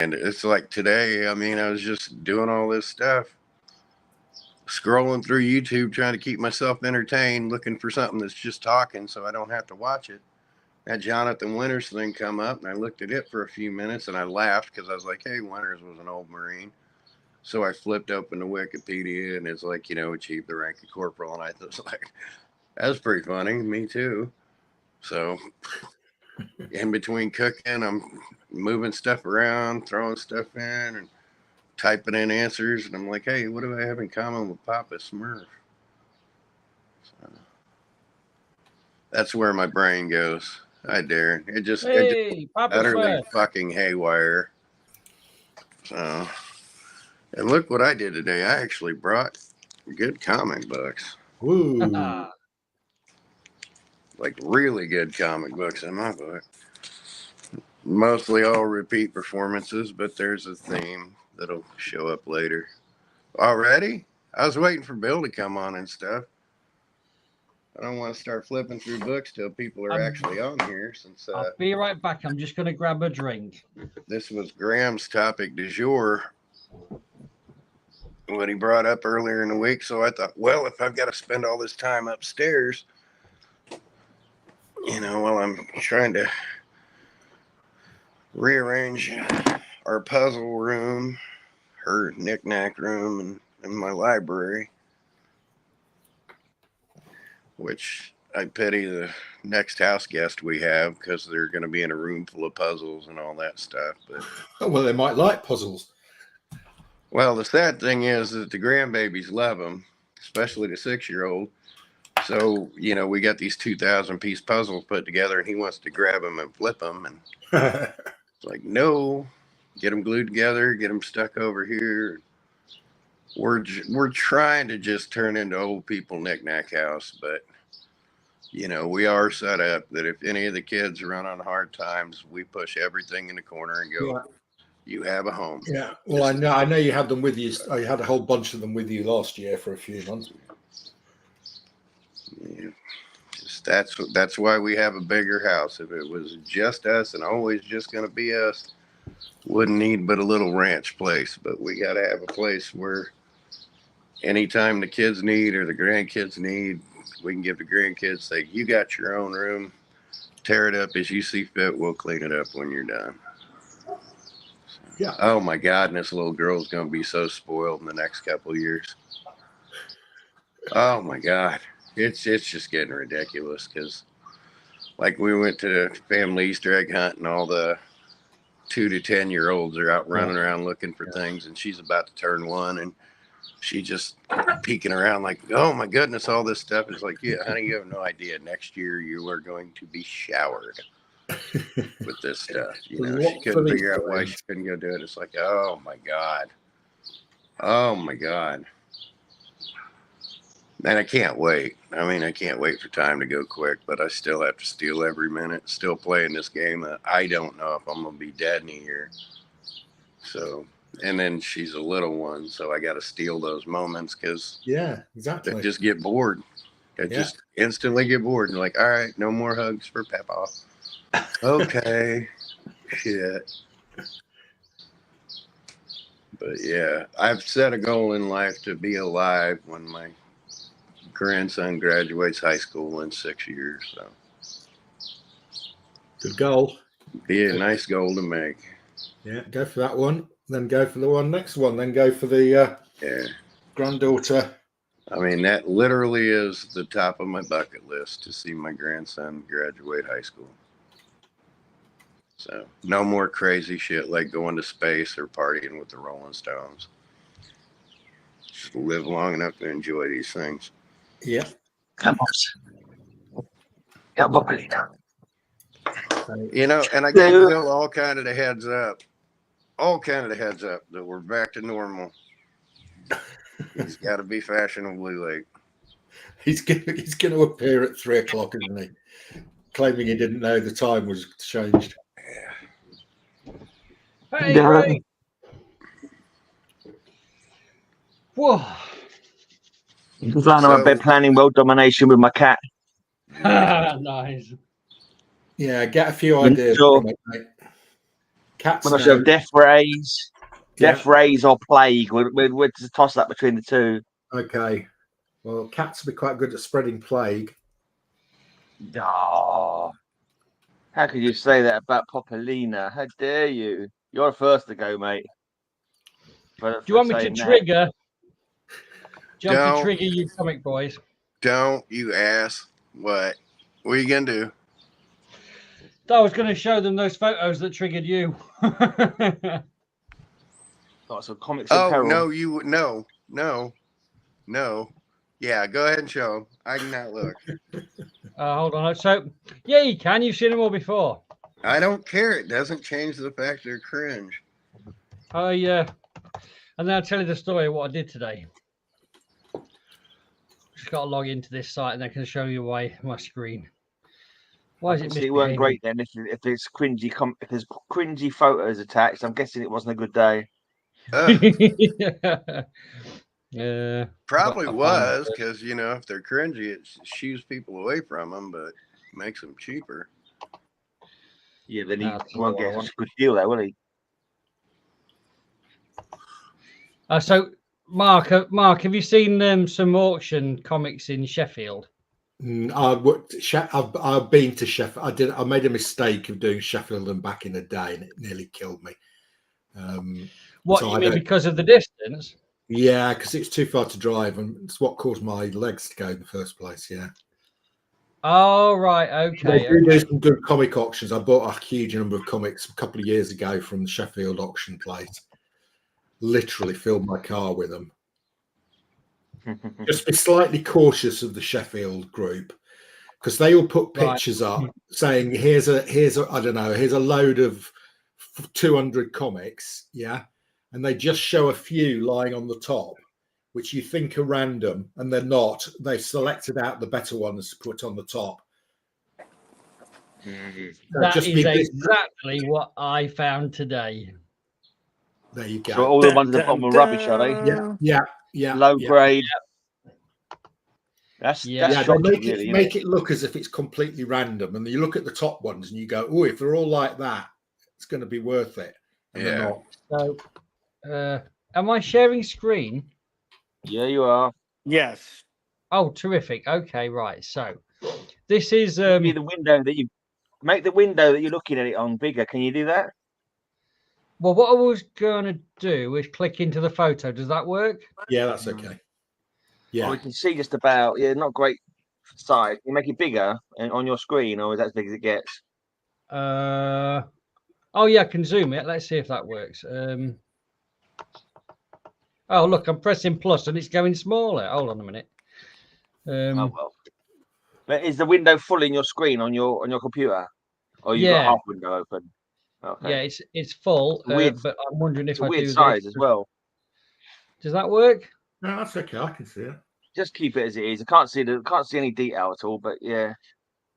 And it's like today, I mean, I was just doing all this stuff, scrolling through YouTube, trying to keep myself entertained, looking for something that's just talking so I don't have to watch it. That Jonathan Winters thing come up, and I looked at it for a few minutes, and I laughed because I was like, hey, Winters was an old Marine. So I flipped open the Wikipedia, and it's like, achieved the rank of corporal, and I was like, that's pretty funny. Me too. So in between cooking, I'm moving stuff around, throwing stuff in, and typing in answers, and I'm like, hey, what do I have in common with Papa Smurf? So that's where my brain goes. Hi, Darren. It just utterly fucking haywire. So, and look what I did today. I actually brought good comic books. Woo. Like really good comic books in my book. Mostly all repeat performances, but there's a theme that'll show up later. Already? I was waiting for Bill to come on and stuff. I don't want to start flipping through books till people are actually on here. Since I'll be right back. I'm just going to grab a drink. This was Graham's topic du jour, what he brought up earlier in the week. So I thought, well, if I've got to spend all this time upstairs, while I'm trying to rearrange our puzzle room, her knick-knack room, and my library, which I pity the next house guest we have because they're going to be in a room full of puzzles and all that stuff. But well, they might like puzzles. Well, the sad thing is that the grandbabies love them, especially the 6-year-old. So, we got these 2,000-piece puzzles put together, and he wants to grab them and flip them. And it's like, no, get them glued together, get them stuck over here. We're trying to just turn into old people knick-knack house, but we are set up that if any of the kids run on hard times, we push everything in the corner and go, you have a home. Yeah. Well, I know you had them with you. I had a whole bunch of them with you last year for a few months. Yeah. That's why we have a bigger house. If it was just us and always just going to be us, wouldn't need but a little ranch place. But we got to have a place where anytime the kids need or the grandkids need, we can give the grandkids, say, you got your own room, tear it up as you see fit, we'll clean it up when you're done. Yeah. Oh my God, and this little girl's going to be so spoiled in the next couple of years. Oh my God. It's just getting ridiculous because like we went to family Easter egg hunt and all the 2 to 10-year-olds are out running around looking for things, and she's about to turn 1 and she just peeking around like, oh my goodness, all this stuff. Is like, yeah, honey, you have no idea. Next year you are going to be showered with this stuff. She couldn't figure out why she couldn't go do it. It's like, oh my God. Oh my God. And I can't wait. I mean, I can't wait for time to go quick, but I still have to steal every minute. Still playing this game. I don't know if I'm going to be dead in a year. So, and then she's a little one, so I got to steal those moments because exactly. They just get bored. They just instantly get bored and like, all right, no more hugs for Peppa. Okay. Shit. But yeah, I've set a goal in life to be alive when my grandson graduates high school in 6 years. So good goal. Be a nice goal to make. Yeah, go for that one. Then go for the next one. Then go for the granddaughter. I mean, that literally is the top of my bucket list, to see my grandson graduate high school. So no more crazy shit like going to space or partying with the Rolling Stones. Just live long enough to enjoy these things. Yeah. And I gave Bill all kind of the heads up that we're back to normal. He's got to be fashionably late. He's going to appear at 3 o'clock, isn't he? Claiming he didn't know the time was changed. Hey, Ray. Whoa. I've been planning world domination with my cat. Nice. Yeah, get a few ideas from it, mate. Cats. When I now- show Death Rays, Yeah. Death Rays or Plague, we'd toss that between the two. Okay. Well, cats will be quite good at spreading plague. Oh, how could you say that about Popolina? How dare you? You're first to go, mate. Do you want me to trigger? Do you want me to Don't. trigger you comic boys? Don't you ass. What? What are you gonna do? I was going to show them those photos that triggered you. Got some comics in Oh peril. no. Yeah, go ahead and show them. I cannot look. Hold on. So, yeah, you can. You've seen them all before. I don't care. It doesn't change the fact they're cringe. And then I'll tell you the story of what I did today. Just got to log into this site and I can show you my screen. Why is it Obviously, it weren't great then. If it's cringy, if there's cringy photos attached, I'm guessing it wasn't a good day. Yeah, Probably was, because if they're cringy, it shoos people away from them, but makes them cheaper. Yeah, then he won't get a good deal there, will he? So, Mark, have you seen some auction comics in Sheffield? I've been to Sheffield. I made a mistake of doing Sheffield and back in the day, and it nearly killed me. What so you mean because of the distance? Yeah, because it's too far to drive, and it's what caused my legs to go in the first place. Yeah. Oh right, okay. They do some good comic auctions. I bought a huge number of comics a couple of years ago from the Sheffield auction place. Literally filled my car with them. Just be slightly cautious of the Sheffield group, because they will put pictures up saying here's a load of 200 comics, yeah, and they just show a few lying on the top, which you think are random, and they're not. They selected out the better ones to put on the top. That is exactly what I found today. There you go. So all the ones at the bottom are rubbish, are they? Yeah. Low grade. That's shocking, make it look as if it's completely random, and you look at the top ones and you go, "Oh, if they're all like that, it's going to be worth it." And they're not. So, am I sharing screen? Yeah, you are. Yes. Oh, terrific. Okay, right. So, this is the window that you make the window that you're looking at it on bigger. Can you do that? Well, what I was going to do is click into the photo. Does that work? Yeah, that's okay. Yeah, we can see just about. Yeah, not great size. You make it bigger on your screen, or is that as big as it gets? Oh yeah, I can zoom it. Let's see if that works. Oh look, I'm pressing plus and it's going smaller. Hold on a minute. Oh well. But is the window full in your screen on your computer, or you've got half window open? Okay. Yeah, it's full. But I'm wondering if I do weird size as well. Does that work? No, that's okay. I can see it. Just keep it as it is. I can't see any detail at all. But yeah.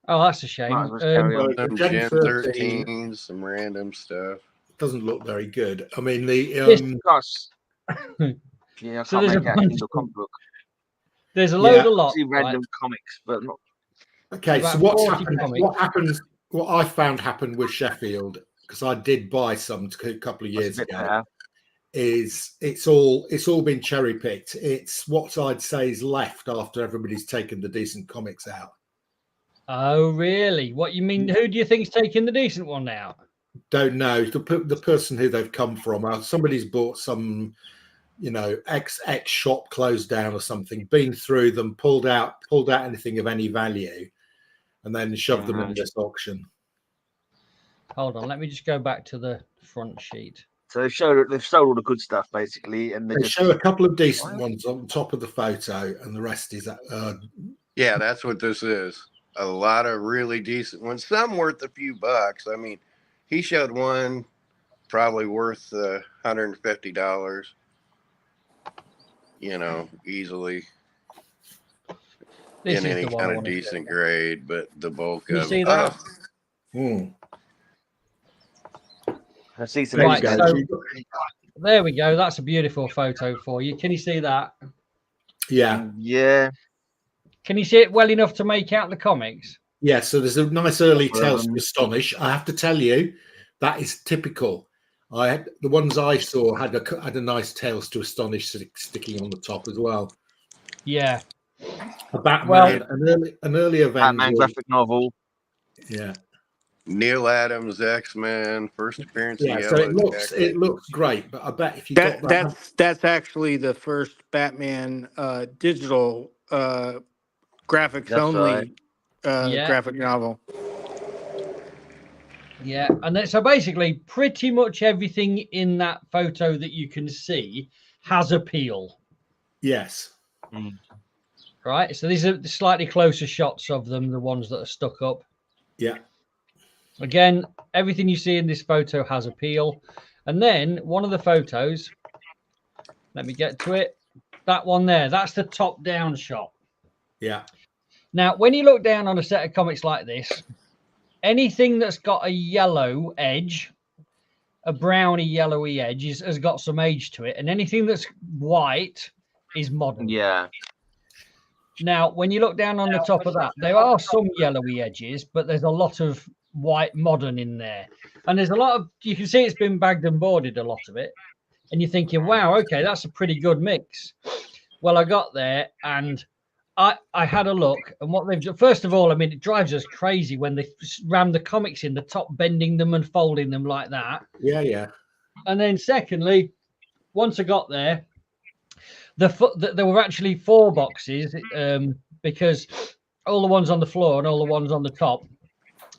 Oh, that's a shame. Some Gen 13, some random stuff. Doesn't look very good. I mean, yeah, I so can't make out into a comic book. There's a load of lots. See random comics, but not. Okay, so what's happened? What I found happened with Sheffield, because I did buy some a couple of years ago. Is it's all been cherry picked. It's what I'd say is left after everybody's taken the decent comics out. Oh, really? What you mean? Who do you think's taking the decent one out? Don't know. The person who they've come from. Somebody's bought some, X shop closed down or something. Been through them, pulled out anything of any value, and then shoved them in this auction. Hold on, let me just go back to the front sheet. So they've sold all the good stuff basically, and they show a couple of decent ones on top of the photo, and the rest is yeah, that's what this is. A lot of really decent ones, some worth a few bucks. I mean, he showed one probably worth $150, easily in any kind of decent grade, but the bulk of see that? I see some. Right, so, there we go. That's a beautiful photo for you. Can you see that? Yeah. Yeah. Can you see it well enough to make out the comics? Yeah, so there's a nice early Tales to Astonish. I have to tell you, that is typical. The ones I saw had a nice Tales to Astonish sticking on the top as well. Yeah. A Batman, an early Avenger. Batman graphic novel. Yeah. Neil Adams, X-Men, first appearance of Yeah, so it looks great, but I bet if you got that, that's actually the first Batman digital graphics only graphic novel. Yeah, and then, so basically, pretty much everything in that photo that you can see has appeal. Yes. Right, so these are the slightly closer shots of them, the ones that are stuck up. Yeah. Again, everything you see in this photo has appeal. And then one of the photos, let me get to it. That one there, that's the top-down shot. Yeah. Now, when you look down on a set of comics like this, anything that's got a yellow edge, a browny yellowy edge, has got some age to it. And anything that's white is modern. Yeah. Now, when you look down on the top of that, there are some yellowy edges, but there's a lot of white modern in there. And there's a lot of, you can see it's been bagged and boarded, a lot of it. And you're thinking, wow, okay, that's a pretty good mix. Well, I got there and I had a look, and what they've done, first of all, I mean, it drives us crazy when they ram the comics in the top, bending them and folding them like that. Yeah, yeah. And then secondly, once I got there, there were actually 4 boxes because all the ones on the floor and all the ones on the top,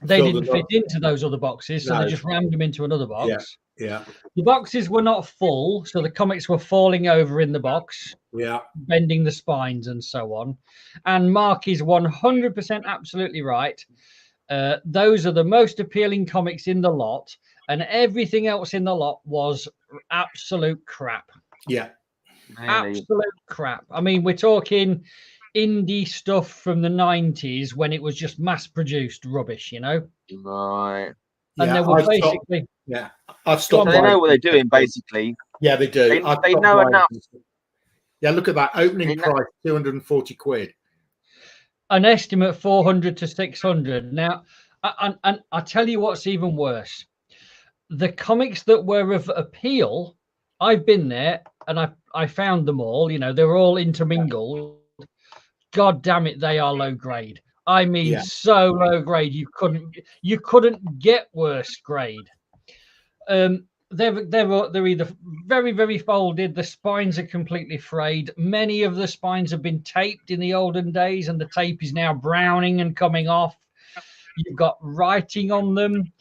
they didn't fit into those other boxes, so they just rammed them into another box. Yeah. The boxes were not full, so the comics were falling over in the box. Yeah. Bending the spines and so on. And Mark is 100% absolutely right. Those are the most appealing comics in the lot, and everything else in the lot was absolute crap. Yeah. Absolute crap. I mean, we're talking indie stuff from the 90s when it was just mass-produced rubbish, you know? Right. And they were basically... I've stopped. So they know what they're doing, basically. Yeah, they do. They know enough. Yeah, look at that. Opening price, 240 quid. An estimate 400 to 600. Now, and I tell you what's even worse. The comics that were of appeal, I've been there and I found them all. You know, they were all intermingled. God damn it, they are low grade. I mean, so low grade you couldn't get worse grade. They're either very, very folded. The spines are completely frayed. Many of the spines have been taped in the olden days, and the tape is now browning and coming off. You've got writing on them.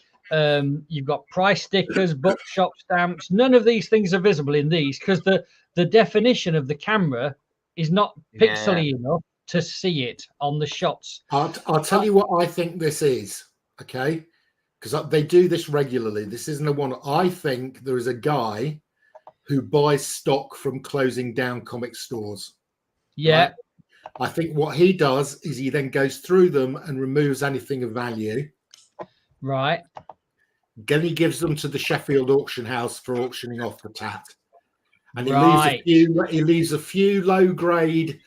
You've got price stickers, bookshop stamps. None of these things are visible in these because the definition of the camera is not pixely enough to see it on the shots. I'll tell you what I think this is, okay? Because they do this regularly. This isn't a one. I think there is a guy who buys stock from closing down comic stores. Yeah. Right? I think what he does is he then goes through them and removes anything of value. Right. Then he gives them to the Sheffield auction house for auctioning off the tat. And he leaves a few low grade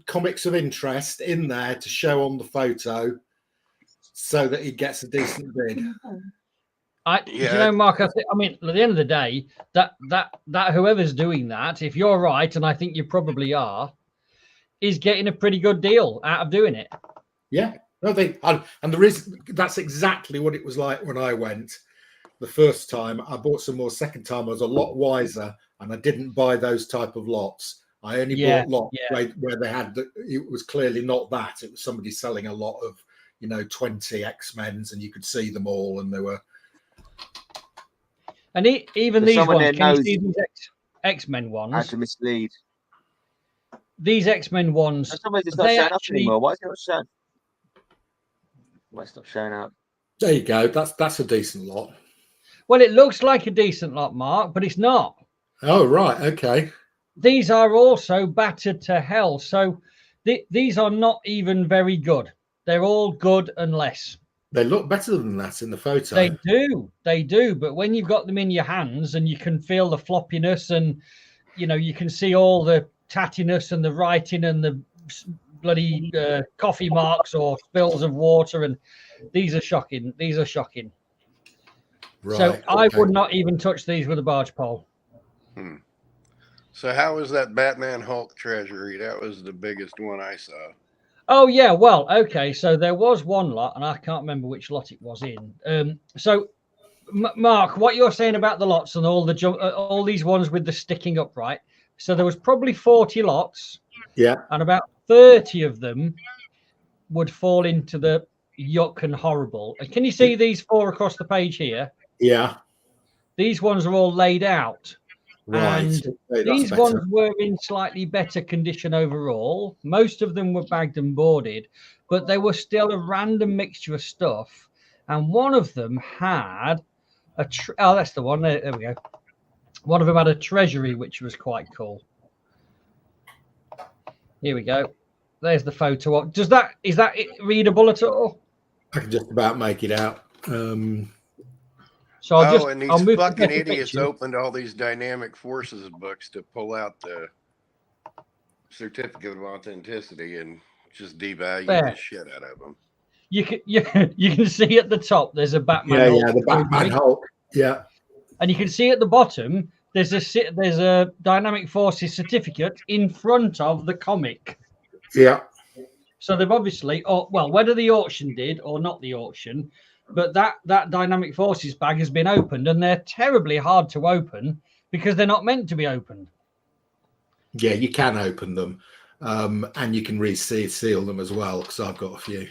comics of interest in there to show on the photo so that he gets a decent bid. You know, Mark, I mean, at the end of the day, that whoever's doing that, if you're right, and I think you probably are, is getting a pretty good deal out of doing it. Yeah. And that's exactly what it was like when I went the first time. I bought some more. Second time I was a lot wiser, and I didn't buy those type of lots. I only bought lots where they had it was clearly not that. It was somebody selling a lot of, 20 X-Men's, and you could see them all, and they were. And even these ones, can you see these X-Men ones? How to mislead. These X-Men ones. It's not showing up anymore. Why is it not showing? Why it's not showing up? There you go. That's a decent lot. Well, it looks like a decent lot, Mark, but it's not. Oh, right. Okay. These are also battered to hell. So these are not even very good. They're all good and less. They look better than that in the photo. They do. But when you've got them in your hands and you can feel the floppiness and, you can see all the tattiness and the writing and the bloody coffee marks or spills of water. And these are shocking. Right. So I would not even touch these with a barge pole. So how was that Batman Hulk treasury? That was the biggest one I saw. Oh yeah, well, okay. So there was one lot, and I can't remember which lot it was in. So Mark, what you're saying about the lots and all the all these ones with the sticking upright. So there was probably 40 lots. Yeah. And about 30 of them would fall into the yuck and horrible. And can you see these 4 across the page here? Yeah. These ones are all laid out. Right. And these ones were in slightly better condition overall. Most of them were bagged and boarded, but they were still a random mixture of stuff. And one of them had oh, that's the one. There we go. One of them had a treasury, which was quite cool. Here we go. There's the photo. Is that readable at all? I can just about make it out. So and these fucking idiots opened all these dynamic forces books to pull out the certificate of authenticity and just devalue the shit out of them. You can see at the top there's a Batman. Yeah, the Batman Hulk. Yeah, and you can see at the bottom there's a dynamic forces certificate in front of the comic. Yeah. So they've obviously, whether the auction did or not the auction, but that dynamic forces bag has been opened, and they're terribly hard to open because they're not meant to be opened. Yeah, you can open them, and you can reseal them as well. Because I've got a few.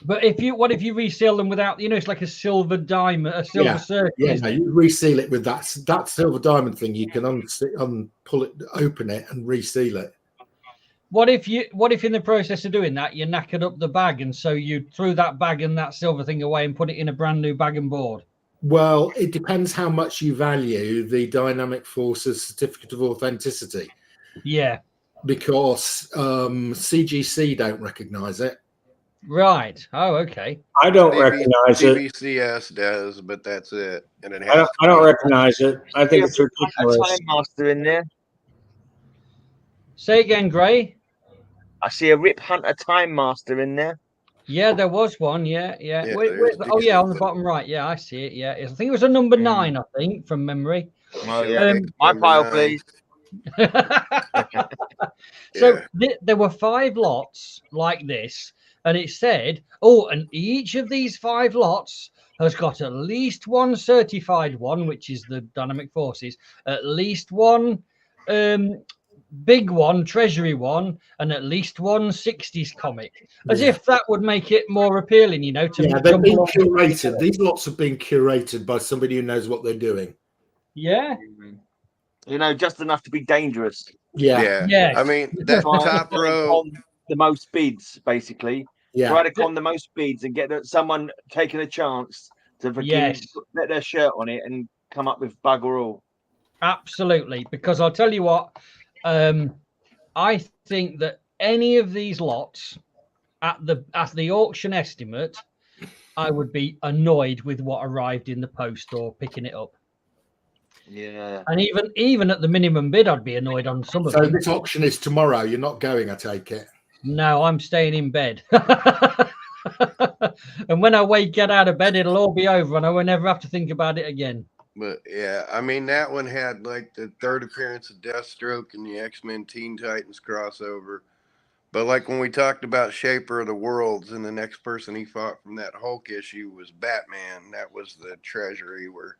But what if you reseal them without? It's like a silver diamond, a silver circle. Yeah, no, you reseal it with that silver diamond thing. You can pull it, open it, and reseal it. What if in the process of doing that you knackered up the bag, and so you threw that bag and that silver thing away and put it in a brand new bag and board? Well, it depends how much you value the Dynamic Forces Certificate of Authenticity. Yeah. Because CGC don't recognise it. Right. Oh, okay. I don't recognize it. CBCS does, but that's it. And it I don't recognize it. I think it's ridiculous. A Time Master in there. Say again, Gray. I see a Rip Hunter Time Master in there. Yeah, there was one. Yeah. On the bottom right. Yeah, I see it. Yeah, I think it was a number 9. I think from memory. Oh, yeah. My pile, 9. Please. So there were 5 lots like this, and it said, and each of these 5 lots has got at least one certified one, which is the Dynamic Forces, at least one big one, treasury one, and at least one 60s comic, as if that would make it more appealing, they've been curated. These lots have been curated by somebody who knows what they're doing. Yeah. Just enough to be dangerous. Yeah. I mean, that top row, the most bids, basically. Yeah. Try to con the most bids and get someone taking a chance to let their shirt on it and come up with bugger all. Absolutely, because I'll tell you what, I think that any of these lots at the auction estimate, I would be annoyed with what arrived in the post or picking it up. Yeah. And even at the minimum bid, I'd be annoyed on some of them. So this auction is tomorrow. You're not going, I take it. No, I'm staying in bed. And when I get out of bed, it'll all be over and I will never have to think about it again. But yeah, I mean, that one had like the 3rd appearance of Deathstroke and the X-Men Teen Titans crossover. But like when we talked about Shaper of the Worlds, and the next person he fought from that Hulk issue was Batman. That was the treasury where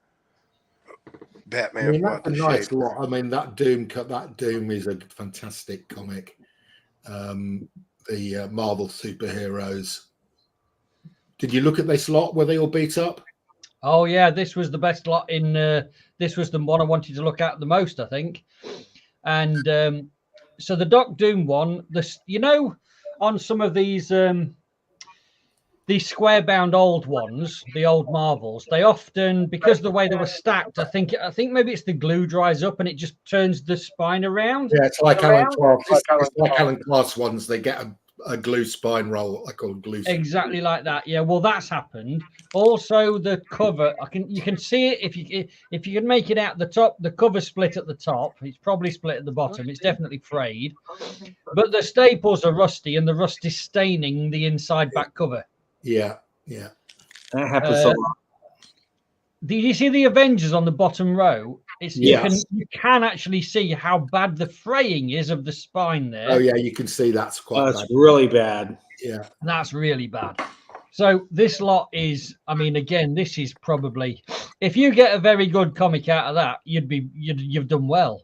Batman fought the Shaper. Lot. I mean, that Doom is a fantastic comic. The Marvel superheroes. Did you look at this lot? Were they all beat up? Oh yeah, this was the best lot in. This was the one I wanted to look at the most, I think. And so the Doc Doom one, on some of these square-bound old ones, the old Marvels, they often, because of the way they were stacked, I think maybe it's the glue dries up and it just turns the spine around. Yeah, it's like Alan Clark. It's like Alan Clark's ones. They get a glue spine roll, what I call glue. Exactly like that. Yeah, well, that's happened. Also, the cover, you can see it if you can make it out the top. The cover split at the top. It's probably split at the bottom. It's definitely frayed, but the staples are rusty, and the rust is staining the inside back cover. Yeah. That happens a lot. Do you see the Avengers on the bottom row? You can actually see how bad the fraying is of the spine there. Oh yeah, you can see that's quite bad. really bad. Yeah, that's really bad. So this lot is, I mean, again, this is probably, if you get a very good comic out of that, you've done well.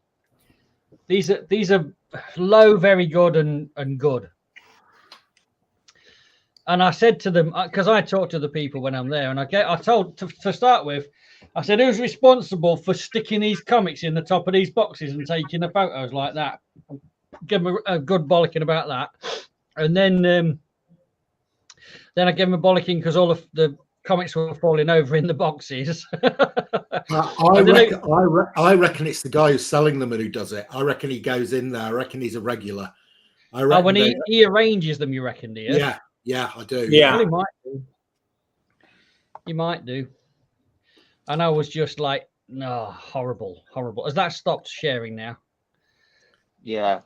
These are low, very good, and good. And I said to them, because I talk to the people when I'm there, and I told to start with, I said, who's responsible for sticking these comics in the top of these boxes and taking the photos like that? Give them a good bollocking about that. And then I gave them a bollocking because all of the comics were falling over in the boxes. I reckon it's the guy who's selling them and who does it. I reckon he goes in there. I reckon he's a regular. I reckon when he arranges them, you reckon, do you? Yeah, I do. Yeah. Well, he might do. He might do. And I was just like, no, horrible. Has that stopped sharing now? Yeah.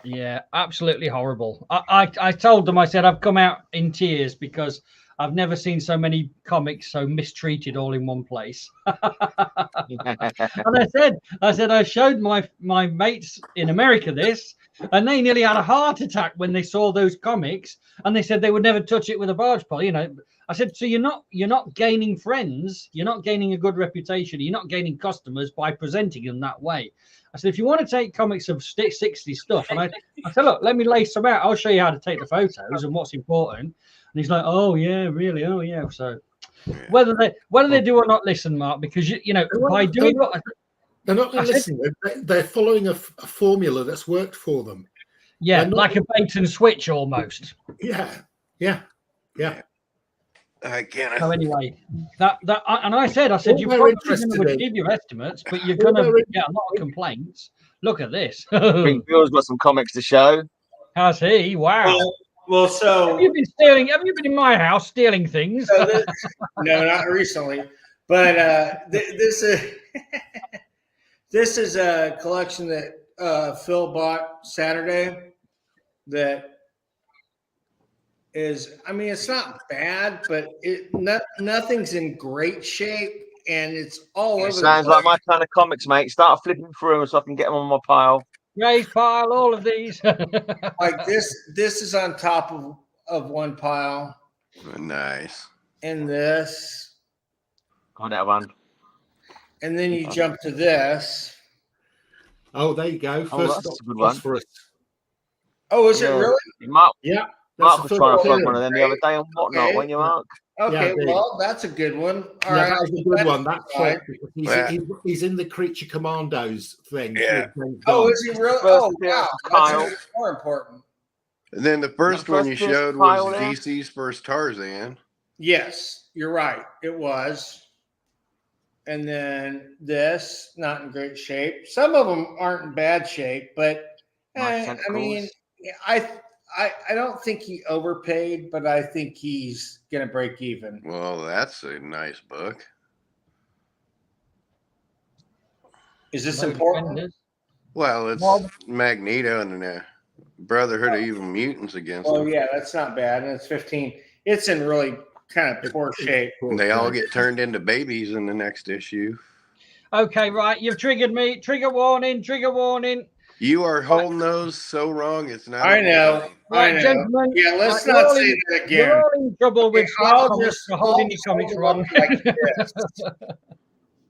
Yeah, absolutely horrible. I told them, I said, I've come out in tears because I've never seen so many comics so mistreated all in one place. And I said, I showed my mates in America this, and they nearly had a heart attack when they saw those comics, and they said they would never touch it with a barge pole. You know, I said, so you're not gaining friends, you're not gaining a good reputation, you're not gaining customers by presenting them that way. I said, if you want to take comics of 60 stuff, and I said, look, let me lay some out. I'll show you how to take the photos and what's important. And he's like, oh yeah, really? Oh yeah. So whether they do or not listen, Mark, because you know, by doing what they're not listening. They're following a formula that's worked for them. Yeah, like a bait and switch almost. Yeah. I can't. So anyway, and I said you probably going to give your estimates, but you're going to get a lot of complaints. Look at this. Bill's got some comics to show. Has he? Wow. Well, so have you been stealing? Have you been in my house stealing things? So no, not recently. But this is a collection that Phil bought Saturday. That is, I mean, it's not bad, but nothing's in great shape, and it's all over. Sounds like my kind of comics, mate. Start flipping through them so I can get them on my pile. Raise pile, all of these. Like this is on top of one pile. Nice. And this. Got that one. And then you jump to this. Oh, there you go. First that's a good one. Oh, is it really? Mark, yeah. Mark was trying to find one of them the other day and whatnot, okay. When you Mark. Okay, well, that's a good one. All right, that's a good one. That's he's in the Creature Commandos thing. Yeah. Oh, is he really? Oh, wow. That's more important. And then the first one you showed was DC's first Tarzan. Yes, you're right. It was. And then this, not in great shape. Some of them aren't in bad shape, but I mean, I don't think he overpaid, but I think he's going to break even. Well, that's a nice book. Is this important? Well, it's Magneto and the Brotherhood of Evil Mutants against him. Oh, yeah, that's not bad. And it's 15. It's in really kind of poor shape. And they all get turned into babies in the next issue. Okay, right. You've triggered me. Trigger warning. Trigger warning. You are holding those so wrong. It's not. I know. Right, gentlemen. Yeah, let's not say that again. You're all in trouble with holding your comics wrong. Like this.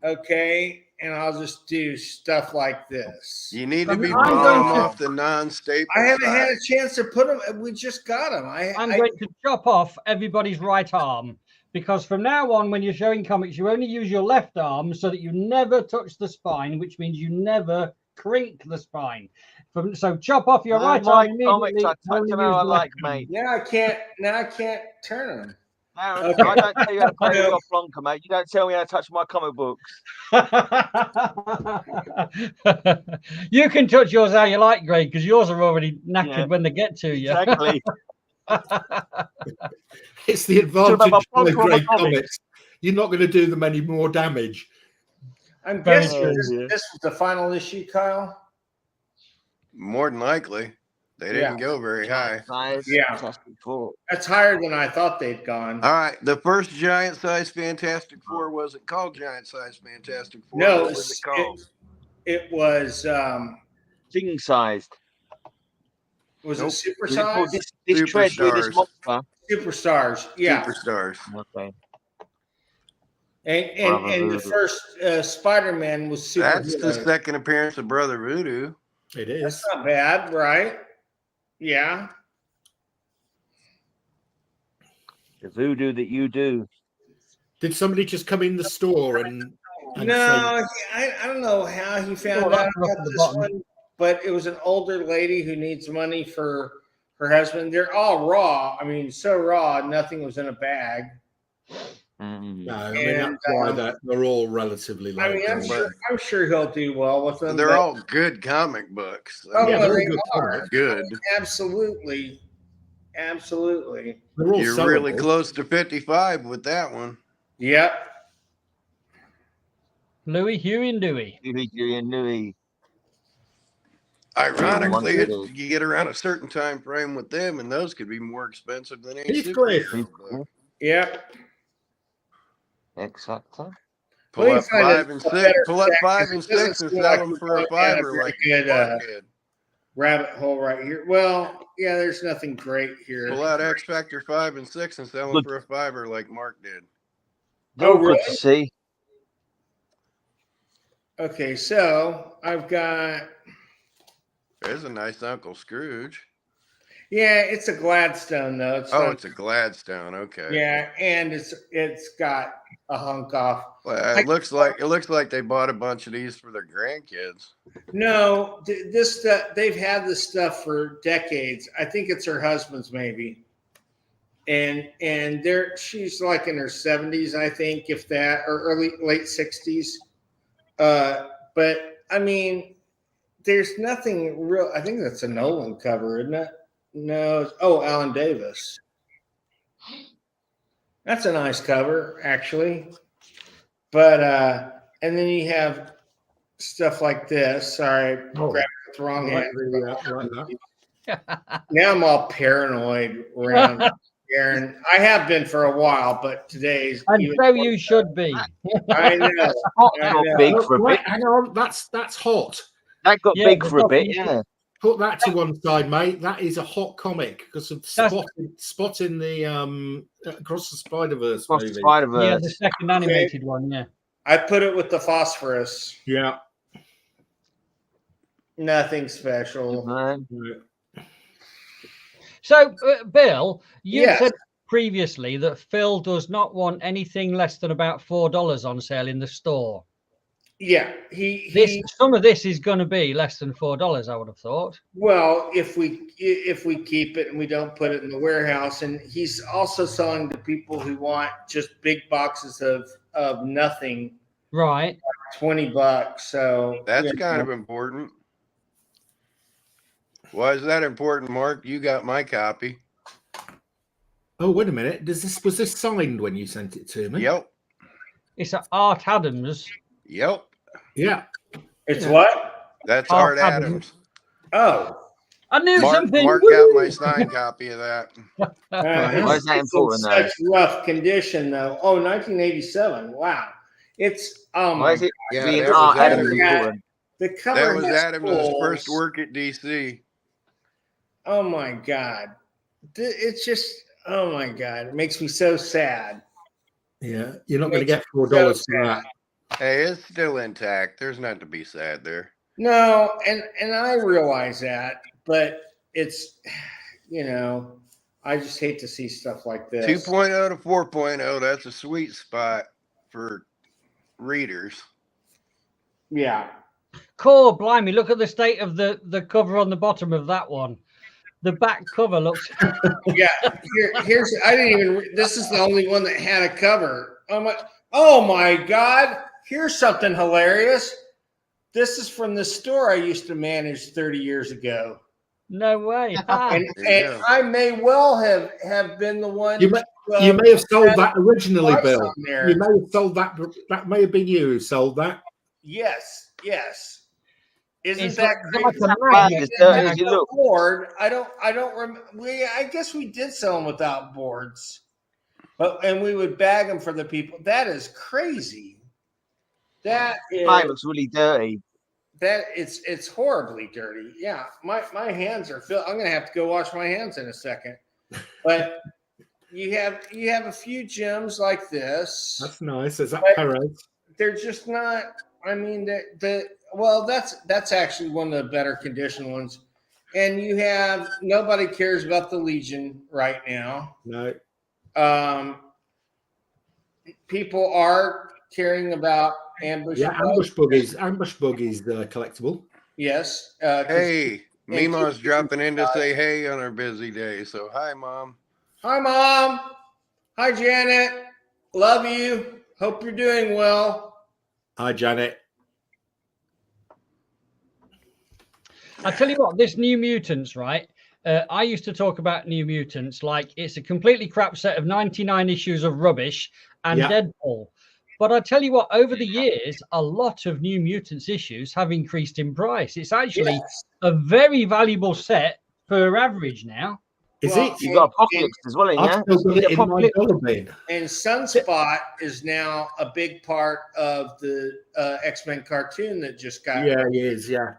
Okay, and I'll just do stuff like this. You need to be pulling them off the non-staple. I haven't had a chance to put them. We just got them. I'm going to chop off everybody's right arm. Because from now on, when you're showing comics, you only use your left arm so that you never touch the spine, which means you never crink the spine. So chop off your right arm immediately. I touch them how I like, mate. Now I can't turn them. No, okay. I don't tell you how to play with your flunker, mate. You don't tell me how to touch my comic books. You can touch yours how you like, Greg, because yours are already knackered when they get to you. Exactly. It's the advantage of the great comics. You're not going to do them any more damage. I'm guessing this was the final issue, Kyle. More than likely. They didn't go very high. Size, Yeah. Fantastic Four. That's higher than I thought they'd gone. All right, the first giant size Fantastic Four wasn't called giant size Fantastic Four. No, What was it called? It was King sized. was Nope. it super Is it called size? this tread with this Superstars. monster? Superstars, yeah. Superstars. Okay. And the first Spider-Man was super. That's the second appearance of Brother Voodoo. It is. That's not bad, right? Yeah. The voodoo that you do. Did somebody just come in the store and No, I don't know how he found out about this one, but it was an older lady who needs money for her husband. They're all raw. I mean, so raw, nothing was in a bag. No, I mean that's why they're all relatively low. I mean, I'm sure he'll do well with them. They're all good comic books. Oh, yeah, well, they're they all are. Good. Absolutely. Absolutely. They're all You're sellable. really close to 55 with that one. Yep. Louis, Huey, and Dewey. Huey and Newby. Ironically, you get around a certain time frame with them, and those could be more expensive than any Heathcliff. superhero. Yep. Exactly. Pull up 5 and 6. Pull up 5 and 6 and sell them for a $5 like good Mark did. rabbit hole right here. Well, yeah, there's nothing great here. Pull out X Factor 5 and 6 and sell them for a $5 like Mark did. Oh, Good really? to see. Okay, so I've got. There's a nice Uncle Scrooge. Yeah, it's a Gladstone though. It's a Gladstone. Okay. Yeah, and it's got a hunk off. Well, it looks like they bought a bunch of these for their grandkids. No, this stuff they've had this stuff for decades. I think it's her husband's maybe, and she's like in her 70s, I think, if that, or late 60s. But I mean, there's nothing real. I think that's a Nolan cover, isn't it? No. Oh, Alan Davis. That's a nice cover, actually. But and then you have stuff like this. Sorry, grabbed it with the wrong hand. Now I'm all paranoid around Darren. I have been for a while, but today's. And so you should be. I know. Big for a bit. Hang on, that's hot. That got big for a bit, yeah. Put that to one side, mate. That is a hot comic because of spot in the Across the Spider-Verse movie. Yeah, the second animated one, yeah. I put it with the phosphorus. Yeah. Nothing special. So, Bill, you said previously that Phil does not want anything less than about $4 on sale in the store. Yeah, some of this is going to be less than $4, I would have thought. Well, if we keep it and we don't put it in the warehouse, and he's also selling to people who want just big boxes of nothing, right? $20. So that's kind of important. Why is that important, Mark? You got my copy. Oh, wait a minute. Was this signed when you sent it to me? Yep. It's Art Adams. Yep. Yeah. It's what? That's Art Adams. Oh. I knew something. Mark got my signed copy of that. Why is that important? Such rough condition, though. Oh, 1987. Wow. It's why is it being Art Adams? The cover. That was Adams' first work at DC. Oh my God. It's just, oh my God. It makes me so sad. Yeah. You're not going to get $4 for that. Hey, it's still intact. There's nothing to be sad there. No, and I realize that, but it's, I just hate to see stuff like this. 2.0 to 4.0, that's a sweet spot for readers. Yeah. Cool, blimey, look at the state of the cover on the bottom of that one. The back cover looks. Yeah, here's. I didn't even. This is the only one that had a cover. Oh my God! Here's something hilarious. This is from the store I used to manage 30 years ago. No way. And I may well have been the one. You may have sold that originally, Bill. You may have sold that. That may have been you who sold that. Yes. Isn't that like crazy? a magnet. Board. I don't remember. I guess we did sell them without boards, and we would bag them for the people. That is crazy. That looks really dirty. That it's horribly dirty. Yeah, my hands are filled. I'm gonna have to go wash my hands in a second. But you have a few gems like this. That's nice. Is that Perez? They're just not. I mean, that's actually one of the better conditioned ones. And you have nobody cares about the Legion right now. No. People are caring about ambush. Yeah, ambush buggies. Ambush buggies collectible. Yes. Hey, Mima's dropping in to say hey on our busy day. So hi, Mom. Hi, Mom. Hi, Janet. Love you. Hope you're doing well. Hi, Janet. I tell you what, this New Mutants, right? I used to talk about New Mutants like it's a completely crap set of 99 issues of rubbish and Deadpool. But I tell you what, over the years, a lot of New Mutants issues have increased in price. It's actually a very valuable set per average now. Is it? You've got Apocalypse as well, I've still got it in my dollar bin. And Sunspot is now a big part of the X-Men cartoon that just got. Yeah, he is. Yeah.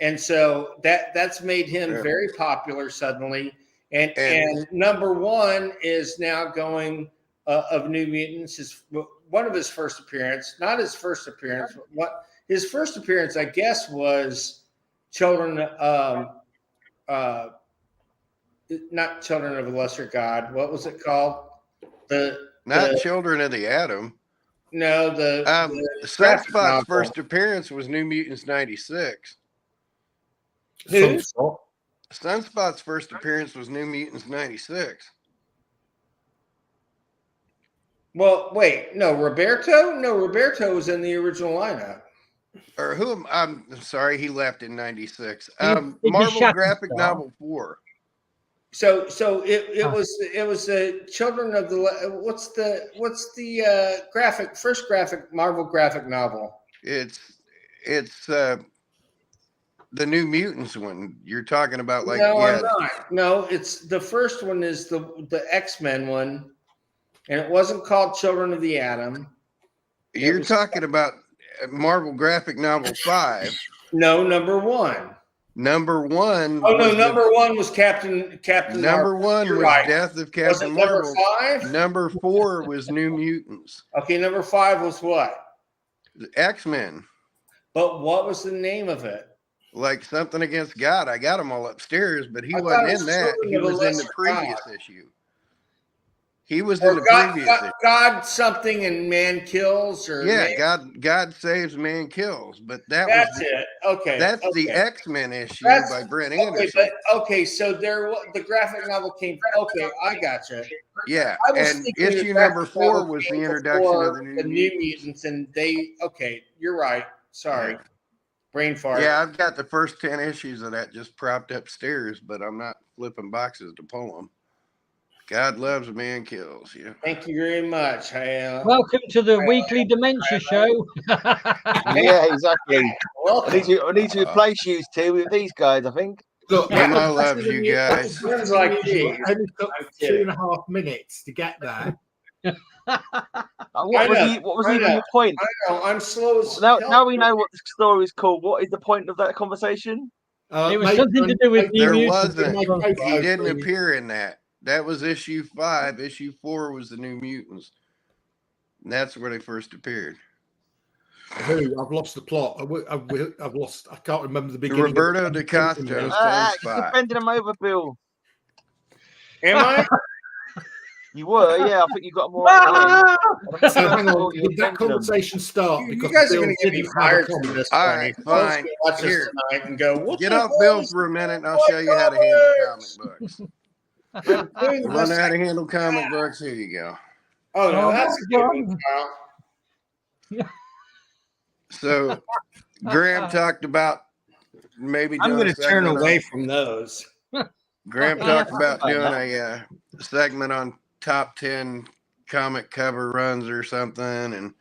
And so that's made him very popular suddenly. And number one is now going of New Mutants. One of his first appearance, not his first appearance. His first appearance, I guess, was Children. Not Children of a Lesser God. What was it called? Children of the Atom. No, the Sunspot's first appearance was New Mutants 96. Sunspot's first appearance was New Mutants 96. Well, wait, no, Roberto? No, Roberto was in the original lineup. Or who? I'm sorry, he left in 96. Marvel graphic novel 4. So it was the Children of the what's the first Marvel graphic novel? It's the New Mutants one you're talking about. Like, no, I'm not. No, it's the first one is the X-Men one, and it wasn't called Children of the Atom. You're talking about Marvel graphic novel 5. No, number 1. Number 1. Oh no, number 1 was Captain. Number Marvel. 1 You're was right. Death of Captain Marvel. Number 5. Number 4 was New Mutants. Okay, number 5 was what? The X-Men. But what was the name of it? Like something against God. I got them all upstairs, but he wasn't in that. He was in the previous issue. He was in the previous issue. God something and man kills, or God saves, man kills. But that's it. Okay, that's the X-Men issue by Brent Anderson. So the graphic novel came. Okay, I gotcha. Yeah, and issue number 4 was the introduction of the New Mutants, and you're right. Sorry. Yeah. Brain fart. Yeah, I've got the first 10 issues of that just propped upstairs, but I'm not flipping boxes to pull them. God loves, man kills. Yeah. Thank you very much. Welcome to the weekly dementia show. Yeah, exactly. I need to replace you two with these guys, I think. Look, I love you guys. It only took 2.5 minutes to get there. What was even the point? I know. I'm slow as now we know what the story is called. What is the point of that conversation? It was something to do with there wasn't. He didn't appear in that. That was issue 5. Issue 4 was the New Mutants. And that's where they first appeared. Who? I've lost the plot. I've lost. I can't remember the beginning. Roberto da Costa. You're defending him over, Bill. Am I? You were, yeah. I think you got more. So hang on. Did that conversation start? Because you guys are going to get me fired from this. All right, fine. Watch this tonight and go. Get off Bill for a minute, and I'll show you how to handle comic books. Learn how to handle comic books. Here you go. Oh no, that's a good one. So, Graham talked about maybe. I'm going to turn away from those. Graham talked about doing a segment on top 10 comic cover runs or something, and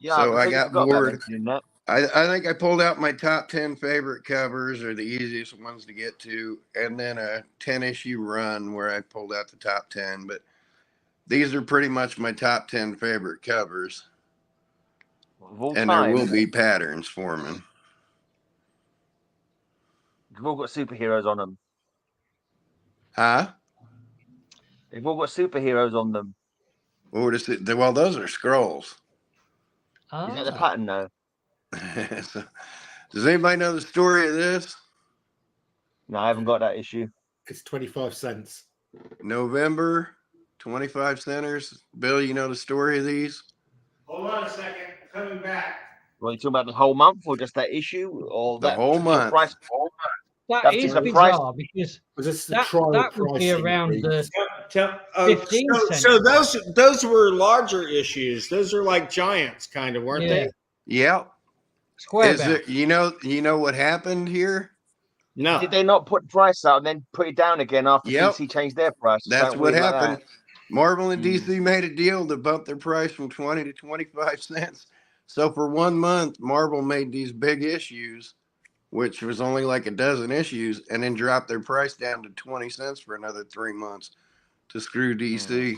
so I got bored. I think I pulled out my top 10 favorite covers, or the easiest ones to get to, and then a 10-issue run where I pulled out the top 10. But these are pretty much my top 10 favorite covers. And there will be patterns forming. They've all got superheroes on them. Huh? They've all got superheroes on them. Well, those are scrolls. Is that the pattern, though? So, does anybody know the story of this? No, I haven't got that issue. It's 25 cents. November, 25 centers. Bill, you know the story of these? Hold on a second. Coming back. Well, you talking about the whole month, or just that issue, or The whole month? Price? That is bizarre because that would be around the 15 cents. So those were larger issues. Those are like giants, kind of, weren't they? Yeah. Square. You know what happened here? No. Did they not put the price out and then put it down again after DC changed their price? That's what happened. Marvel and DC made a deal to bump their price from 20 to 25 cents. So for 1 month, Marvel made these big issues, which was only like a dozen issues, and then dropped their price down to 20 cents for another 3 months to screw DC.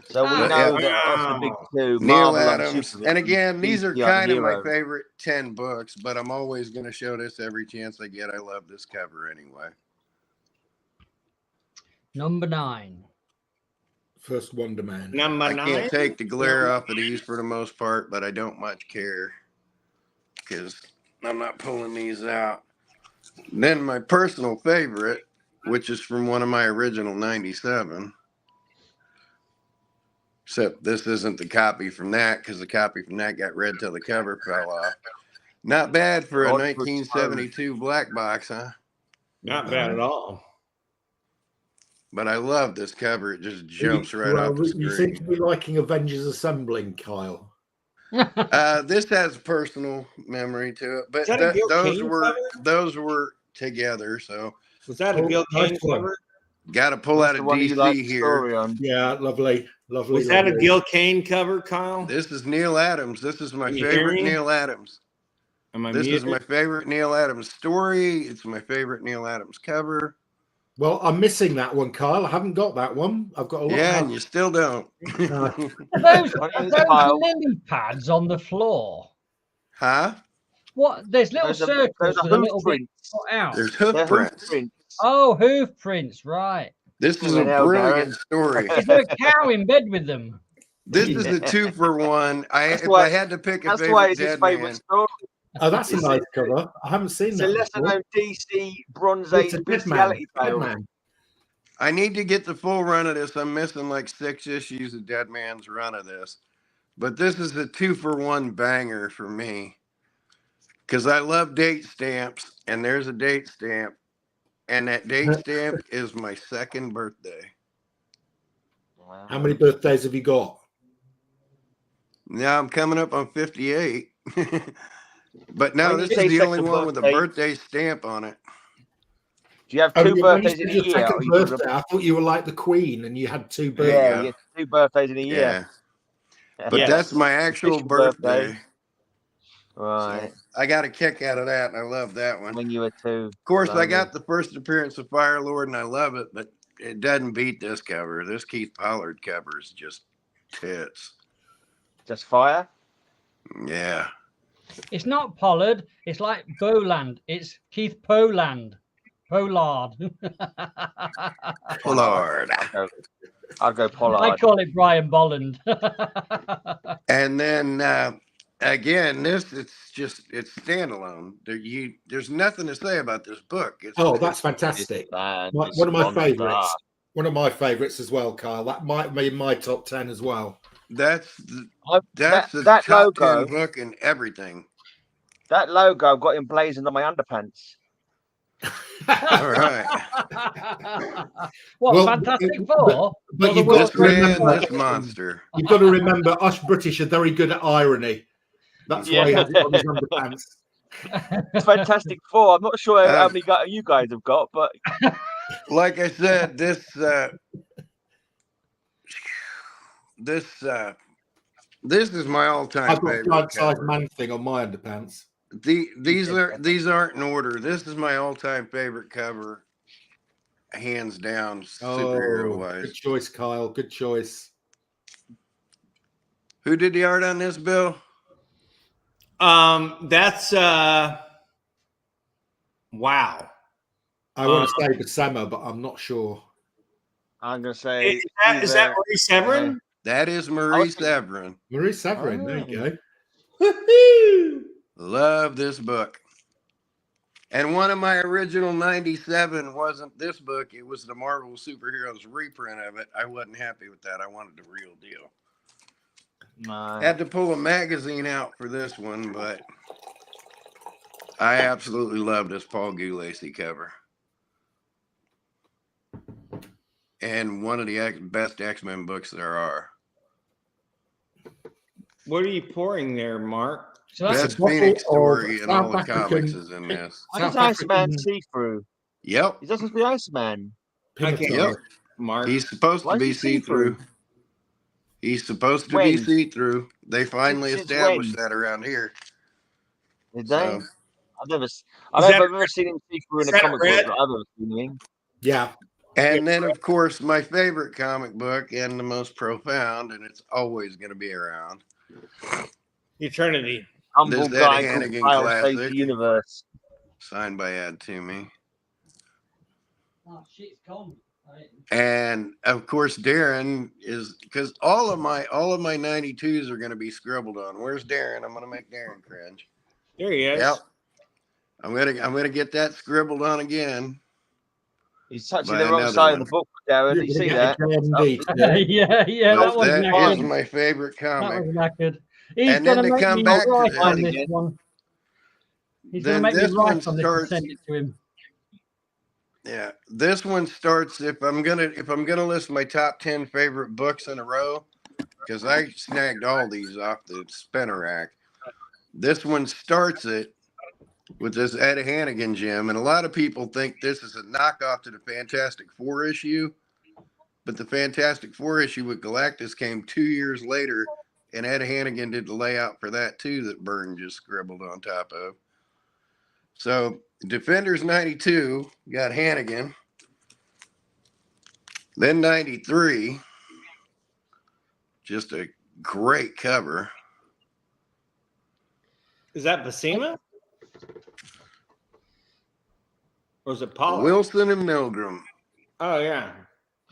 So we know that the big two, Neil Marvel Adams, and again, these are kind of my favorite 10 books, but I'm always going to show this every chance I get. I love this cover anyway. Number 9. First Wonder Man. Number 9. I can't take the glare off of these for the most part, but I don't much care because I'm not pulling these out. Then my personal favorite, which is from one of my original 97. Except this isn't the copy from that, because the copy from that got read till the cover fell off. Not bad for a 1972 black box, huh? Not bad at all. But I love this cover. It just jumps right off the screen. You seem to be liking Avengers Assembling, Kyle. This has personal memory to it, but those were together. So was that a Gil Kane cover? Got to pull out a DC here. Yeah, lovely. Was that a Gil Kane cover, Kyle? This is Neil Adams. This is my favorite Neil Adams. This is my favorite Neil Adams story. It's my favorite Neil Adams cover. Well, I'm missing that one, Kyle. I haven't got that one. I've got a lot. Yeah, and you still don't. Are those lily pads on the floor? Huh? What? There's little circles with a little bit out. There's hoof prints. Oh, hoof prints, right. This is a brilliant story. Is there a cow in bed with them? This is a 2-for-1. If I had to pick a favorite dead man. Oh, that's a nice cover. I haven't seen that. It's a lesser known DC Bronze Age bestiality tale. I need to get the full run of this. I'm missing like 6 issues of Dead Man's run of this. But this is a 2-for-1 banger for me. Because I love date stamps, and there's a date stamp. And that date stamp is my 2nd birthday. Wow. How many birthdays have you got? Now I'm coming up on 58. But no, this is the only one with a birthday stamp on it. Do you have 2 birthdays in a year? I thought you were like the Queen and you had 2 birthdays. Yeah, you have 2 birthdays in a year. Yeah. But that's my actual birthday. Right. So I got a kick out of that, and I love that one. When you were 2. Of course, I got the first appearance of Fire Lord, and I love it, but it doesn't beat this cover. This Keith Pollard cover is just tits. Just fire? Yeah. It's not Pollard. It's like Boland. It's Keith Poland. Pollard. Pollard. I'll go Pollard. I call it Brian Bolland. And then again, it's standalone. There's nothing to say about this book. That's fantastic. One of my favorites. One of my favorites as well, Kyle. That might be my top 10 as well. That's the top 10 book and everything. That logo I've got emblazoned on my underpants. All right. What, Fantastic Four? But you've got to remember this monster. You've got to remember us British are very good at irony. That's why he has it on his underpants. It's Fantastic Four. I'm not sure how many you guys have got, but like I said, this This is my all-time I've got a favorite giant-sized cover. man thing on my underpants. These aren't in order. This is my all-time favorite cover, hands down, superhero wise. Good choice, Kyle. Good choice. Who did the art on this, Bill? That's wow. I want to say Basama, but I'm not sure. I'm gonna say Is that Marie Severin? That is Marie Severin. Marie Severin. There you go. Woo-hoo! Love this book. And one of my original 97 wasn't this book. It was the Marvel Superheroes reprint of it. I wasn't happy with that. I wanted the real deal. Had to pull a magazine out for this one, but I absolutely love this Paul Gulacy cover. And one of the best X-Men books there are. What are you pouring there, Mark? So Best Phoenix story in all the comics is in this. Why does Iceman see through? Yep. He doesn't be Iceman. Yep. Mark. He's supposed to be see-through. He's supposed to be see-through. They finally established that around here. Did they? So, I've never seen him see-through in a comic book. I've ever seen him. Yeah. And then, of course, my favorite comic book and the most profound, and it's always going to be around. Eternity. Humble guy called Kal-El Saves the Universe. Signed by Ad Toomey. Oh, shit's gone. And of course, Darren is, because all of my 92s are going to be scribbled on. Where's Darren? I'm going to make Darren cringe. There he is. Yep. I'm gonna get that scribbled on again. He's touching the wrong side of the book, Darren. Did you see that? Yeah, that was my favorite comic. That was knackered. He's and then to come back to on this one. He's going to make me write on this and send it to him. Yeah, this one starts if I'm gonna list my top 10 favorite books in a row, because I snagged all these off the spinner rack. This one starts it with this Ed Hannigan gem, and a lot of people think this is a knockoff to the Fantastic Four issue, but the Fantastic Four issue with Galactus came 2 years later, and Ed Hannigan did the layout for that too that Byrne just scribbled on top of. So Defenders 92 got Hannigan. Then 93, just a great cover. Is that Buscema? Or was it Paul? Wilson and Milgram. Oh, yeah.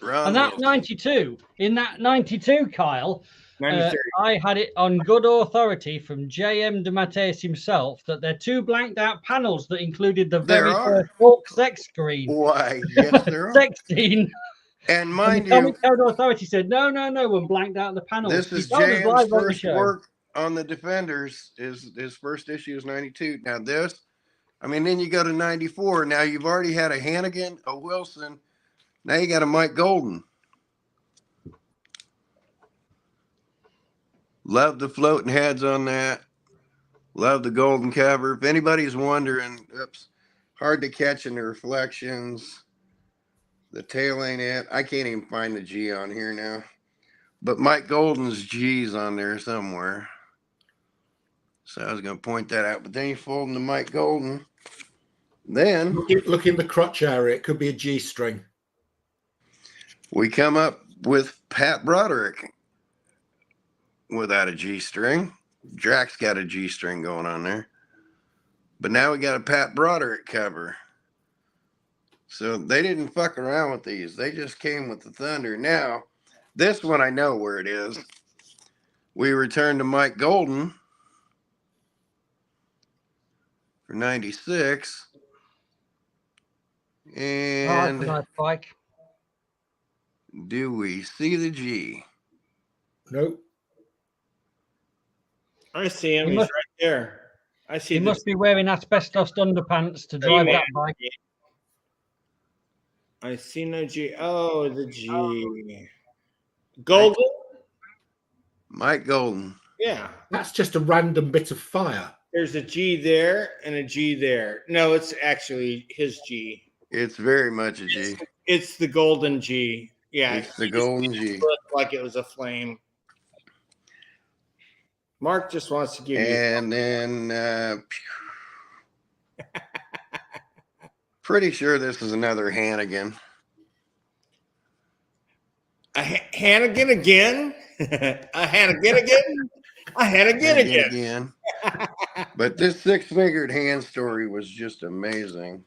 And that 92, in that 92, Kyle, I had it on good authority from J.M. DeMatteis himself that they're two blanked out panels that included the very first Hulk sex screen. Why, yes, there are. Sex scene. And mind you, you, Code Authority said, no, and blanked out the panels. This is J.M.'s first work on the Defenders. His first issue is 92. Now this, I mean, then you go to 94. Now you've already had a Hannigan, a Wilson. Now you got a Mike Golden. Love the floating heads on that. Love the golden cover. If anybody's wondering, hard to catch in the reflections. The tail ain't it. I can't even find the G on here now. But Mike Golden's G's on there somewhere. So I was going to point that out. But then you fold into Mike Golden. Then look in the crotch area. It could be a G string. We come up with Pat Broderick without a G string. Drax got a G string going on there. But now we got a Pat Broderick cover. So they didn't fuck around with these. They just came with the thunder. Now, this one I know where it is. We return to Mike Golden for 96. And nice bike. Do we see the G? Nope. I see him. He's right there. I see. He must be wearing asbestos underpants to drive that bike. I see no G. Oh, the G. Golden? Mike Golden. Yeah. That's just a random bit of fire. There's a G there and a G there. No, it's actually his G. It's very much a G. It's the golden G. Yeah. It's the golden G. Looked like it was a flame. Mark just wants to give you. And then, pretty sure this is another Hannigan. A Hannigan again? A Hannigan again? A Hannigan again. But this six-fingered hand story was just amazing.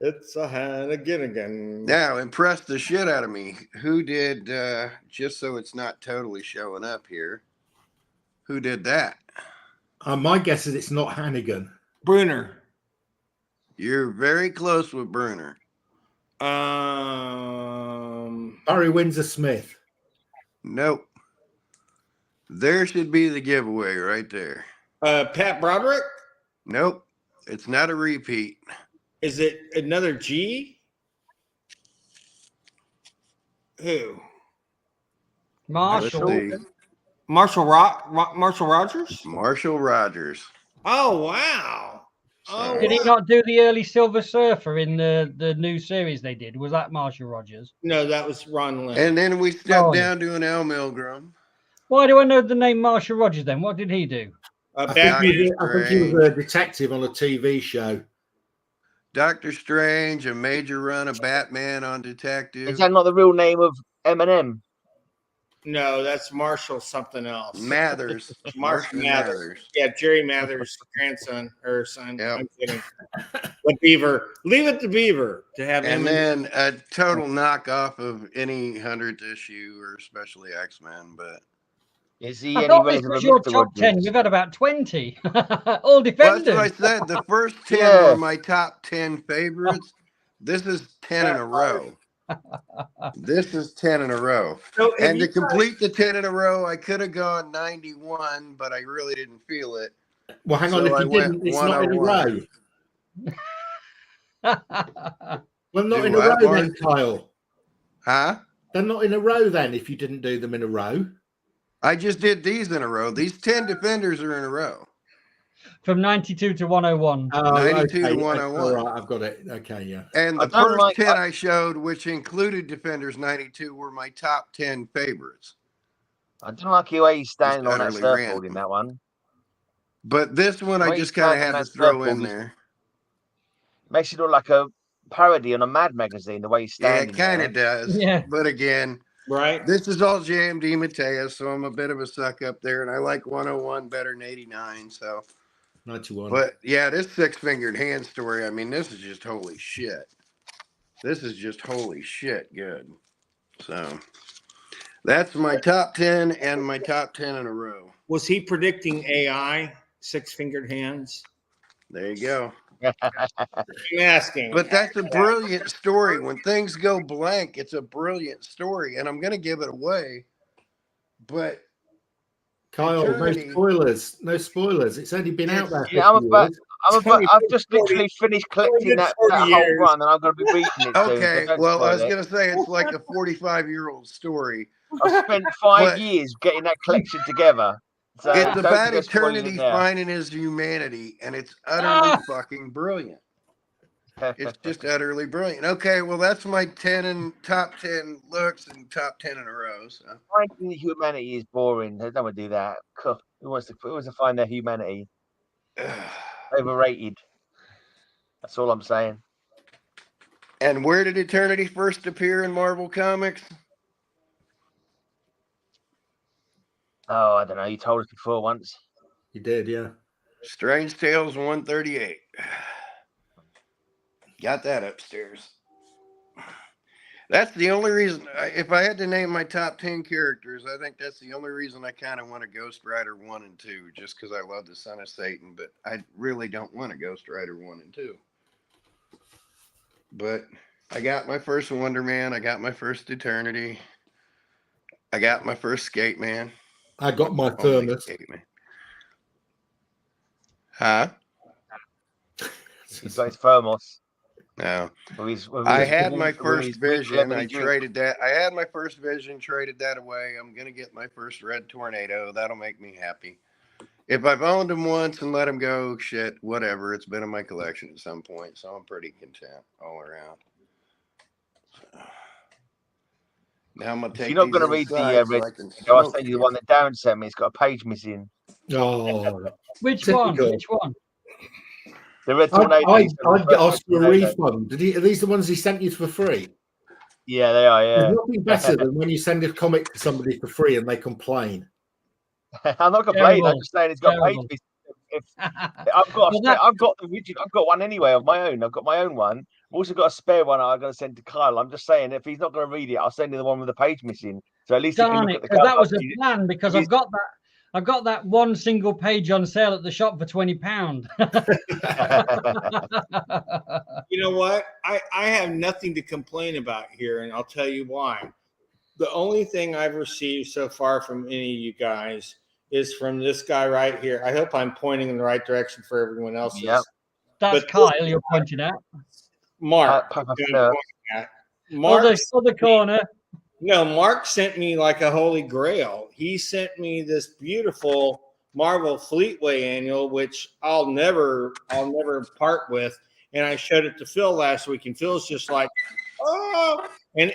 It's a Hannigan again. Now, impressed the shit out of me. Who did, just so it's not totally showing up here, who did that? My guess is it's not Hannigan. Bruner. You're very close with Bruner. Barry Windsor Smith. Nope. There should be the giveaway right there. Pat Broderick? Nope. It's not a repeat. Is it another G? Who? Marshall. Marshall Rogers? Marshall Rogers. Oh, wow. Oh, did he not do the early Silver Surfer in the new series they did? Was that Marshall Rogers? No, that was Ron Lynn. And then we stepped down to an Al Milgrom. Why do I know the name Marshall Rogers then? What did he do? I think he was a detective on a TV show. Doctor Strange, a major run of Batman on Detective. Is that not the real name of Eminem? No, that's Marshall something else. Mathers. Marshall Mathers. Yeah, Jerry Mathers' grandson or son. Yep. I'm kidding. The Beaver. Leave it to Beaver to have And him. then a total knockoff of any 100th issue, or especially X-Men, but is he I any thought this relevant was your to top Rogers? 10. We've had about 20. All defenders. well, that's what I said. The first 10 were my top 10 favorites. This is 10 in a row. This is 10 in a row. So and to complete the 10 in a row, I could have gone 91, but I really didn't feel it. Well, hang on. So If you didn't, it's not in a row. Well, not in a row then, Kyle. Huh? They're not in a row then if you didn't do them in a row. I just did these in a row. These 10 defenders are in a row. From 92 to 101. 92 okay. to 101. All right, I've got it. Okay, yeah. And the first 10 I showed, which included Defenders 92, were my top 10 favorites. I don't like the way he's standing on that surfboard in that one. But this one I just kind of had to throw in there. Makes it look like a parody on a Mad magazine, the way he's standing. Yeah, it kind of does. Yeah. But again, right. This is all JMD Mateus, so I'm a bit of a suck up there, and I like 101 better than 89, so 91. But yeah, this six-fingered hand story, I mean, this is just holy shit. This is just holy shit good. So that's my top 10 and my top 10 in a row. Was he predicting AI, six-fingered hands? There you go. I'm asking. But that's a brilliant story. When things go blank, it's a brilliant story, and I'm going to give it away. But Kyle, no spoilers. No spoilers. It's only been out there. Yeah, I've just literally finished collecting that whole run, and I'm going to be reading it. Okay, well, I was going to say it's like a 45-year-old story. I spent 5 years getting that collection together. So it's about eternity finding his humanity, and it's utterly fucking brilliant. It's just utterly brilliant. Okay, well, that's my 10 and top 10 looks and top 10 in a row. So. Finding humanity is boring. They don't want to do that. Who wants to find their humanity? Overrated. That's all I'm saying. And where did Eternity first appear in Marvel Comics? Oh, I don't know. You told us before once. You did, yeah. Strange Tales 138. Got that upstairs. That's the only reason. If I had to name my top 10 characters, I think that's the only reason I kind of want a Ghost Rider 1 and 2, just because I love the Son of Satan. But I really don't want a Ghost Rider 1 and 2. But I got my first Wonder Man. I got my first Eternity. I got my first Skate Man. I got my Thermos. Huh? He's got his Thermos. No. I had my first Vision. I traded that. I had my first Vision, traded that away. I'm going to get my first Red Tornado. That'll make me happy. If I've owned him once and let him go, shit, whatever. It's been in my collection at some point, so I'm pretty content all around. So. Now I'm gonna take. You're not going to read the red. I'll send you the one that Darren sent me. It's got a page missing. Oh, which one? Which one? The red I'd ask for a refund. Are these the ones he sent you for free? Yeah, they are. Yeah. There's nothing better than when you send a comic to somebody for free and they complain. I'm not complaining. I'm just saying it's got page missing. I've got the original. I've got one anyway of my own. I've got my own one. I've also got a spare one I'm going to send to Kyle. I'm just saying if he's not going to read it, I'll send him the one with the page missing. So at least he can look at the cover. That was a plan because I've got that one single page on sale at the shop for £20. You know what? I have nothing to complain about here, and I'll tell you why. The only thing I've received so far from any of you guys is from this guy right here. I hope I'm pointing in the right direction for everyone else. Yep. That's Kyle you're pointing at. Mark. Mark other corner. No, Mark sent me like a holy grail. He sent me this beautiful Marvel Fleetway annual, which I'll never part with. And I showed it to Phil last week, and Phil's just like, oh, and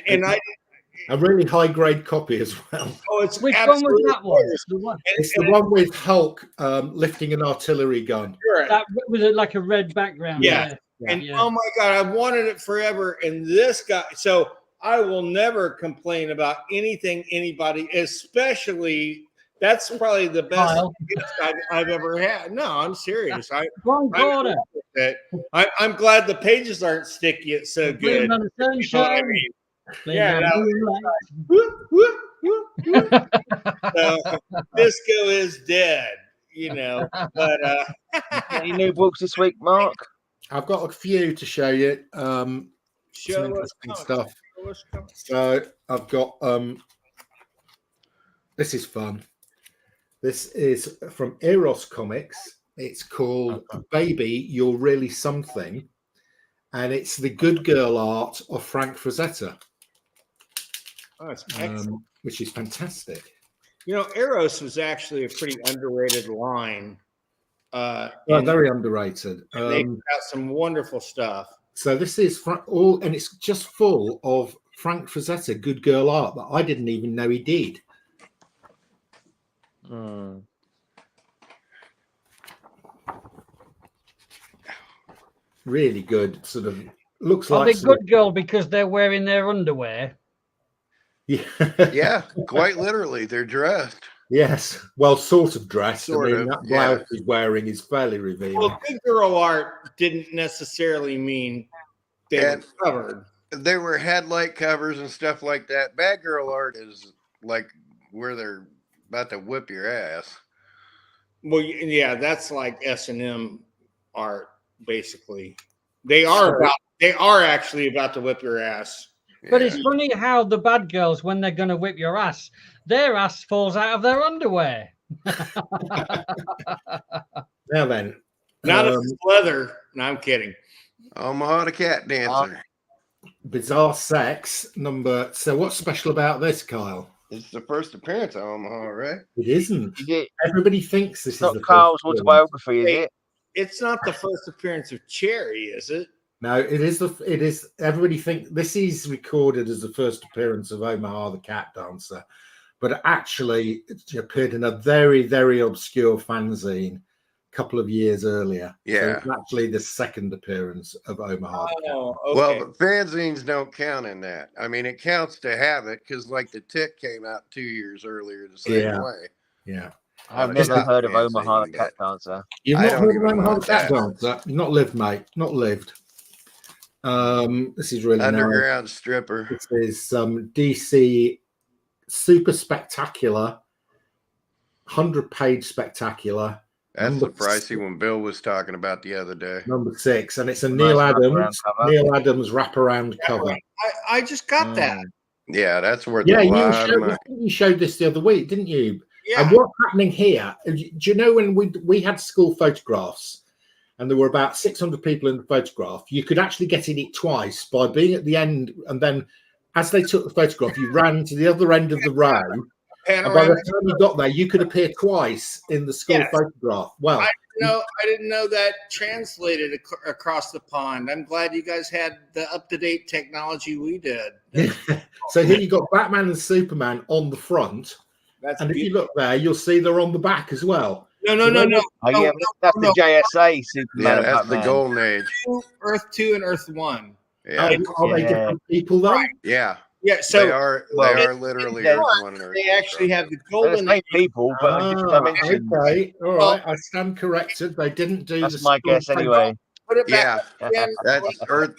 a really high grade copy as well. Oh, it's which one was that one? It's the one with Hulk lifting an artillery gun. That was like a red background. Yeah. Oh my God, I wanted it forever. And this guy, so I will never complain about anything, anybody, especially that's probably the best I've ever had. No, I'm serious. I'm glad the pages aren't sticky. It's so good. You know what I mean? Yeah. So, Disco is dead, you know. But any new books this week, Mark? I've got a few to show you. Some interesting stuff. So I've got this is fun. This is from Eros Comics. It's called Baby, You're Really Something. And it's the good girl art of Frank Frazetta. Oh, it's excellent. Which is fantastic. You know, Eros was actually a pretty underrated line. Very underrated. They've got some wonderful stuff. So this is and it's just full of Frank Frazetta good girl art that I didn't even know he did. Really good. Sort of looks like. Are they good girl because they're wearing their underwear? Yeah. Yeah, quite literally, they're dressed. Yes, well, sort of dressed. That blouse he's wearing is fairly revealing. Well, good girl art didn't necessarily mean they were covered. They were headlight covers and stuff like that. Bad girl art is like where they're about to whip your ass. Well, yeah, that's like S&M art, basically. They are actually about to whip your ass. But it's funny how the bad girls, when they're going to whip your ass, their ass falls out of their underwear. Now then. Not a leather. No, I'm kidding. Omaha the Cat Dancer. Bizarre Sex number. So what's special about this, Kyle? It's the first appearance of Omaha, right? It isn't. Everybody thinks this is not Kyle's autobiography, is it? It's not the first appearance of Cherry, is it? No, it is. It is. Everybody think this is recorded as the first appearance of Omaha the Cat Dancer, but actually it appeared in a very, very obscure fanzine a couple of years earlier. Yeah, so it's actually the second appearance of Omaha. Oh, okay. Well, but fanzines don't count in that. I mean, it counts to have it because, like, the Tick came out 2 years earlier the same way. Yeah. I've never heard of Omaha the Cat Dancer. You've not heard of Omaha the Cat Dancer? You've not lived, mate. Not lived. This is really underground stripper. This is some DC super spectacular, 100-page spectacular. That's the pricey one Bill was talking about the other day. Number 6, and it's a Neil Adams wraparound cover. I just got that. Yeah, that's worth a lot of money. You showed this the other week, didn't you? Yeah. And what's happening here? Do you know when we had school photographs? And there were about 600 people in the photograph. You could actually get in it twice by being at the end. And then as they took the photograph, you ran to the other end of the row And by the time you got there, you could appear twice in the school photograph. Well, I didn't know that translated across the pond. I'm glad you guys had the up-to-date technology we did. So here you got Batman and Superman on the front, and if you look there, you'll see they're on the back as well. No. That's the JSA Superman. Yeah, that's Batman. the Golden Age. Earth 2 and Earth 1. Yeah. Are they different people though? Yeah. Yeah, so they are literally Earth 1 and Earth 2. They actually have the Golden Age people, but different dimensions. Okay, all right. I stand corrected. They didn't do. That's my guess anyway. Put it back. Yeah, that's Earth.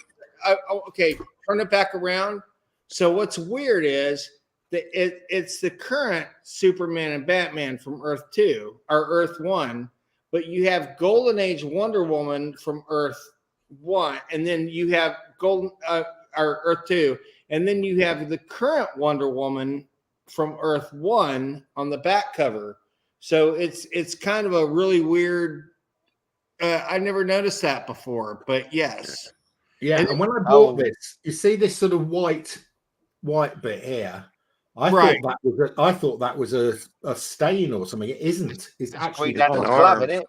Okay, turn it back around. So what's weird is that it's the current Superman and Batman from Earth 2 or Earth 1, but you have Golden Age Wonder Woman from Earth 1, and then you have Earth 2. And then you have the current Wonder Woman from Earth 1 on the back cover. So it's kind of a really weird. I never noticed that before, but yes. Yeah, and when I bought this, you see this sort of white bit here. I thought that was a stain or something. It isn't. It's actually Green Arrow's isn't it?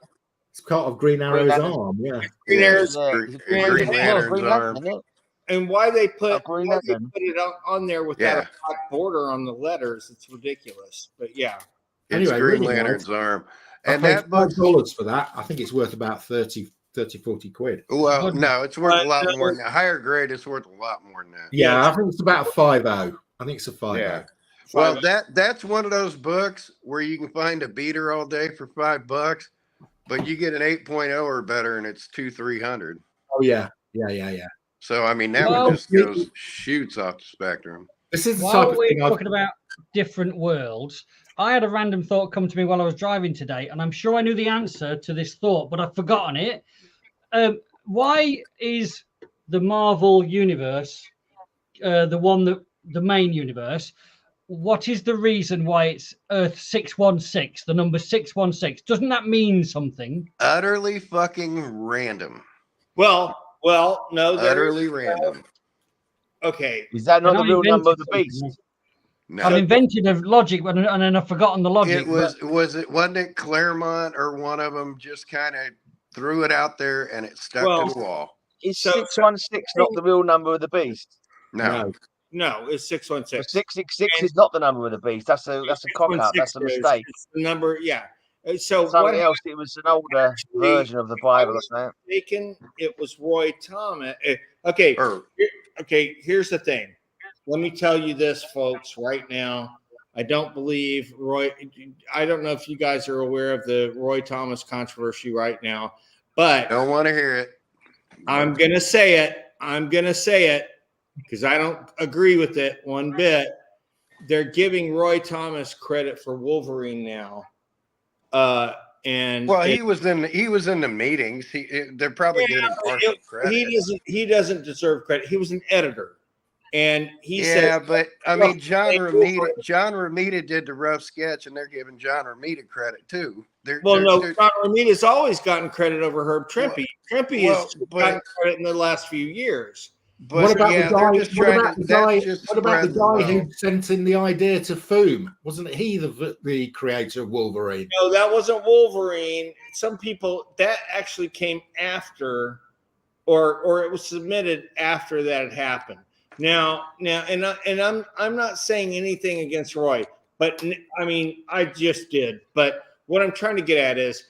It's part of Green Arrow's arm. Yeah. Green Arrow's Green Lantern's arm. And why they put it on there without a black border on the letters, it's ridiculous. But yeah. Anyway, Green Lantern's arm. And that $5 for that, I think it's worth about 30, 40 quid. Well, no, it's worth a lot more than that. Higher grade, it's worth a lot more than that. Yeah, I think it's about 5.0. I think it's a 5.0. Yeah. Well, that's one of those books where you can find a beater all day for $5, but you get an 8.0 or better, and it's 200-300. Oh yeah. So I mean, that one just goes shoots off the spectrum. This is while we're talking about different worlds. I had a random thought come to me while I was driving today, and I'm sure I knew the answer to this thought, but I've forgotten it. Why is the Marvel universe the main universe? What is the reason why it's Earth 616, the number 616? Doesn't that mean something? Utterly fucking random. Well, no. Utterly random. Okay. Is that not the real number of the beast? No. I've invented a logic, and then I've forgotten the logic. Wasn't it Claremont or one of them just kind of threw it out there and it stuck to the wall? Is 616 not the real number of the beast? No, it's 616. 666 is not the number of the beast. That's a cock up. That's a mistake. It's the number, yeah. So something else. It was an older version of the Bible or something. It was Roy Thomas. Okay. Okay. Here's the thing. Let me tell you this, folks, right now. I don't believe Roy. I don't know if you guys are aware of the Roy Thomas controversy right now, but don't want to hear it. I'm going to say it because I don't agree with it one bit. They're giving Roy Thomas credit for Wolverine now. And he was in the meetings. They're probably giving him partial credit. He doesn't deserve credit. He was an editor. And he said, "Yeah, but I mean, John Romita did the rough sketch, and they're giving John Romita credit too." John Romita's always gotten credit over Herb Trimpe. Trimpe has gotten credit in the last few years. But what about the guy who sent in the idea to Foom? Wasn't he the creator of Wolverine? No, that wasn't Wolverine. Some people that actually came after, or it was submitted after that had happened. Now, and I'm not saying anything against Roy, but I mean, I just did. But what I'm trying to get at is,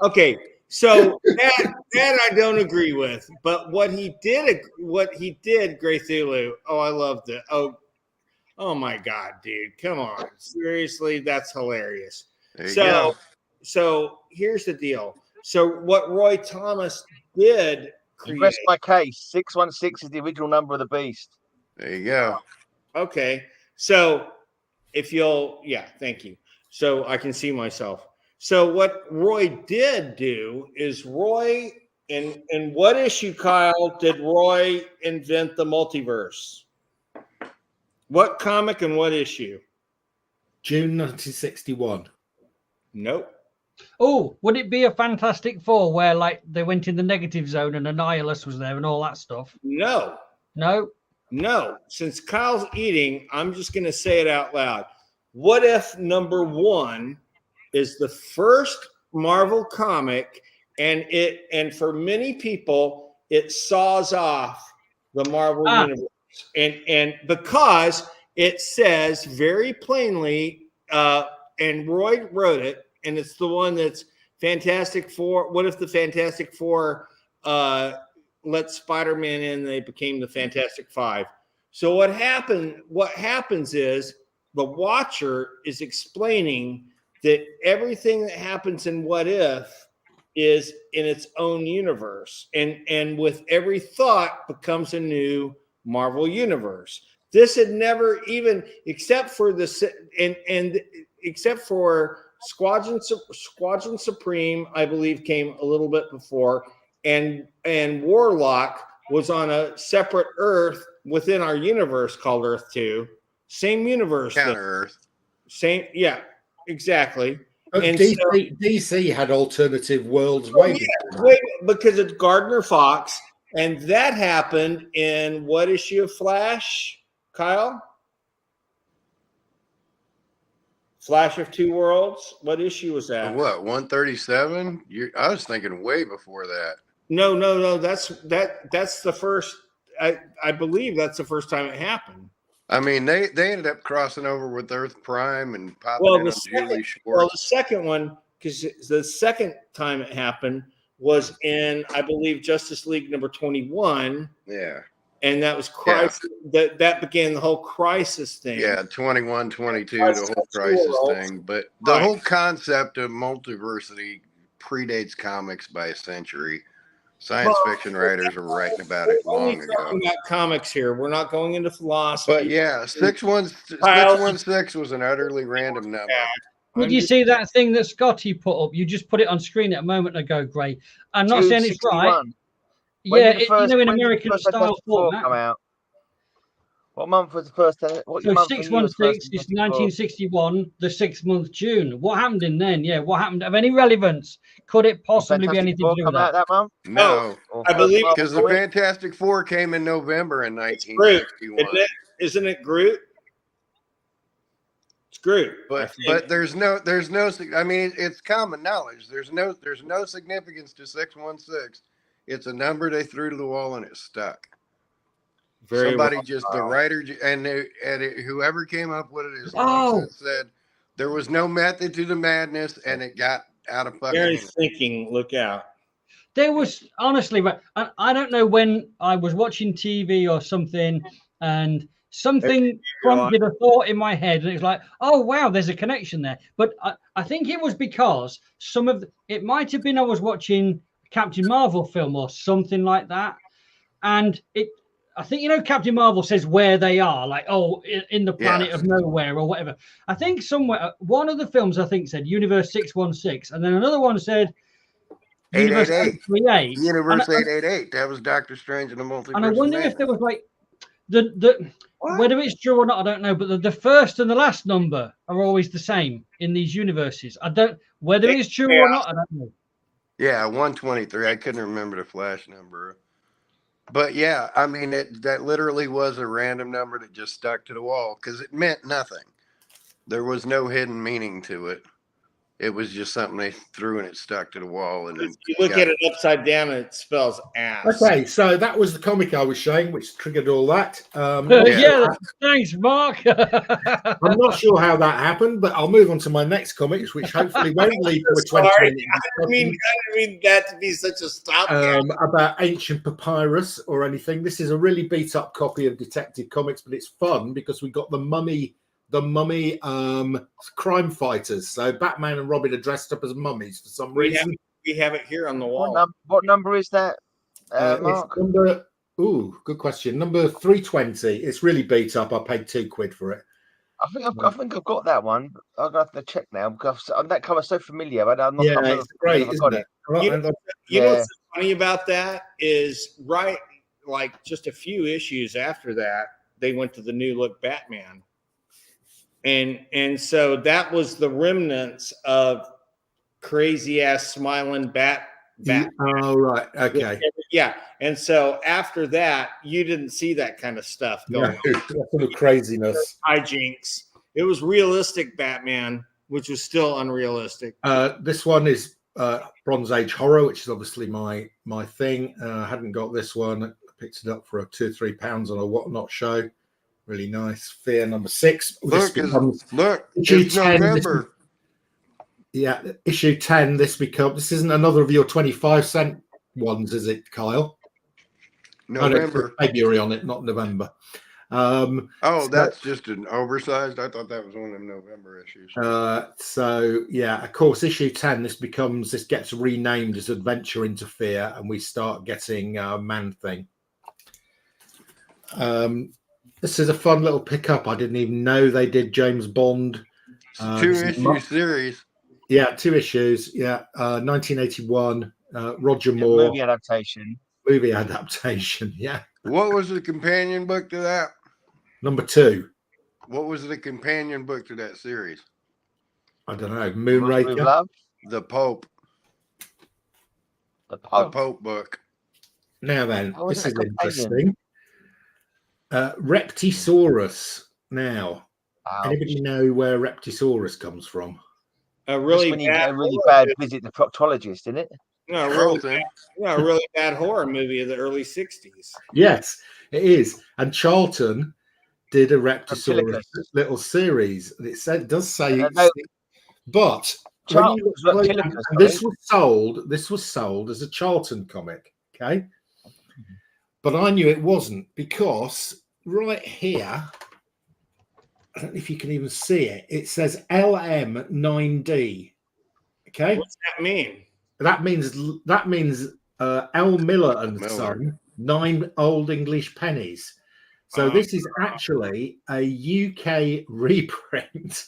okay, so that I don't agree with. But what he did, Grey Thulu. Oh, I loved it. Oh my God, dude, come on, seriously, that's hilarious. So here's the deal. So what Roy Thomas did. Rest my case. 616 is the original number of the beast. There you go. Okay. So thank you. So I can see myself. So what Roy did do is in what issue, Kyle, did Roy invent the multiverse? What comic and what issue? June 1961. Nope. Oh, would it be a Fantastic Four where like they went in the negative zone and Annihilus was there and all that stuff? No. No, since Kyle's eating, I'm just going to say it out loud. What if number 1 is the first Marvel comic, and for many people it saws off the Marvel universe, and because it says very plainly, and Roy wrote it, and it's the one that's Fantastic Four. What if the Fantastic Four let Spider-Man in? They became the Fantastic Five. So what happens is the Watcher is explaining that everything that happens in What If is in its own universe, and with every thought becomes a new Marvel universe. This had never even, except for except for Squadron Supreme, I believe, came a little bit before, and Warlock was on a separate Earth within our universe called Earth 2. Same universe. Counter Earth. Same, yeah, exactly. And DC had alternative worlds because it's Gardner Fox, and that happened in what issue of Flash, Kyle? Flash of Two Worlds. What issue was that? What, 137? I was thinking way before that. No. That's the first. I believe that's the first time it happened. I mean, they ended up crossing over with Earth Prime and popping in on Julie Schwartz. Well, the second one, because the second time it happened was in, I believe, Justice League number 21. Yeah. And that was Crisis. Yeah. That began the whole Crisis thing. Yeah, 21, 22, the whole Crisis thing. But the whole concept of multiversity predates comics by a century. Science fiction writers are writing about it long ago. We're talking about comics here. We're not going into philosophy. But yeah, 616 was an utterly random number. Did you see that thing that Scotty put up? You just put it on screen a moment ago, Gray. I'm not saying it's right. Yeah, in American style format. What month was the first? So 616 is 1961, the 6th month June. What happened in then? Yeah, what happened? Of any relevance? Could it possibly be anything to do with that? No, I believe because the Fantastic Four came in November in 1961. Isn't it Groot? It's Groot. But there's no. I mean, it's common knowledge. There's no significance to 616. It's a number they threw to the wall and it stuck. The writer and whoever came up with it said there was no method to the madness, and it got out of fucking. Darren's thinking, look out. There was honestly, I don't know when I was watching TV or something, and something prompted a thought in my head, and it's like, oh wow, there's a connection there. But I think it was because it might have been I was watching Captain Marvel film or something like that, and I think, Captain Marvel says where they are, like, in the planet of nowhere or whatever. I think somewhere, one of the films, I think, said Universe 616, and then another one said Universe 888. Universe 888. That was Doctor Strange in the Multiverse. And I wonder if there was, like, whether it's true or not, I don't know, but the first and the last number are always the same in these universes. Whether it's true or not, I don't know. Yeah, 123. I couldn't remember the Flash number. But yeah, I mean, that literally was a random number that just stuck to the wall because it meant nothing. There was no hidden meaning to it. It was just something they threw and it stuck to the wall. And if you look at it upside down, it spells ass. Okay, so that was the comic I was showing, which triggered all that. Thanks, Mark. I'm not sure how that happened, but I'll move on to my next comics, which hopefully won't lead to a 20-minute I mean that to be such a stop. About ancient papyrus or anything. This is a really beat-up copy of Detective Comics, but it's fun because we got the mummy crime fighters. So Batman and Robin are dressed up as mummies for some reason. We have it here on the wall. What number is that, Mark? It's good question. Number 320. It's really beat up. I paid £2 for it. I think I've got that one. I'm gonna have to check now because that cover's so familiar. But I'm not. It's great, isn't it? You know what's funny about that is like just a few issues after that, they went to the new look Batman. And so that was the remnants of crazy ass smiling Batman. Oh, right. Okay. Yeah. And so after that, you didn't see that kind of stuff going on. That sort of craziness. Hijinks. It was realistic Batman, which was still unrealistic. This one is Bronze Age horror, which is obviously my thing. I hadn't got this one. I picked it up for a £2 or £3 on a Whatnot show. Really nice. Fear number 6. Look, it's November. Yeah, issue 10. This isn't another of your 25-cent ones, is it, Kyle? November. February on it, not November. That's just an oversized. I thought that was one of them November issues. So yeah, of course, issue 10. This gets renamed as Adventure into Fear, and we start getting Man Thing. This is a fun little pickup. I didn't even know they did James Bond. 2-issue series. Yeah, 2 issues. Yeah, 1981. Roger Moore movie adaptation. Yeah. What was the companion book to that? Number 2. What was the companion book to that series? I don't know. Moonraker. The Pope. The Pope. The Pope book. Now then, this is interesting. Reptisaurus. Now, anybody know where Reptisaurus comes from? A really bad visit to proctologist, isn't it? No, a really bad horror movie of the early 60s. Yes, it is. And Charlton did a Reptisaurus little series. And it does say, but this was sold as a Charlton comic. Okay. But I knew it wasn't, because right here, I don't know if you can even see it. It says LM9D. Okay. What's that mean? That means L. Miller and Son, 9 Old English pennies. So this is actually a UK reprint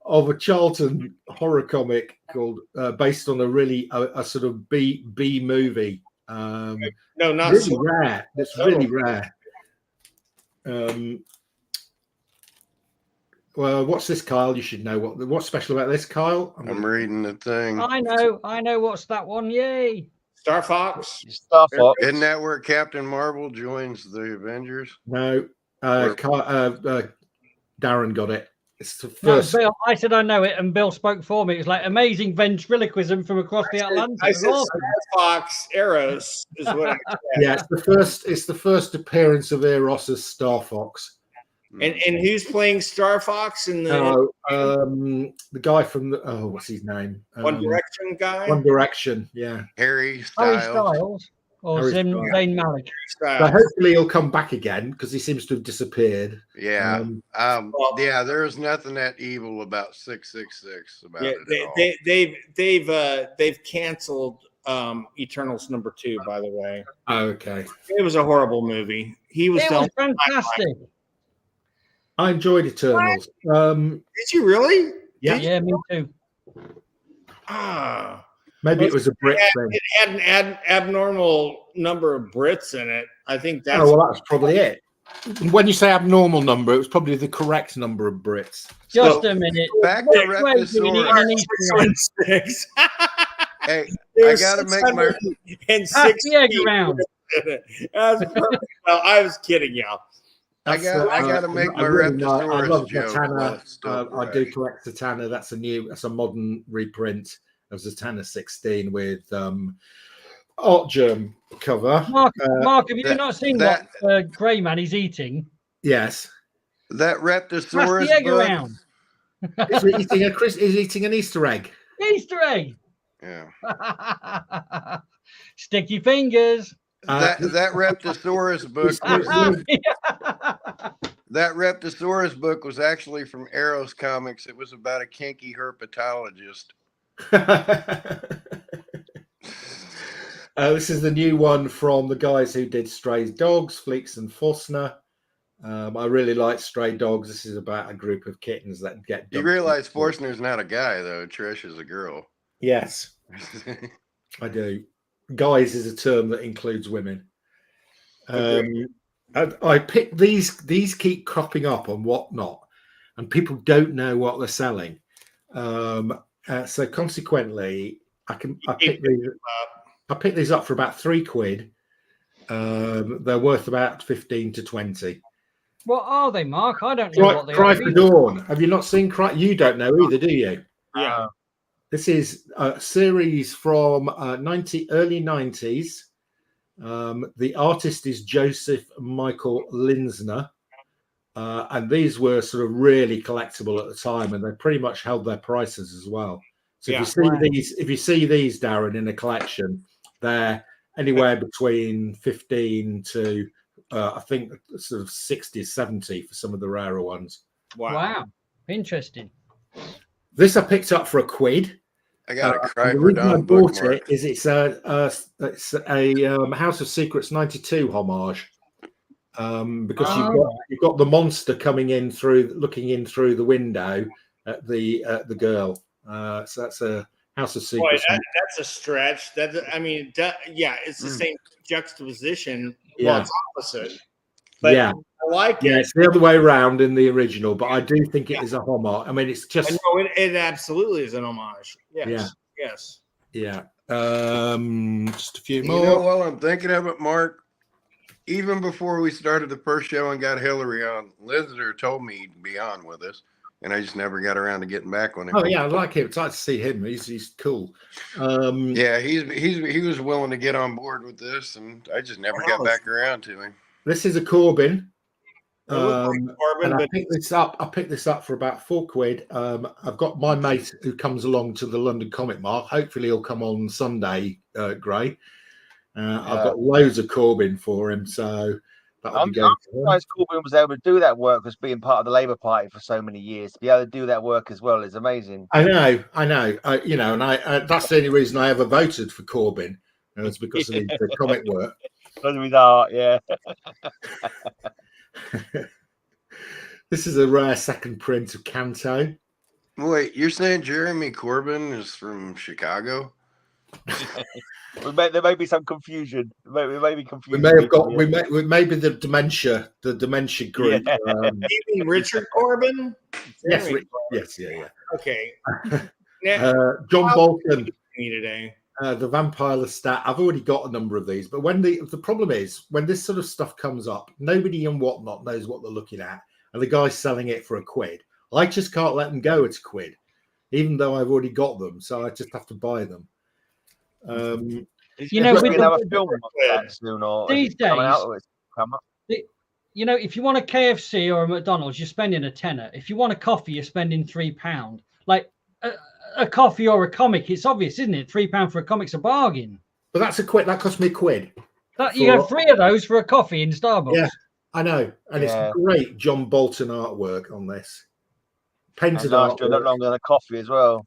of a Charlton horror comic called based on a sort of B movie. No, not really rare. It's really rare. Well, what's this, Kyle? You should know what's special about this, Kyle. I'm reading the thing. I know what's that one. Yay! Star Fox. Isn't that where Captain Marvel joins the Avengers? No, Darren got it. It's the first. No, Bill, I said I know it, and Bill spoke for me. It's like amazing ventriloquism from across the Atlantic. I said awesome. Star Fox Eros is what I said. Yeah, it's the first appearance of Eros as Star Fox. And who's playing Star Fox in the the guy from what's his name? One Direction guy? One Direction, yeah. Harry Styles. Or Zayn Malik. So hopefully he'll come back again, because he seems to have disappeared. Yeah. There's nothing that evil about 666 about it at all. They've canceled Eternals number 2, by the way. Oh, okay. It was a horrible movie. It was fantastic. I enjoyed Eternals. Did you really? Yeah, me too. Maybe it was a Brit thing. It had an abnormal number of Brits in it. I think that's. Oh, well, that's probably it. When you say abnormal number, it was probably the correct number of Brits. Just a minute. Back to Reptisaurus. Hey, I gotta make my and 6 round. Well, I was kidding y'all. I got to make my Reptisaurus joke. Zatanna. I do collect Zatanna. That's a modern reprint of Zatanna 16 with art germ cover. Mark, have you not seen what Greyman is eating? Yes. That Reptisaurus the egg around. He's eating an Easter egg. Easter egg. Yeah. Sticky fingers. That Reptisaurus book that Reptisaurus book was actually from Arrow's Comics. It was about a kinky herpetologist. This is the new one from the guys who did Stray Dogs, Fleeks and Fossner. I really like Stray Dogs. This is about a group of kittens that get. You realize Forstner's not a guy, though. Trish is a girl. Yes, I do. Guys is a term that includes women. I picked these keep cropping up on Whatnot, and people don't know what they're selling. So consequently, I picked these up for about £3. They're worth about 15 to 20. What are they, Mark? I don't know what they Cry are. for Dawn. Have you not seen Cry? You don't know either, do you? Yeah. This is a series from early 90s. The artist is Joseph Michael Linsner. And these were sort of really collectible at the time, and they pretty much held their prices as well. So if you see these, Darren, in a collection, they're anywhere between 15 to I think sort of 60, 70 for some of the rarer ones. Wow. Interesting. This I picked up for £1. I got a Cry the for reason I Dawn bought bookmark. it is it's a House of Secrets 92 homage. Because you've got the monster coming in looking in through the window at the girl. So that's a House of Secrets. Boy, that's a stretch. It's the same juxtaposition. Yeah. Well, it's opposite. But yeah, I like it. Yeah, it's the other way around in the original, but I do think it is a homage. I mean, it's just. No, it absolutely is an homage. Yes. Yeah. Yes. Yeah. Just a few more. You know, while I'm thinking of it, Mark, even before we started the first show and got Hillary on, Lister told me he'd be on with us, and I just never got around to getting back on him. Oh yeah, I like him. It's nice to see him. He's cool. Yeah, he was willing to get on board with this, and I just never got back around to him. This is a Corbin. Corbin, and I picked this up. I picked this up for about £4. I've got my mate who comes along to the London Comic Mart. Hopefully, he'll come on Sunday, Gray. I've got loads of Corbin for him, so that'll be going. I'm surprised Corbin was able to do that work as being part of the Labour Party for so many years. To be able to do that work as well is amazing. I know. And that's the only reason I ever voted for Corbin. It's because of the comic work. Because of his art, yeah. This is a rare second print of Canto. Wait, you're saying Jeremy Corbyn is from Chicago? There may be some confusion. We may be confused. We may have got. We may be the dementia group. Yeah. You mean Richard Corbin? Yes. Yeah. Okay. John Bolton. Today. The Vampire Lestat. I've already got a number of these, but when the problem is when this sort of stuff comes up, nobody and whatnot knows what they're looking at, and the guy's selling it for £1. I just can't let them go at £1, even though I've already got them, so I just have to buy them. With these days, if you want a KFC or a McDonald's, you're spending a tenner. If you want a coffee, you're spending £3. Like a coffee or a comic, it's obvious, isn't it? £3 for a comic's a bargain. But that's £1. That cost me £1. You get 3 of those for a coffee in Starbucks. Yeah, I know, and it's great John Bolton artwork on this. Painted artwork. A lot longer than a coffee as well.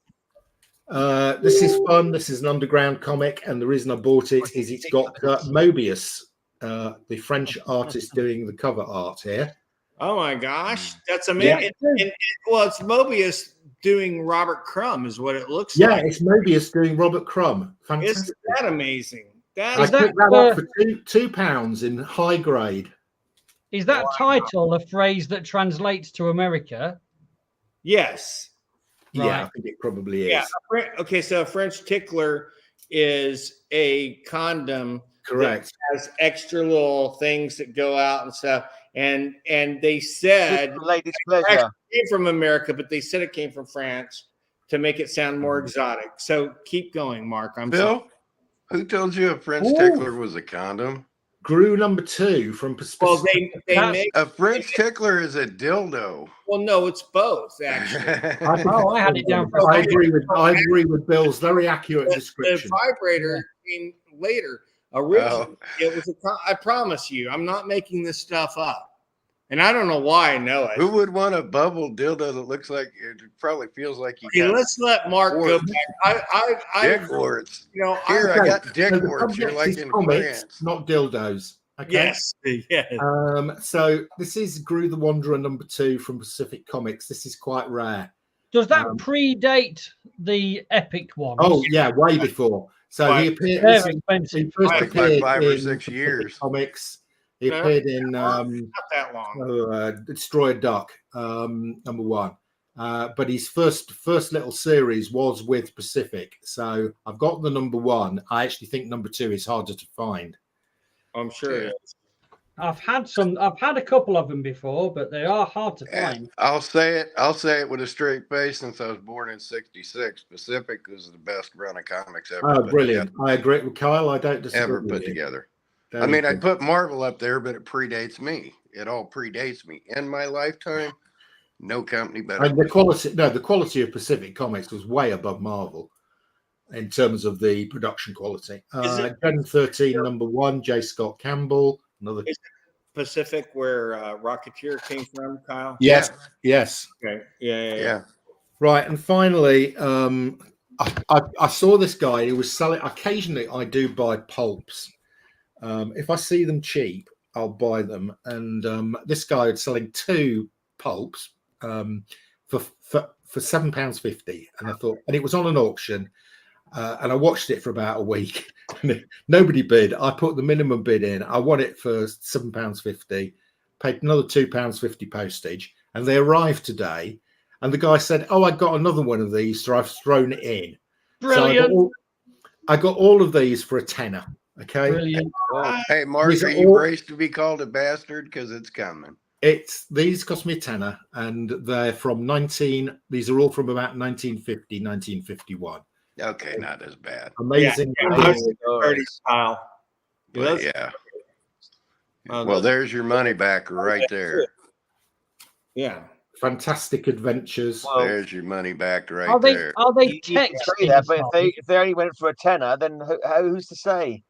This is fun. This is an underground comic, and the reason I bought it is it's got Mobius, the French artist, doing the cover art here. Oh my gosh, that's amazing! Yeah. It's Mobius doing Robert Crumb, is what it looks like. Yeah, it's Mobius doing Robert Crumb. Fantastic! Isn't that amazing? I picked that up for £2 in high grade. Is that title a phrase that translates to America? Yes. Right. Yeah, I think it probably is. Yeah. Okay, so a French tickler is a condom. Correct. That has extra little things that go out and stuff. And they said ladies' pleasure. It came from America, but they said it came from France to make it sound more exotic. So keep going, Mark. Bill, who told you a French tickler was a condom? Grew number 2 from Well, they make a French tickler is a dildo. Well, no, it's both actually. I had it down. I agree with Bill's very accurate description. The vibrator came later. Originally, it was I promise you, I'm not making this stuff up, and I don't know why I know it. Who would want a bubble dildo that looks like it? Probably feels like you. Okay, let's let Mark go back. Dick warts. Here I got dick warts. You're like in comics, France. not dildos. Okay? Yes. So this is Gru the Wanderer number 2 from Pacific Comics. This is quite rare. Does that predate the Epic one? Oh yeah, way before. So he appeared. He first appeared in 5 or 6 years. Comics. He appeared in not that long. Destroy a Duck, number 1. but his first little series was with Pacific. So I've got the number 1. I actually think number 2 is harder to find. I'm sure it is. I've had a couple of them before, but they are hard to find. I'll say it with a straight face. Since I was born in '66, Pacific was the best run of comics ever. Oh, brilliant! I agree with Kyle. I don't disagree. Ever put together. I mean, I'd put Marvel up there, but it predates me. It all predates me. In my lifetime, no company better. And the quality of Pacific Comics was way above Marvel in terms of the production quality. Gen 13, number 1, J. Scott Campbell. Another Pacific, where Rocketeer came from, Kyle. Yes. Okay. Yeah. Right, and finally, I saw this guy who was selling. Occasionally, I do buy pulps. If I see them cheap, I'll buy them. And this guy was selling 2 pulps for £7.50, and I thought, and it was on an auction. And I watched it for about a week. Nobody bid. I put the minimum bid in. I won it for £7.50. Paid another £2.50 postage, and they arrived today. And the guy said, "Oh, I got another one of these, so I've thrown it in." Brilliant! So I got all of these for a tenner. Okay. Brilliant. Hey, Mark, are you braced to be called a bastard? Because it's coming. These cost me a tenner, and they're from These are all from about 1950, 1951. Okay, not as bad. Amazing. Kyle. Yeah. Well, there's your money back right there. Yeah. Fantastic adventures. Well, there's your money back right there. Are they text? But if they only went for a tenner, then who's to say?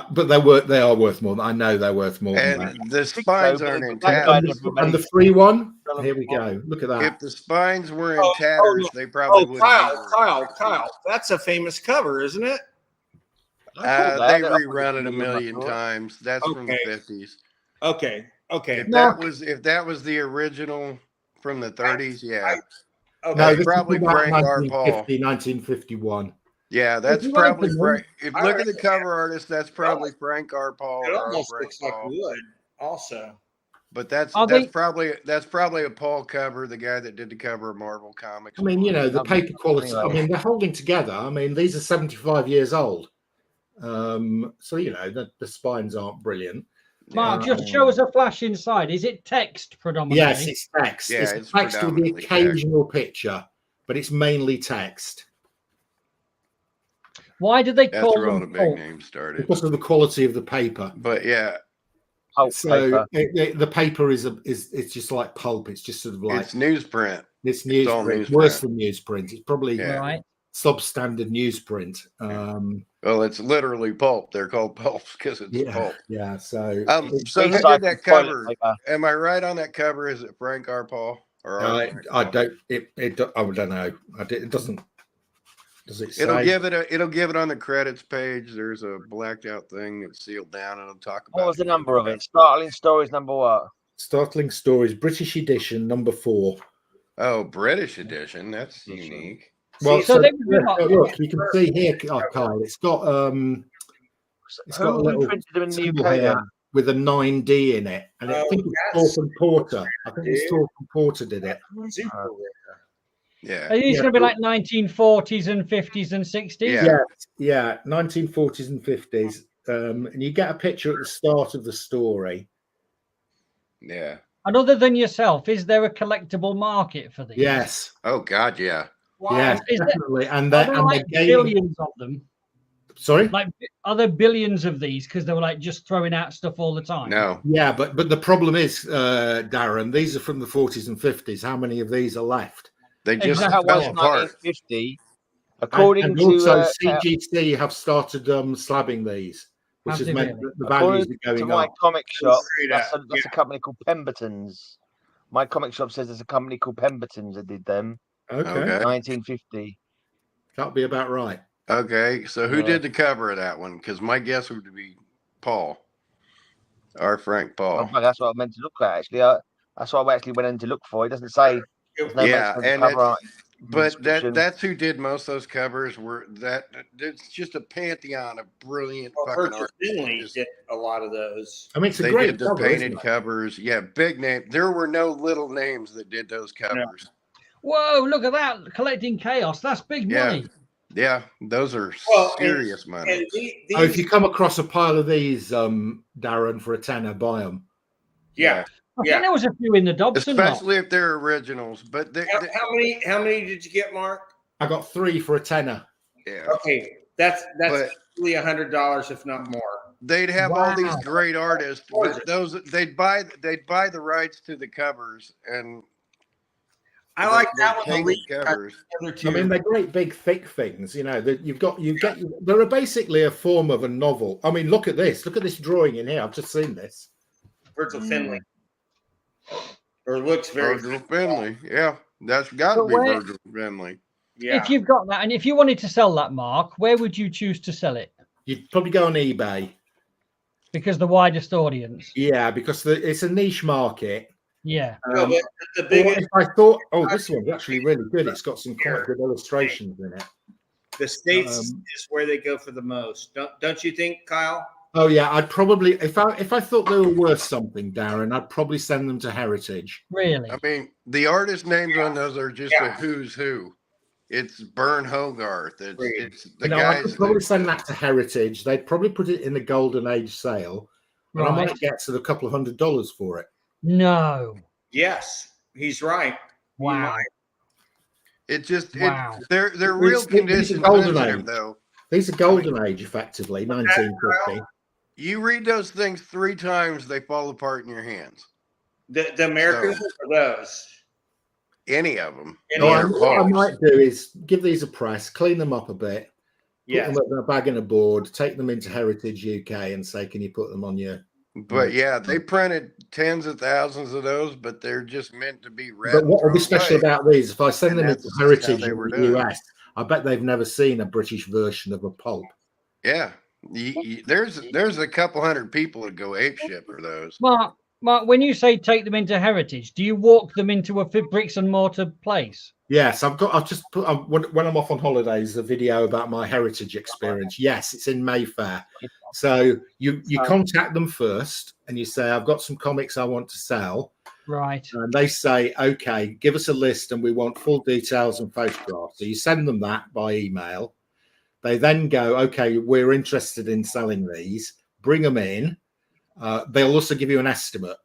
But they are worth more. I know they're worth more. And the spines aren't in and tatters. And the free one. Here we go. Look at that. If the spines were in tatters, they probably wouldn't. Kyle. That's a famous cover, isn't it? They rerun it a million times. That's from the 50s. Okay. If that was the original from the 30s, yeah. Okay. No, this probably is about Frank R. Paul. 1951. Yeah, that's probably Frank. If you look at the cover artist, that's probably Frank R. Paul. It almost looks like wood, also. But that's probably a Paul cover, the guy that did the cover of Marvel Comics. I mean, the paper quality. I mean, they're holding together. I mean, these are 75 years old. So the spines aren't brilliant. Mark, just show us a flash inside. Is it text predominantly? Yes, it's text. Yeah, it's text with the occasional picture, but it's mainly text. Why did they call them a big name started? Because of the quality of the paper. But yeah. So the paper is it's just like pulp. It's just sort of like it's newsprint. It's newsprint. It's worse than newsprint. It's probably substandard newsprint. Well, it's literally pulp. They're called pulps because it's pulp. Yeah. So so who did that cover? Am I right on that cover? Is it Frank R. Paul? Or I don't. I don't know. It doesn't. Does it say? It'll give it on the credits page. There's a blacked out thing that's sealed down, and it'll talk about. What was the number of it? Startling Stories number what? Startling Stories British edition number 4. Oh, British edition. That's unique. Well, look, you can see here, Kyle. It's got a little symbol here with a 9D in it, and I think it's Thorpe and Porter. I think it's Thorpe and Porter did it. Yeah. Are these going to be like 1940s and 50s and 60s? Yeah, 1940s and 50s. And you get a picture at the start of the story. Yeah. And other than yourself, is there a collectible market for these? Yes. Oh God, yeah. Wow. Yes, definitely. And like billions of them. Sorry? Like, are there billions of these because they were like just throwing out stuff all the time? No. Yeah, but the problem is, Darren, these are from the 40s and 50s. How many of these are left? They just fell apart. 1950. According to also CGC have started slabbing these, which has meant that the values are going to my up. comic shop, that's a company called Pemberton's. My comic shop says there's a company called Pemberton's that did them. Okay. 1950. That'll be about right. Okay, so who did the cover of that one? Because my guess would be Paul, or Frank Paul. Oh, that's what I meant to look at, actually. That's what I actually went in to look for. It doesn't say. But that's who did most of those covers. It's just a pantheon of brilliant fucking artists. Finley did a lot of those. I mean, it's a They great did the cover, painted covers. Yeah, big name. There were no little names that did those covers. Whoa, look at that. Collecting Chaos. That's big money. Yeah, those are serious money. And if you come across a pile of these, Darren, for a tenner, buy them. Yeah. I think there was a few in the Dobson, especially if they're originals. But how many did you get, Mark? I got 3 for a tenner. Yeah. Okay, that's really $100, if not more. They'd have all these great artists. Those they'd buy the rights to the covers, and I like that one. The covers. I mean, they're great big thick things. You know that they're basically a form of a novel. I mean, look at this. Look at this drawing in here. I've just seen this. Virgil Finley. Or looks very Virgil Finley. Yeah, that's got to be Virgil Finley. Yeah. If you've got that, and if you wanted to sell that, Mark, where would you choose to sell it? You'd probably go on eBay. Because the widest audience. Yeah, because it's a niche market. Yeah. The biggest. I thought, this one's actually really good. It's got some quite good illustrations in it. The States is where they go for the most. Don't you think, Kyle? Oh yeah, I'd probably if I thought they were worth something, Darren, I'd probably send them to Heritage. Really? I mean, the artist names on those are just a who's who. It's Bern Hogarth. It's the guys. I could probably send that to Heritage. They'd probably put it in the Golden Age sale, and I might get to a couple of $100 for it. No. Yes, he's right. Wow. It just they're real condition sensitive though. These are Golden Age, effectively 1950. You read those things 3 times, they fall apart in your hands. The Americans or those? Any of them. What I might do is give these a press, clean them up a bit, put them in a bag and a board, take them into Heritage UK and say, can you put them on your... But yeah, they printed tens of thousands of those, but they're just meant to be read. But what will be special about these, if I send them into Heritage in the US, I bet they've never seen a British version of a pulp. Yeah. There's a couple hundred people that go apeshit for those. Mark, when you say take them into Heritage, do you walk them into a bricks and mortar place? Yes, I've just put when I'm off on holidays a video about my Heritage experience. Yes, it's in Mayfair. So you contact them first and you say, I've got some comics I want to sell. Right. And they say, okay, give us a list and we want full details and photographs. So you send them that by email. They then go, okay, we're interested in selling these. Bring them in. They'll also give you an estimate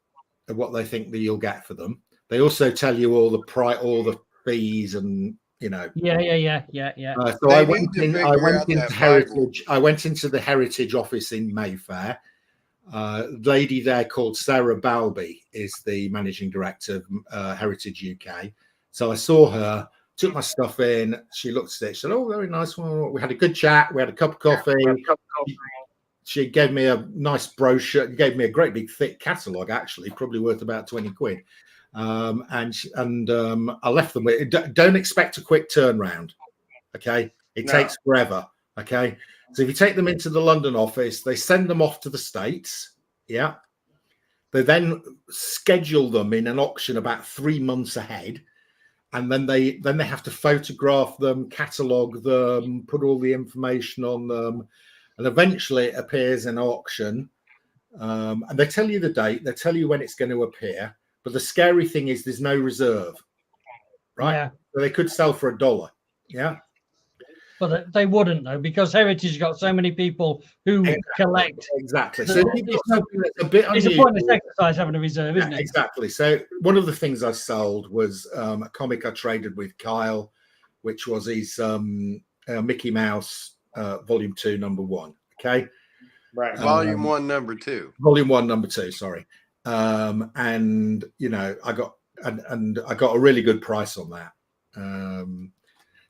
of what they think that you'll get for them. They also tell you all the fees and Yeah. So I went into Heritage. I went into the Heritage office in Mayfair. Lady there called Sarah Balby is the managing director of Heritage UK. So I saw her, took my stuff in. She looked at it. She said, "Oh, very nice one." We had a good chat. We had a cup of coffee. She gave me a nice brochure. Gave me a great big thick catalogue, actually, probably worth about 20 quid. And I left them with it. Don't expect a quick turnaround. Okay, it takes forever. Okay, so if you take them into the London office, they send them off to the States. Yeah, they then schedule them in an auction about 3 months ahead, and then they have to photograph them, catalogue them, put all the information on them, and eventually it appears in auction. And they tell you the date, they tell you when it's going to appear. But the scary thing is there's no reserve, right? Yeah. So they could sell for $1. Yeah. But they wouldn't, though, because Heritage got so many people who collect. Exactly. So it's a bit it's a pointless exercise having a reserve, isn't it? Exactly. So one of the things I sold was a comic I traded with Kal-El, which was his Mickey Mouse Volume 2, number 1. Okay. Right. Volume 1, number 2. Volume 1, number 2. Sorry. And you know, I got a really good price on that.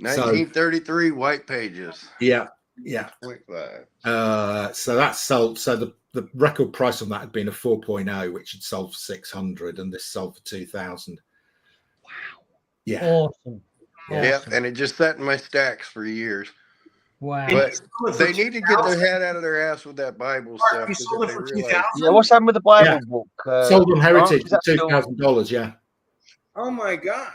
1933 white pages. Yeah. 0.5. So that's sold. So the record price on that had been a 4.0, which had sold for 600, and this sold for 2,000. Wow. Yeah. Awesome. Yeah, and it just sat in my stacks for years. Wow. But they need to get their head out of their ass with that Bible stuff. Yeah, what's happened with the Bible book? Sold on Heritage for $2,000. Yeah. Oh my God!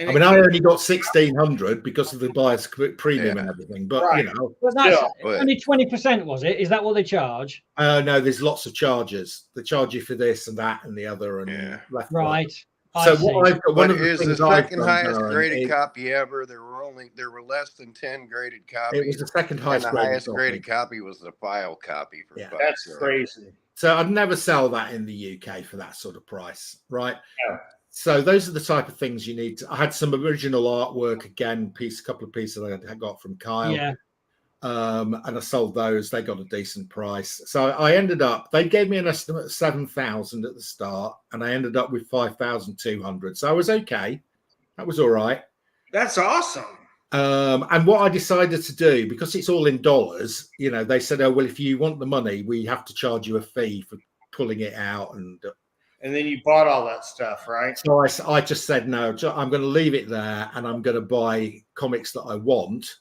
I mean, I only got 1,600 because of the buyer's premium and everything, but you know, but that's only 20%, was it? Is that what they charge? No, there's lots of charges. They charge you for this and that and the other, and left, right. So what I've got, one of the is the things second I've highest done, graded copy ever. There were less than 10 graded copies. It was the second highest, and the highest graded copy was the file copy for That's crazy. So I'd never sell that in the UK for that sort of price, right? Yeah. So those are the type of things you need to, I had some original artwork again, a couple of pieces I got from Kyle. Yeah. And I sold those. They got a decent price. So I ended up, they gave me an estimate of 7,000 at the start, and I ended up with 5,200. So I was okay. That was all right. That's awesome. And what I decided to do, because it's all in dollars, you know, they said, oh, well, if you want the money, we have to charge you a fee for pulling it out. And then you bought all that stuff, right? So I just said, no, I'm going to leave it there, and I'm going to buy comics that I want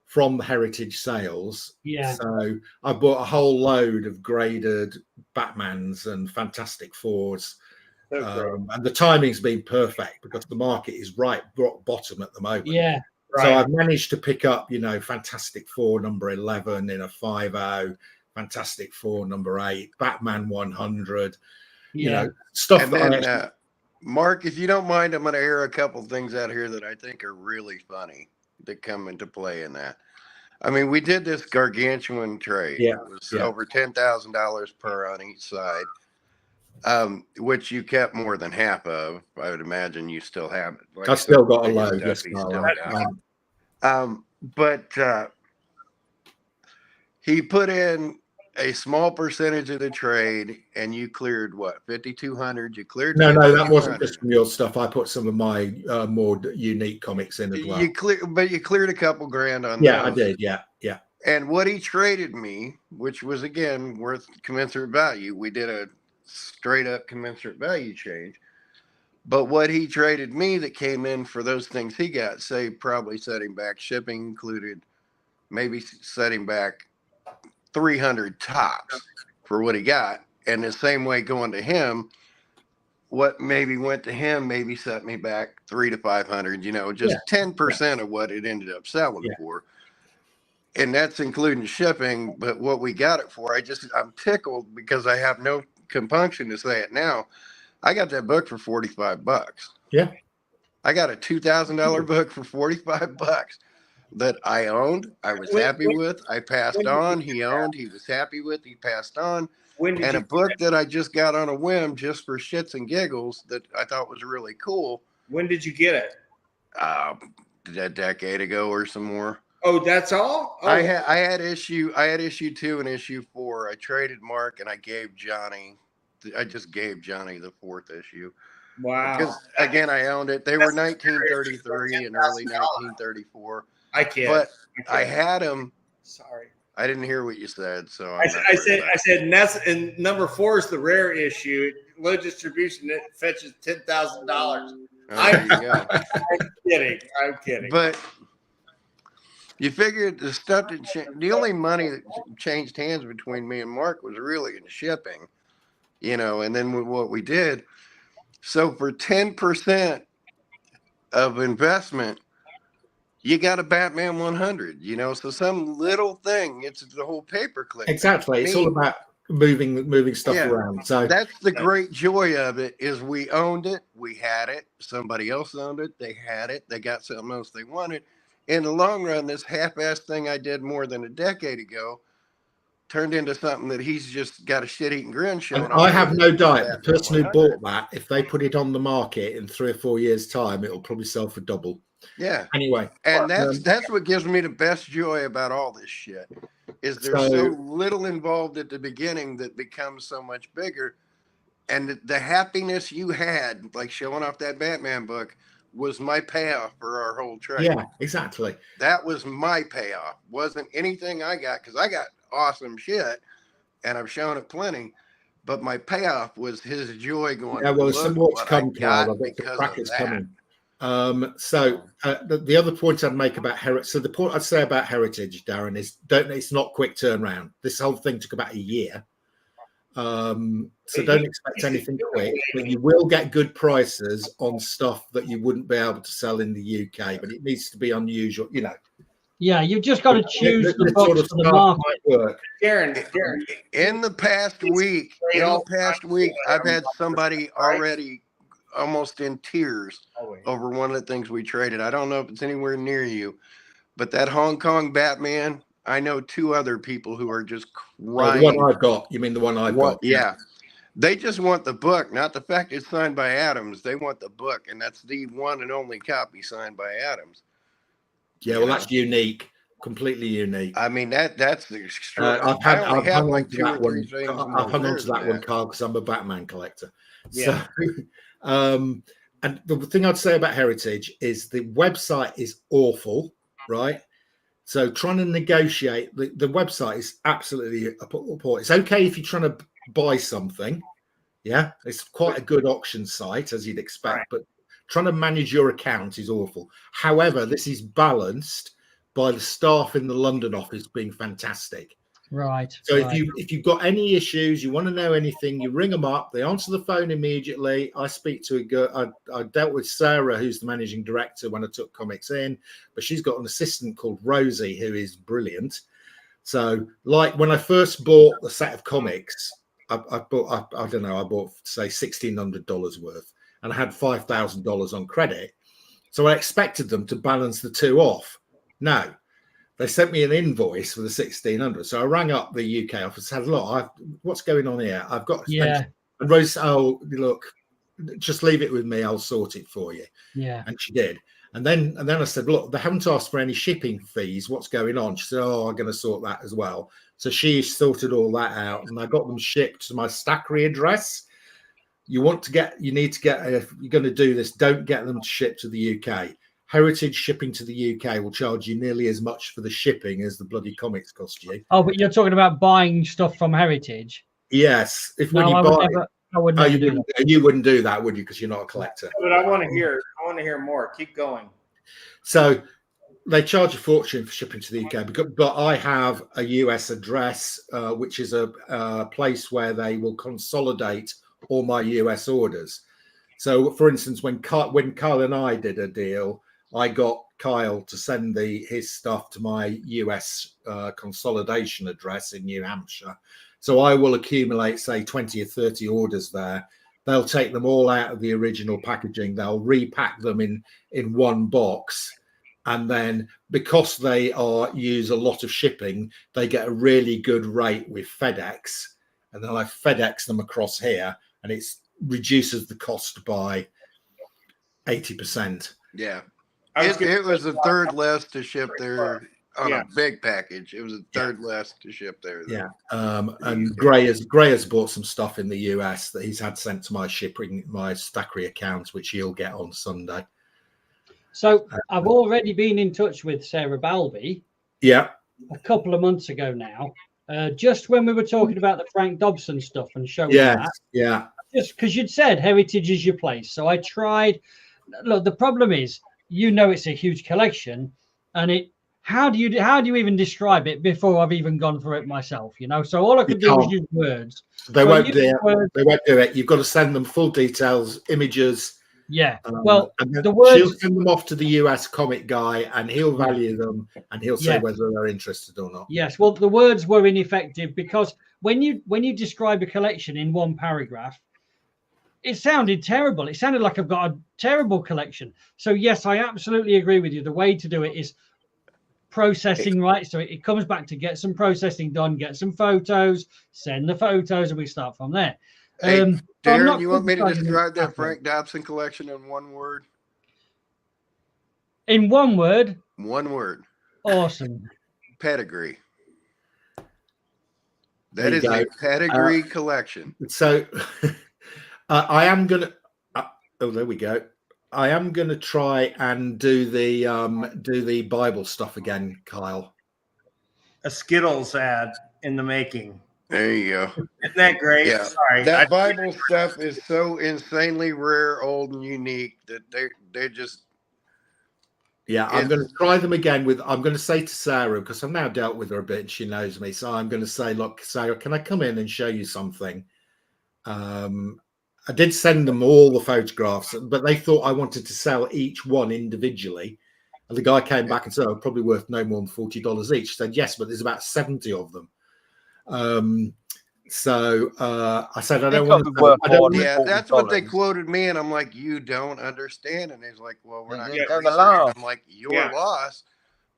from the heritage sales. Yeah. So I bought a whole load of graded Batmans and Fantastic Fours. And the timing's been perfect because the market is right rock bottom at the moment. Yeah. Right. So I've managed to pick up, you know, Fantastic Four number 11 in a 5.0, Fantastic Four number 8, Batman 100. You know, stuff. And then, Mark, if you don't mind, I'm going to air a couple things out here that I think are really funny that come into play in that. I mean, we did this gargantuan trade. Yeah. It was over $10,000 per on each side, which you kept more than half of. I would imagine you still have it. Like I've still got a load. But he put in a small percentage of the trade, and you cleared what, 5,200? You cleared? No, that wasn't just from your stuff. I put some of my more unique comics in as well. You cleared a couple grand on those. I did. Yeah. And what he traded me, which was again worth commensurate value, we did a straight up commensurate value change. But what he traded me that came in for those things he got, say probably setting back shipping included, maybe setting back 300 tops for what he got, and the same way going to him, what maybe went to him maybe set me back 300 to 500, you know, just 10% of what it ended up selling for, and that's including shipping. But what we got it for, I'm tickled because I have no compunction to say it now. I got that book for $45. Yeah, I got a $2,000 book for $45 that I owned, I was happy with, I passed on, he owned, he was happy with, he passed on, and a book that I just got on a whim just for shits and giggles that I thought was really cool. When did you get it? A decade ago or some more. Oh, that's all? Oh. I had issue 2 and issue 4. I traded Mark and I just gave Johnny the 4th issue. Wow. Because again, I owned it. They were 1933 and early 1934. I can't. But I had him. Sorry, I didn't hear what you said. So I said, and that's and number 4 is the rare issue, low distribution. It fetches $10,000. I'm kidding. But you figured the stuff that the only money that changed hands between me and Mark was really in shipping, you know, and then what we did. So for 10% of investment, you got a Batman 100, you know, so some little thing, it's the whole paperclip. Exactly. It's all about moving stuff around. So that's the great joy of it, is we owned it, we had it, somebody else owned it, they had it, they got something else they wanted. In the long run, this half-assed thing I did more than a decade ago turned into something that he's just got a shit-eating grin showing. I have no doubt the person who bought that, if they put it on the market in 3 or 4 years' time, it'll probably sell for double. Yeah. Anyway, and that's what gives me the best joy about all this shit, is there's so little involved at the beginning that becomes so much bigger, and the happiness you had, like showing off that Batman book, was my payoff for our whole trade. Yeah, exactly. That was my payoff. Wasn't anything I got, because I got awesome shit, and I've shown it plenty. But my payoff was his joy going. Yeah, well, some more to come, Carl. I think the bracket's coming. The other point I'd make about heritage. So the point I'd say about heritage, Darren, is it's not quick turnaround. This whole thing took about a year. So don't expect anything quick, but you will get good prices on stuff that you wouldn't be able to sell in the UK, but it needs to be unusual, you know. Yeah, you've just got to choose the sort books of for the stuff market. might work. Darren, In the past week, I've had somebody already almost in tears over one of the things we traded. I don't know if it's anywhere near you, but that Hong Kong Batman, I know 2 other people who are just crying. The one I've got. You mean the one I've got? Yeah. They just want the book, not the fact it's signed by Adams. They want the book, and that's the one and only copy signed by Adams. Yeah, well, that's unique, completely unique. I mean, that's extraordinary. I've hung on to that one. I've hung on to that one, Carl, because I'm a Batman collector. Yeah. So, and the thing I'd say about Heritage is the website is awful, right? So trying to negotiate, the website is absolutely poor. It's okay if you're trying to buy something. Yeah, it's quite a good auction site, as you'd expect, but trying to manage your account is awful. However, this is balanced by the staff in the London office being fantastic. Right. So if you've got any issues, you want to know anything, you ring them up. They answer the phone immediately. I speak to a girl. I dealt with Sarah, who's the managing director when I took comics in, but she's got an assistant called Rosie, who is brilliant. So, like when I first bought the set of comics, I bought say $1,600 worth, and I had $5,000 on credit. So I expected them to balance the two off. No, they sent me an invoice for the $1,600. So I rang up the UK office, said, "Look, what's going on here? I've got." Yeah. And Rose said, "Oh, look, just leave it with me. I'll sort it for you." Yeah. And she did. And then I said, "Look, they haven't asked for any shipping fees. What's going on?" She said, "Oh, I'm going to sort that as well." So she sorted all that out, and I got them shipped to my Stackery address. You need to get, if you're going to do this, don't get them to ship to the UK. Heritage shipping to the UK will charge you nearly as much for the shipping as the bloody comics cost you. Oh, but you're talking about buying stuff from Heritage? Yes. You wouldn't do that, would you? Because you're not a collector. But I want to hear more. Keep going. So they charge a fortune for shipping to the UK, but I have a US address, which is a place where they will consolidate all my US orders. So, for instance, when Kyle and I did a deal, I got Kyle to send his stuff to my US consolidation address in New Hampshire. So I will accumulate, say, 20 or 30 orders there. They'll take them all out of the original packaging. They'll repack them in one box. And then because they use a lot of shipping, they get a really good rate with FedEx. And then I FedEx them across here, and it reduces the cost by 80%. Yeah. It was a third less to ship there on a big package. It was a third less to ship there. Yeah. And Gray has bought some stuff in the US that he's had sent to my Stackery account, which he'll get on Sunday. So I've already been in touch with Sarah Balby. Yeah. A couple of months ago now, just when we were talking about the Frank Dobson stuff and showing that. Yeah. Just because you'd said Heritage is your place. So I tried. Look, the problem is, it's a huge collection, and how do you even describe it before I've even gone through it myself? So all I could do was use words. They won't do it. They won't do it. You've got to send them full details, images. Yeah. The words, she'll send them off to the US comic guy, and he'll value them, and he'll say whether they're interested or not. Yes. Well, the words were ineffective because when you describe a collection in one paragraph, it sounded terrible. It sounded like I've got a terrible collection. So yes, I absolutely agree with you. The way to do it is processing, right? So it comes back to get some processing done, get some photos, send the photos, and we start from there. Hey, Darren, you want me to describe that Frank Dobson collection in one word? In one word? One word. Awesome. Pedigree. That is a pedigree collection. So I am going to... there we go. I am going to try and do the Bible stuff again, Kyle. A Skittles ad in the making. There you go. Isn't that great? Yeah. Sorry. That Bible stuff is so insanely rare, old, and unique that they just Yeah, I'm going to try them again I'm going to say to Sarah, because I've now dealt with her a bit and she knows me. So I'm going to say, look, Sarah, can I come in and show you something? I did send them all the photographs, but they thought I wanted to sell each one individually. And the guy came back and said, oh, probably worth no more than $40 each. I said, yes, but there's about 70 of them. So I said, I don't want to. Yeah, that's what they quoted me, and I'm like, you don't understand. And he's like, well, we're not going to research. I'm like, your loss,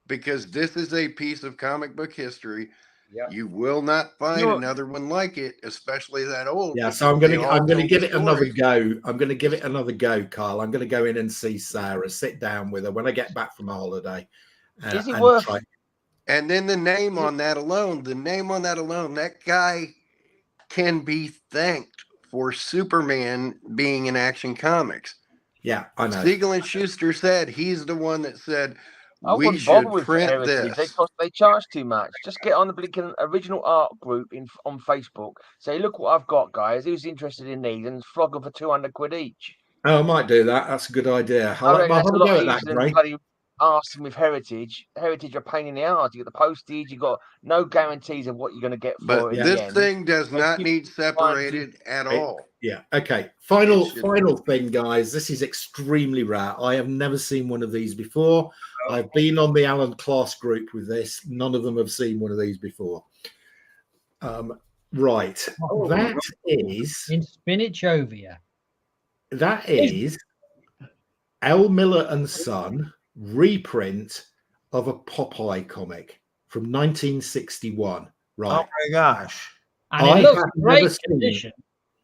because this is a piece of comic book history. Yep. You will not find another one like it, especially that old. Yeah, so I'm gonna give it another go. I'm gonna give it another go, Carl. I'm gonna go in and see Sarah, sit down with her when I get back from a holiday. Is it worth? And then the name on that alone, that guy can be thanked for Superman being in Action Comics. Yeah, I know. Siegel and Schuster said he's the one that said we should print this. They charge too much. Just get on the blinking original art group on Facebook. Say, look what I've got, guys. Who's interested in these? And flog them for 200 quid each. Oh, I might do that. That's a good idea. I'll have a go at that, Gray. Asking with Heritage are a pain in the arse. You got the postage, you got no guarantees of what you're going to get for it. But this thing does not need separated at all. Yeah. Okay. Final thing, guys. This is extremely rare. I have never seen one of these before. I've been on the Alan Class group with this. None of them have seen one of these before. Right. That is in Spinachovia. That is L. Miller and Son reprint of a Popeye comic from 1961. Right. Oh my gosh. And it looks great condition.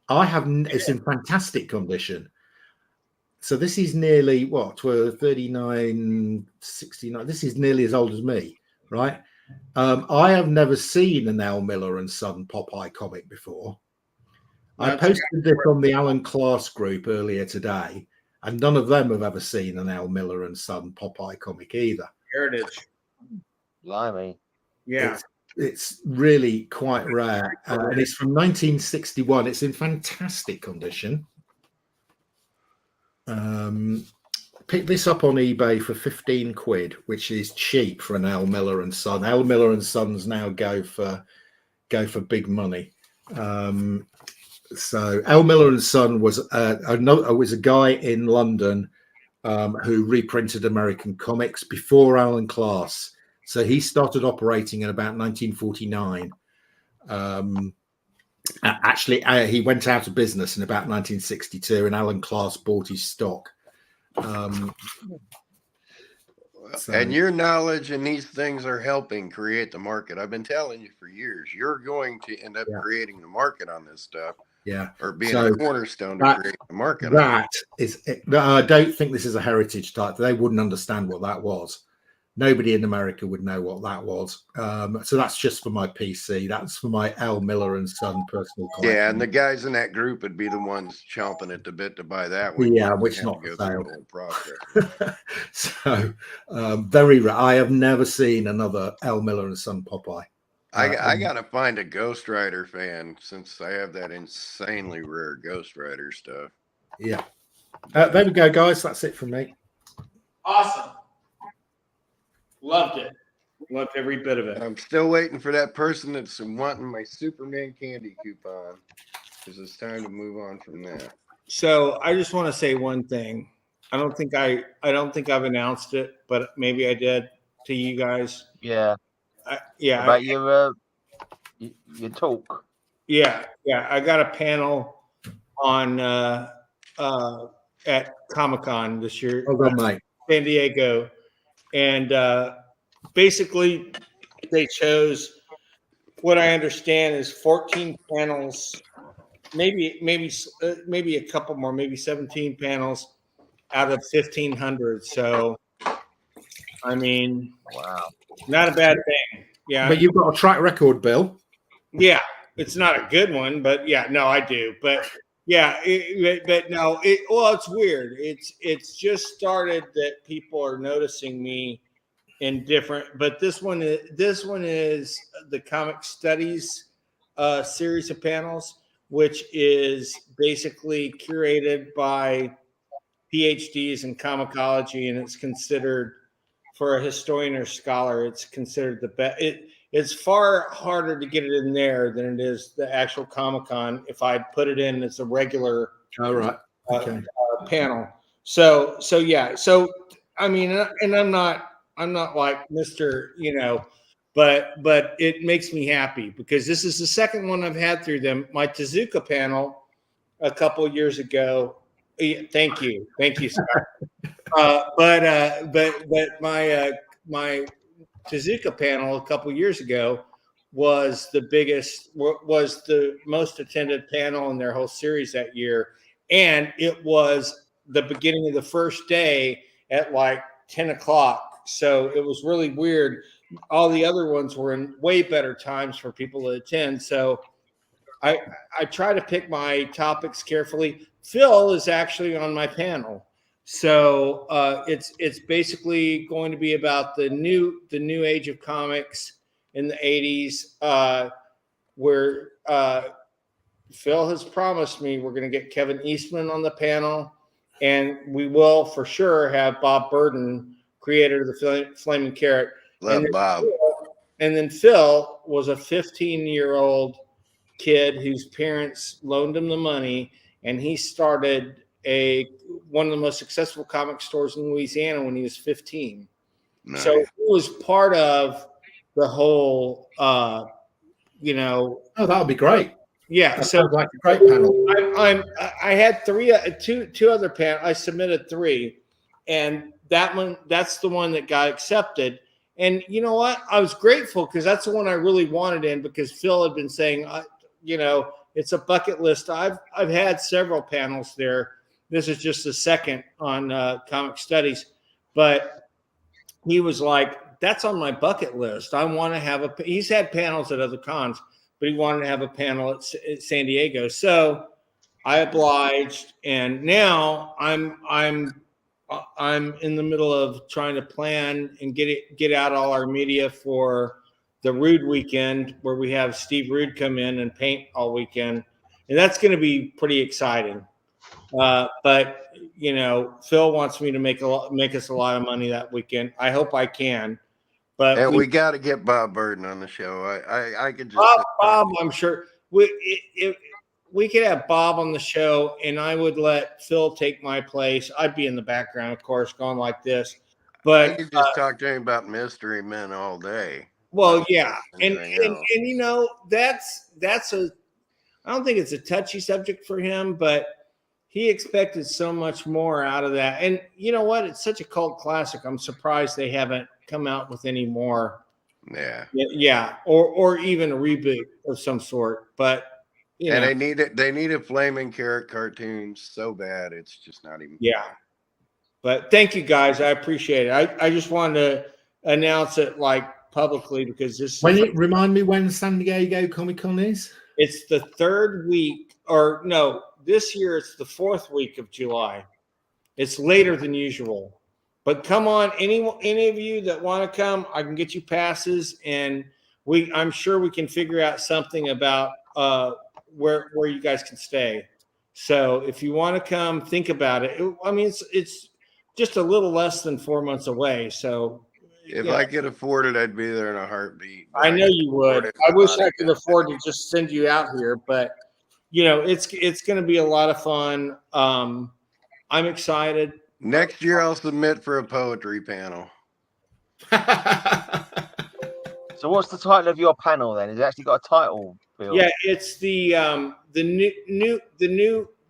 It's in fantastic condition. So this is nearly 39, 69. This is nearly as old as me, right? I have never seen an L. Miller and Son Popeye comic before. I posted this on the Alan Class group earlier today, and none of them have ever seen an L. Miller and Son Popeye comic either. Heritage. Blimey. Yeah. It's really quite rare. And it's from 1961. It's in fantastic condition. Pick this up on eBay for 15 quid, which is cheap for an L. Miller and Son. L. Miller and Sons now go for big money. So L. Miller and Son was a guy in London who reprinted American comics before Alan Class. So he started operating in about 1949. Actually, he went out of business in about 1962, and Alan Class bought his stock. And your knowledge and these things are helping create the market. I've been telling you for years, you're going to end up creating the market on this stuff. Yeah, or being a cornerstone to create the market. That is, I don't think this is a heritage type. They wouldn't understand what that was. Nobody in America would know what that was. So that's just for my PC. That's for my L. Miller and Son personal collection. Yeah, and the guys in that group would be the ones chomping at the bit to buy that one. Yeah, which not for sale. So very rare. I have never seen another L. Miller and Son Popeye. I gotta find a Ghost Rider fan since I have that insanely rare Ghost Rider stuff. Yeah. There we go, guys. That's it from me. Awesome. Loved it. Loved every bit of it. I'm still waiting for that person that's wanting my Superman candy coupon because it's time to move on from that. So I just want to say one thing. I don't think I've announced it, but maybe I did to you guys. Yeah. About your talk. Yeah. I got a panel on at Comic-Con this year, San Diego, and basically they chose what I understand is 14 panels, maybe a couple more, maybe 17 panels out of 1,500. So, I mean, wow. Not a bad thing. Yeah. But you've got a track record, Bill. Yeah. It's not a good one, but yeah, no, I do. But yeah, it's weird. It's just started that people are noticing me in different, but this one is the Comic Studies series of panels, which is basically curated by PhDs in comicology, and it's considered for a historian or scholar, it's considered the best. It's far harder to get it in there than it is the actual Comic-Con. If I put it in as a regular panel. So yeah. So I mean, and I'm not like Mr. But it makes me happy because this is the second one I've had through them. My Tezuka panel a couple of years ago. Thank you, Scott. But my Tezuka panel a couple of years ago was the most attended panel in their whole series that year, and it was the beginning of the first day at like 10 o'clock. So it was really weird. All the other ones were in way better times for people to attend. So I try to pick my topics carefully. Phil is actually on my panel. So it's basically going to be about the new age of comics in the 80s, where Phil has promised me we're going to get Kevin Eastman on the panel, and we will for sure have Bob Burden, creator of the Flaming Carrot. Love Bob. And then Phil was a 15-year-old kid whose parents loaned him the money, and he started one of the most successful comic stores in Louisiana when he was 15. Nice. So he was part of the whole, Oh, that would be great. Yeah. That so sounds like a great panel. I had two other panels. I submitted 3, and that's the one that got accepted. And you know what? I was grateful because that's the one I really wanted in, because Phil had been saying, it's a bucket list. I've had several panels there. This is just the second on comic studies, but he was like, that's on my bucket list. I want to have he's had panels at other cons, but he wanted to have a panel at San Diego. So I obliged. And now I'm in the middle of trying to plan and get out all our media for the Rude weekend, where we have Steve Rude come in and paint all weekend. And that's going to be pretty exciting. But Phil wants me to make us a lot of money that weekend. I hope I can. But we got to get Bob Burden on the show. I could just Bob. I'm sure we could have Bob on the show, and I would let Phil take my place. I'd be in the background, of course, going like this. But I could just talk to him about Mystery Men all day. Well, yeah, and that's a. I don't think it's a touchy subject for him, but he expected so much more out of that. And you know what? It's such a cult classic. I'm surprised they haven't come out with any more. Yeah, or even a reboot of some sort. But they need a Flaming Carrot cartoon so bad. It's just not even. Yeah. But thank you guys. I appreciate it. I just wanted to announce it publicly, because remind me when San Diego Comic-Con is. It's the 3rd week, or no, this year it's the 4th week of July. It's later than usual, but come on, any of you that want to come, I can get you passes, and I'm sure we can figure out something about where you guys can stay. So if you want to come, think about it. I mean, it's just a little less than 4 months away. So if I could afford it, I'd be there in a heartbeat. I know you would. I wish I could afford to just send you out here, but it's going to be a lot of fun. I'm excited. Next year, I'll submit for a poetry panel. So, what's the title of your panel then? Has it actually got a title, Bill? Yeah, it's the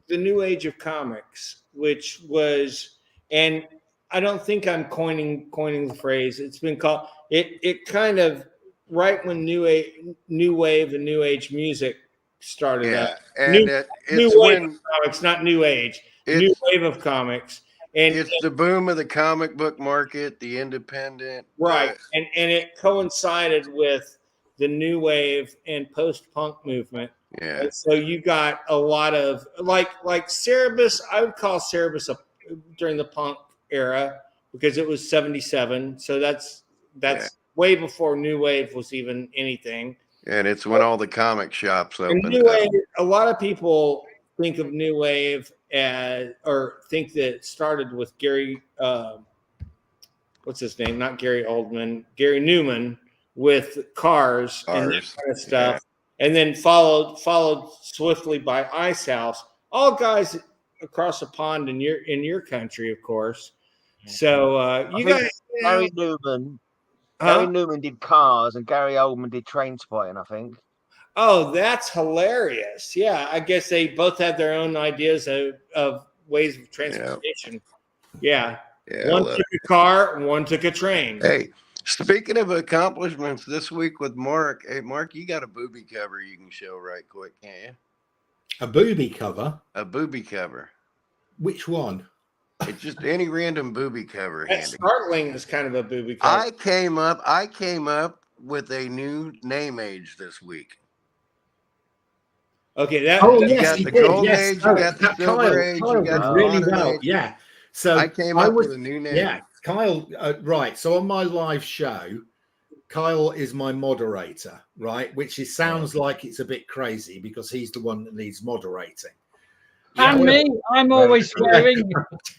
new age of comics, which was, and I don't think I'm coining the phrase. It's been called it kind of right when new wave and new age music started up. And new wave of comics, not new age. New wave of comics. And it's the boom of the comic book market, the independent. Right. And it coincided with the new wave and post-punk movement. Yeah. And so you got a lot of like Cerebus. I would call Cerebus during the punk era, because it was 77. So that's way before new wave was even anything. And it's when all the comic shops opened. New wave, a lot of people think of new wave as, or think that it started with Gary what's his name? Not Gary Oldman, Gary Newman with cars and that kind of stuff. Yeah. And then followed swiftly by Ice House, all guys across the pond in your country, of course. So you guys, Gary Newman did Cars and Gary Oldman did Train Spotting, I think. Oh, that's hilarious. Yeah, I guess they both had their own ideas of ways of transportation. Yeah. One took a car, one took a train. Hey, speaking of accomplishments this week with Mark, hey, Mark, you got a booby cover you can show right quick, can't you? A booby cover? A booby cover. Which one? It's just any random booby cover. That Startling is kind of a booby cover. I came up with a new name age this week. Okay, you got the Golden Age, you got the Silver Age, you got the really Modern well. Age. Yeah. So I came up with a new name. Yeah, Kyle. Right. So on my live show, Kyle is my moderator, right? Which sounds like it's a bit crazy because he's the one that needs moderating. And me, I'm always swearing.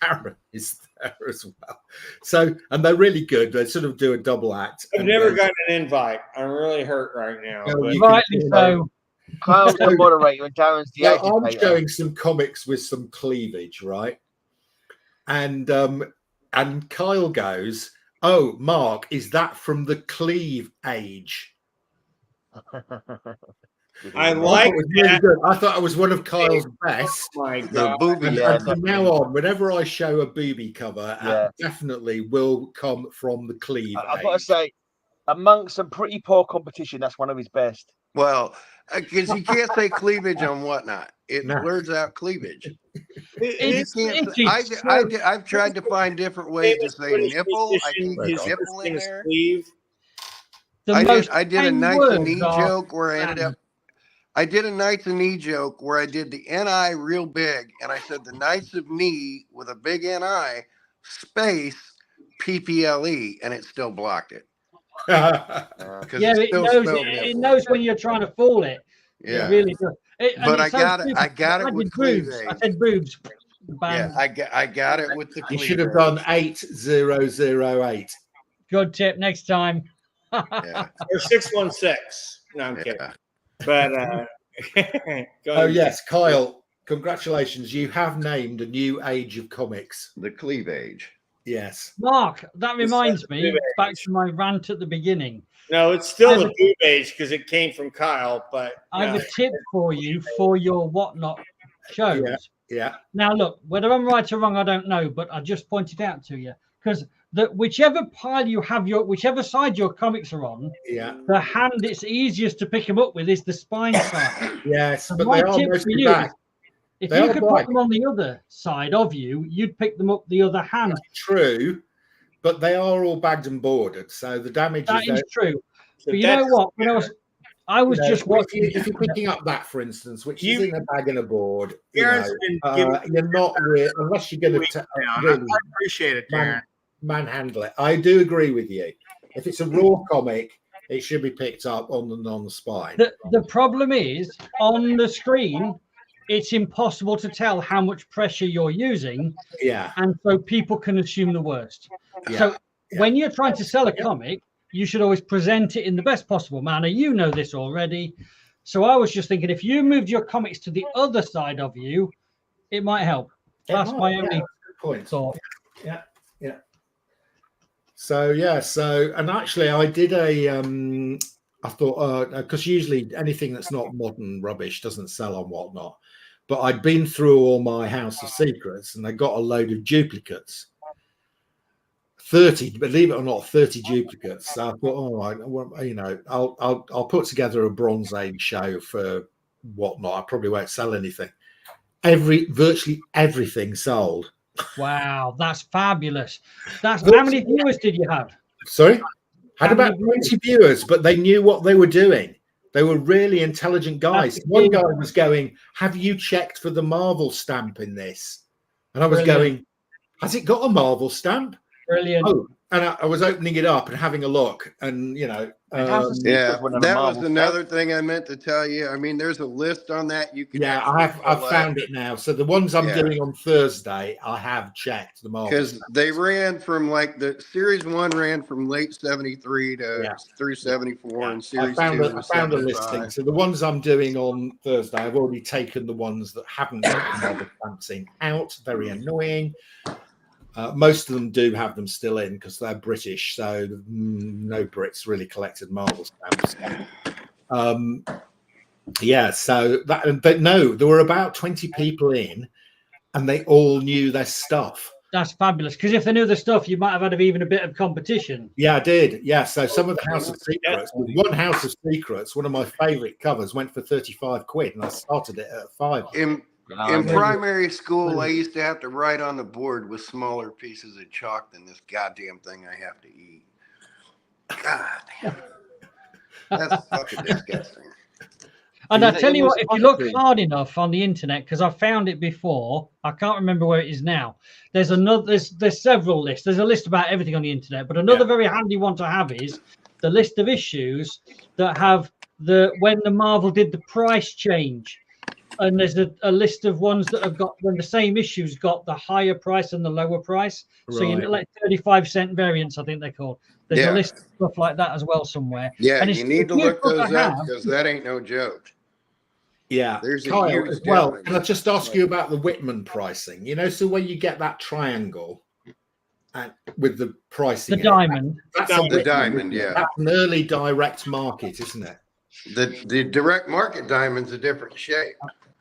Darren is there as well. So, and they're really good. They sort of do a double act. I've never gotten an invite. I'm really hurt right now. Rightly so. Kyle's the moderator and Darren's the agitator. I'm showing some comics with some cleavage, right? And Kyle goes, "Oh, Mark, is that from the Cleave Age?" I like it. Really good. I thought it was one of Kyle's best. Oh my God. And from now on, whenever I show a booby cover, it definitely will come from the Cleave I've Age. got to say, amongst some pretty poor competition, that's one of his best. Well, because you can't say cleavage on Whatnot. It blurs out cleavage. I've tried to find different ways to say nipple. I can put nipple in there. I did a Knights and Knee joke where I ended up. I did a Knights and Knee joke where I did the NI real big, and I said the Knights of Knee with a big NI space PPLE, and it still blocked it. It knows when you're trying to fool it. Yeah, it really does. But I got it with boobs. cleavage. I said boobs. Yeah, I got it with the cleavage. You should have done 8008. Good tip next time. Yeah. Or 616. No, I'm kidding. But oh yes, Kyle, congratulations! You have named a new age of comics, the Cleave Age. Yes, Mark. That reminds me back to my rant at the beginning. No, it's still the boob age because it came from Kyle. But I have a tip for you for your Whatnot shows. Yeah. Now look, whether I'm right or wrong, I don't know, but I just pointed out to you because whichever pile you have whichever side your comics are on, the hand it's easiest to pick them up with is the spine side. Yes, and but my they are tip for you is, if you could put them on the other side of you, you'd pick them up the other hand. That's true, but they are all bagged and boarded, so the damage is true. But you know what? When I was just watching. If you're picking up that, for instance, which is in a bag and a board, you're not really, unless you're going to really I appreciate it, Darren. Manhandle it. I do agree with you. If it's a raw comic, it should be picked up on the spine. The problem is on the screen, it's impossible to tell how much pressure you're using. Yeah. And so people can assume the worst. Yeah. So when you're trying to sell a comic, you should always present it in the best possible manner. You know this already. So I was just thinking, if you moved your comics to the other side of you, it might help. That's my only point. Thought. Yeah. So and actually I did I thought because usually anything that's not modern rubbish doesn't sell on Whatnot, but I'd been through all my House of Secrets and I got a load of duplicates. 30, believe it or not, 30 duplicates. So I thought, all right, well, I'll put together a Bronze Age show for Whatnot. I probably won't sell anything. Virtually everything sold. Wow, that's fabulous. How many viewers did you have? Sorry? Had about 20 viewers, but they knew what they were doing. They were really intelligent guys. One guy was going, "Have you checked for the Marvel stamp in this?" And I was going, "Has it got a Marvel stamp?" Brilliant. Oh, and I was opening it up and having a look, and you know, yeah, that was another thing I meant to tell you. I mean, there's a list on that you can. Yeah, I've found it now. So the ones I'm doing on Thursday, I have checked the Marvel because they ran from like the series 1 ran from late 73 to through 74, and series 2 I found a listing. So the ones I'm doing on Thursday, I've already taken the ones that haven't got the Marvel stamps in out. Very annoying. Most of them do have them still in because they're British, so no Brits really collected Marvel stamps. Yeah, so that, but no, there were about 20 people in, and they all knew their stuff. That's fabulous, because if they knew the stuff, you might have had even a bit of competition. Yeah, I did. Yeah, so some of the House of Secrets, one House of Secrets, one of my favorite covers, went for 35 quid, and I started it at 5. In primary school, I used to have to write on the board with smaller pieces of chalk than this goddamn thing I have to eat. God damn. That's fucking disgusting. And I tell you what, if you look hard enough on the internet, because I found it before, I can't remember where it is now. There's several lists. There's a list about everything on the internet, but another very handy one to have is the list of issues that have when the Marvel did the price change. And there's a list of ones that have got when the same issues got the higher price and the lower price. So you know, like 35-cent variants, I think they're called. There's a list of stuff like that as well somewhere. Yeah, and you need to look those up because that ain't no joke. Yeah, there's Kyle, as well. Can I just ask you about the Whitman pricing? You know, so when you get that triangle and with the pricing, the diamond, that's the diamond, yeah, that's an early direct market, isn't it? The direct market diamond's a different shape.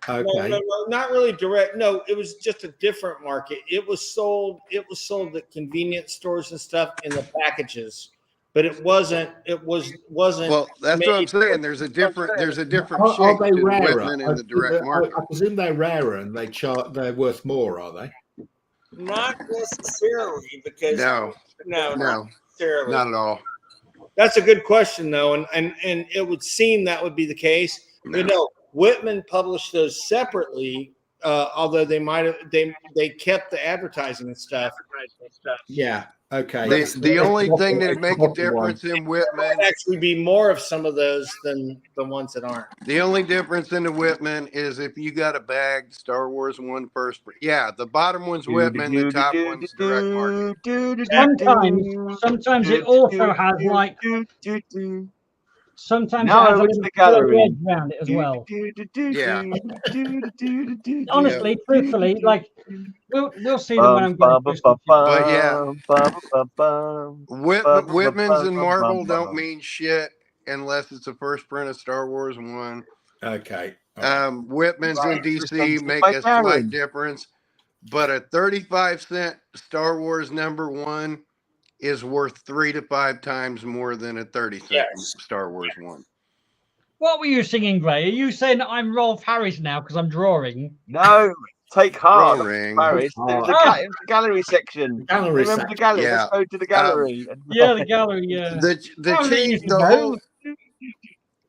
Okay. No, not really direct. No, it was just a different market. It was sold at convenience stores and stuff in the packages, but it wasn't. Well, that's what I'm saying. There's a different shape to the Whitman and the direct market. I presume they're rarer and they're worth more, are they? Not necessarily, because no, not necessarily. Not at all. That's a good question, though, and it would seem that would be the case. No. But no, Whitman published those separately, although they might have they kept the advertising and stuff. Yeah. Okay. The only thing that would make a difference in Whitman would actually be more of some of those than the ones that aren't. The only difference in the Whitman is if you got a bag Star Wars 1 first. Yeah, the bottom one's Whitman, the top one's direct market. Sometimes it also has like. Sometimes no, it has a little the gallery around it as well. Yeah. Honestly, truthfully, like we'll see them when I'm going to. But yeah, Whitman's and Marvel don't mean shit unless it's a first print of Star Wars 1. Okay. Whitman's in DC make a slight difference, but a 35-cent Star Wars #1 is worth 3 to 5 times more than a 30-cent Star Wars 1. What were you singing, Gray? Are you saying that I'm Rolf Harris now because I'm drawing? No, take heart. Harris. The gallery section. Remember the gallery? Yeah. Let's go to the gallery. The gallery. Yeah.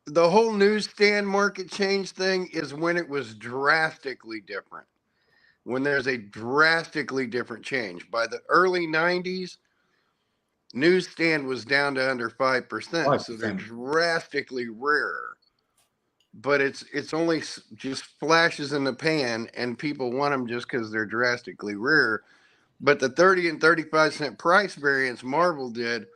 The whole newsstand market change thing is when it was drastically different. When there's a drastically different change. By the early 90s, newsstand was down to under 5%, so they're drastically rarer. But it's only just flashes in the pan, and people want them just because they're drastically rare. But the 30 and 35-cent price variants Marvel did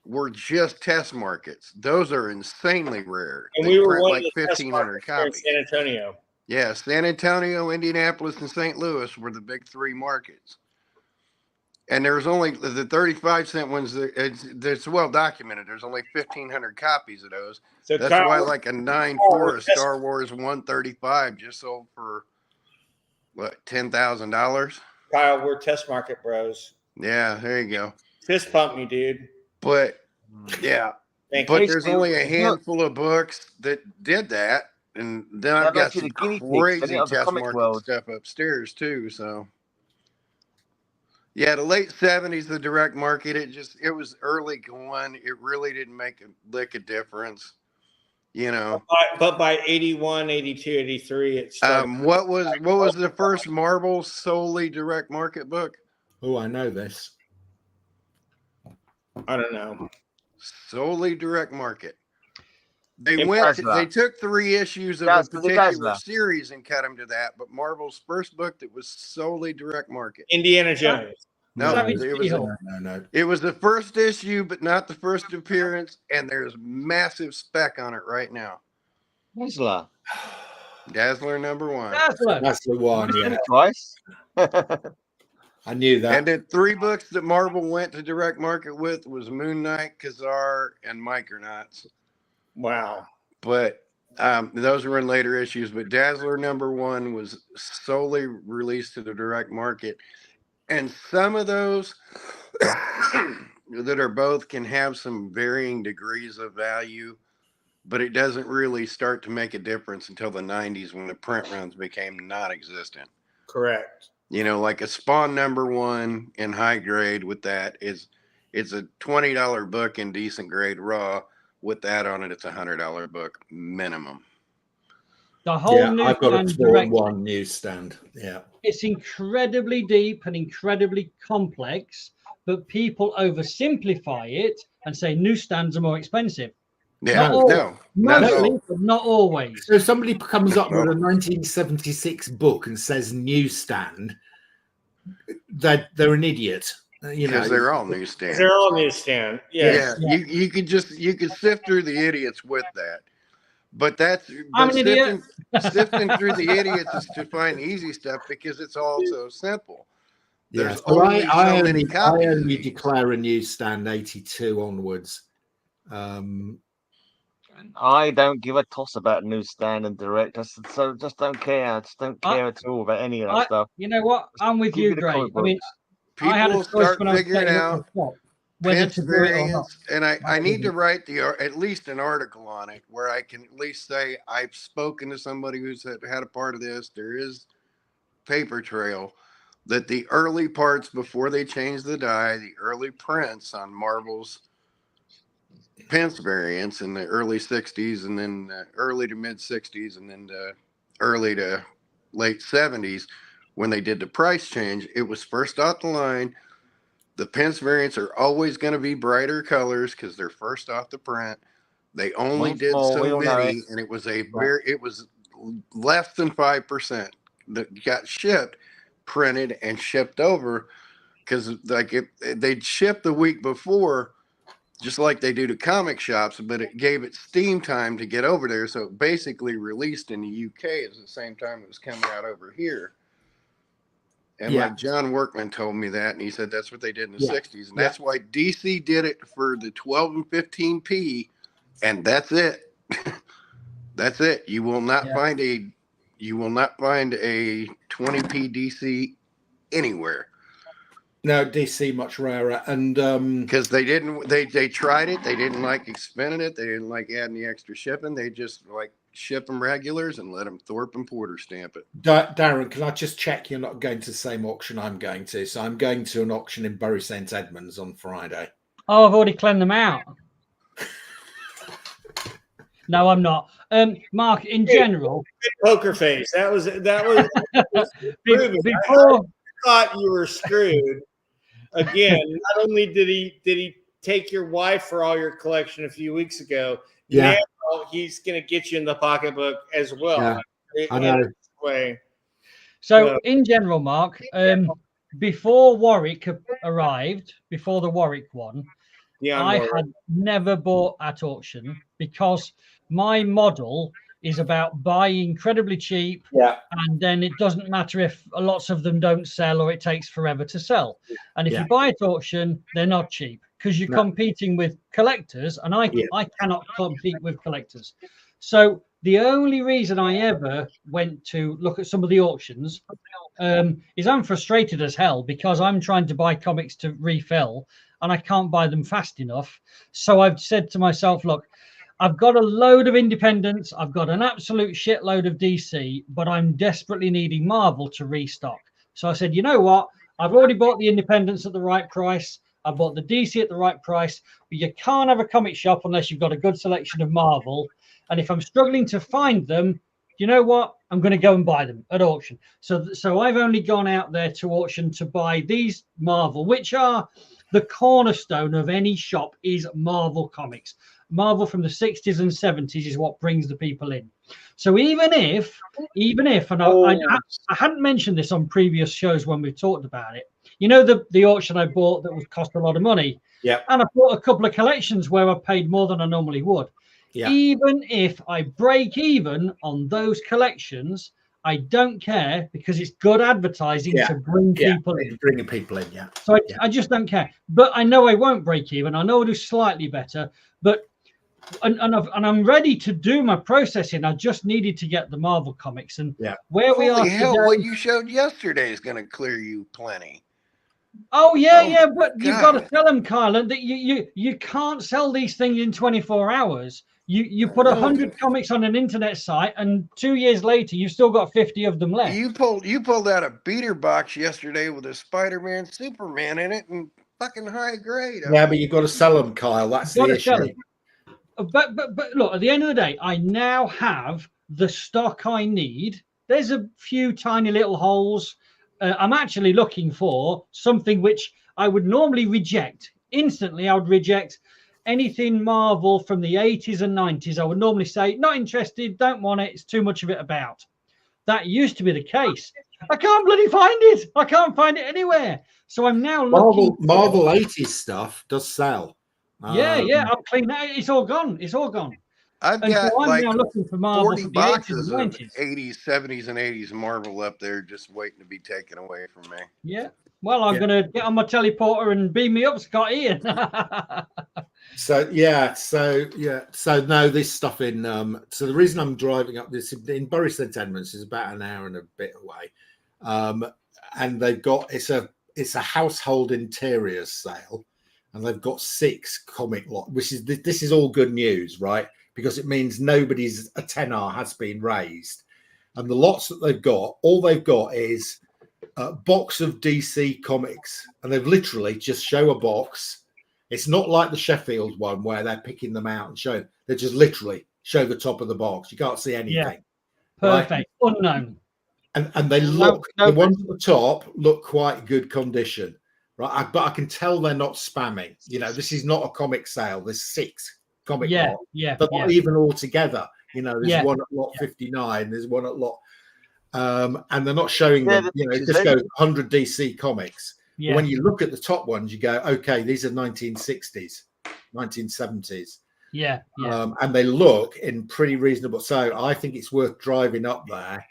were just test markets. Those are insanely rare. And they we were print one like of the 1,500 copies. San Antonio. Yeah, San Antonio, Indianapolis, and St. Louis were the big 3 markets. And there's only the 35-cent ones. It's well documented. There's only 1,500 copies of those. So that's why like a 9.4 of Star Wars 135 just sold for what, $10,000. Kyle, we're test market bros. Yeah, there you go. Fist pump me, dude. But yeah, but there's only a handful of books that did that, and then I've got some crazy test market stuff upstairs too. So. Yeah, the late 70s, the direct market, it was early going. It really didn't make a lick of difference, you know. But by 81, 82, 83, it started. What was the first Marvel solely direct market book? Oh, I know this. I don't know. Solely direct market. They Impressive. they took 3 issues of That's a particular Impressive. series and cut them to that. But Marvel's first book that was solely direct market. Indiana Jones. No, No. it was the first issue, but not the first appearance. And there's massive spec on it right now. Dazzler. Dazzler #1. Dazzler. That's the one. Yeah, Twice. I knew that. And the 3 books that Marvel went to direct market with was Moon Knight, Khazar, and Micronauts. Wow. But those were in later issues. But Dazzler #1 was solely released to the direct market. And some of those that are both can have some varying degrees of value, but it doesn't really start to make a difference until the 90s when the print runs became non-existent. Correct. You know, like a Spawn #1 in high grade with that it's a $20 book in decent grade raw. With that on it, it's a $100 book minimum. The whole I've got a direct 4-in-1 newsstand. Yeah, it's incredibly deep and incredibly complex, but people oversimplify it and say newsstands are more expensive. Yeah, Mostly, but not always. So if somebody comes up with a 1976 book and says newsstand, they're an idiot. You know, because they're all newsstands. They're all newsstand. Yeah. You could sift through the idiots with that. But sifting through the idiots is to find easy stuff because it's all so simple. There's only so many copies. I only declare a newsstand 82 onwards. I don't give a toss about newsstand and direct. So just don't care. I just don't care at all about any of that stuff. You know what? I'm with you, Gray. I mean, people I had a start when figuring out whether to do it or not. And I need to write at least an article on it where I can at least say I've spoken to somebody who's had a part of this. There is paper trail that the early parts before they changed the dye, the early prints on Marvel's Pence variants in the early 60s and then early to mid 60s and then early to late 70s when they did the price change, it was first off the line. The Pence variants are always going to be brighter colors because they're first off the print. They only did so many, and it was it was less than 5% that got shipped, printed, and shipped over because they'd ship the week before, just like they do to comic shops, but it gave it steam time to get over there. So it basically released in the UK at the same time it was coming out over here. And like John Workman told me that, and he said that's what they did in the 60s. And that's why DC did it for the 12 and 15p, and that's it. That's it. You will not find a 20p DC anywhere. No, DC much rarer, and because they tried it, they didn't like expending it, they didn't like adding the extra shipping, they just like ship them regulars and let them Thorpe and Porter stamp it. Darren, can I just check you're not going to the same auction I'm going to? So I'm going to an auction in Bury St Edmunds on Friday. Oh, I've already cleaned them out. No, I'm not. Mark, in general, poker face. That was before. I thought you were screwed. Again, not only did he take your wife for all your collection a few weeks ago, now he's going to get you in the pocketbook as well. Yeah, I know. So, in general, Mark, before Warwick arrived, before the Warwick one, I had never bought at auction because my model is about buying incredibly cheap, and then it doesn't matter if lots of them don't sell or it takes forever to sell. And if you buy at auction, they're not cheap because you're competing with collectors, and I cannot compete with collectors. So the only reason I ever went to look at some of the auctions is I'm frustrated as hell because I'm trying to buy comics to refill and I can't buy them fast enough. So I've said to myself, look, I've got a load of independents. I've got an absolute shitload of DC, but I'm desperately needing Marvel to restock. So I said, you know what? I've already bought the independents at the right price. I bought the DC at the right price, but you can't have a comic shop unless you've got a good selection of Marvel. And if I'm struggling to find them, you know what? I'm going to go and buy them at auction. So I've only gone out there to auction to buy these Marvel, which are the cornerstone of any shop is Marvel comics. Marvel from the 60s and 70s is what brings the people in. So even if, and I hadn't mentioned this on previous shows when we talked about it, you know, the auction I bought that would cost a lot of money. Yeah. And I bought a couple of collections where I paid more than I normally would. Yeah. Even if I break even on those collections, I don't care, because it's good advertising to bring people in. Bringing people in, yeah. So I just don't care. But I know I won't break even. I know I'll do slightly better. But and I'm ready to do my processing. I just needed to get the Marvel comics, and where we are hell, today, what you showed yesterday is going to clear you plenty. Oh yeah, but you've got to tell them, Kyle, that you can't sell these things in 24 hours. You put 100 comics on an internet site, and 2 years later, you've still got 50 of them left. You pulled out a beater box yesterday with a Spider-Man, Superman in it, and fucking high grade. Yeah, but you've got to sell them, Kyle. That's the issue. But look, at the end of the day, I now have the stock I need. There's a few tiny little holes. I'm actually looking for something which I would normally reject. Instantly, I would reject anything Marvel from the 80s and 90s. I would normally say, not interested, don't want it, it's too much of it about. That used to be the case. I can't bloody find it. I can't find it anywhere. So I'm now looking. Marvel 80s stuff does sell. Yeah, I'm clean. It's all gone. It's all gone. I've got like now looking for Marvel 40 boxes of 80s, 70s, and 80s Marvel up there just waiting to be taken away from me. Yeah. Well, I'm going to get on my teleporter and beam me up, Scott Ian. So no, this stuff in so the reason I'm driving up this in Bury St Edmunds is about an hour and a bit away, and they've got it's a household interiors sale, and they've got 6 comic lot, which is this is all good news, right? Because it means nobody's a tenner has been raised, and the lots that they've got, all they've got is a box of DC comics, and they've literally just show a box. It's not like the Sheffield one where they're picking them out and showing. They just literally show the top of the box. You can't see anything. Yeah. Perfect. Right? Unknown. And they look, the ones at the top look quite good condition, right? But I can tell they're not spamming. You know, this is not a comic sale. There's 6 comic lot. They're not even all together. You know, there's one at lot 59. There's one at lot, and they're not showing them. You know, it just goes 100 DC comics. Yeah. When you look at the top ones, you go, okay, these are 1960s, 1970s. Yeah. And they look in pretty reasonable. So I think it's worth driving up there.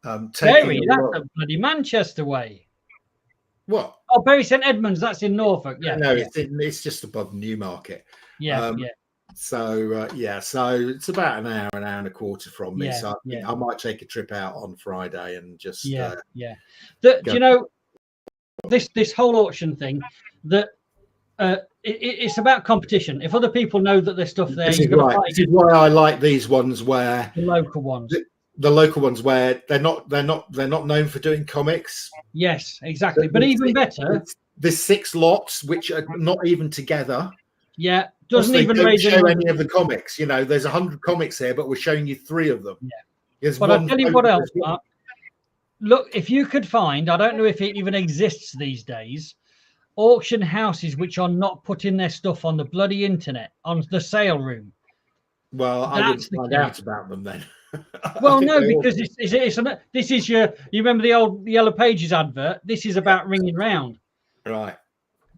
That's a bloody Manchester way. What? Oh, Bury St Edmunds, that's in Norfolk. Yeah. No, it's just above Newmarket. Yeah. So it's about an hour and a quarter from me. So I might take a trip out on Friday and just do you know this whole auction thing that it's about competition. If other people know that there's stuff there, this is why I like these ones where the local ones. The local ones where they're not known for doing comics. Yes, exactly. But even better, there's 6 lots which are not even together. Yeah, doesn't even show any of the comics. You know, there's 100 comics here, but we're showing you 3 of them. Yeah. But I'll tell you what else, Mark. Look, if you could find, I don't know if it even exists these days, auction houses which are not putting their stuff on the bloody internet, on the sale room. Well, I wouldn't find out about them then. Well, no, because this is you remember the old Yellow Pages advert? This is about ringing round. Right.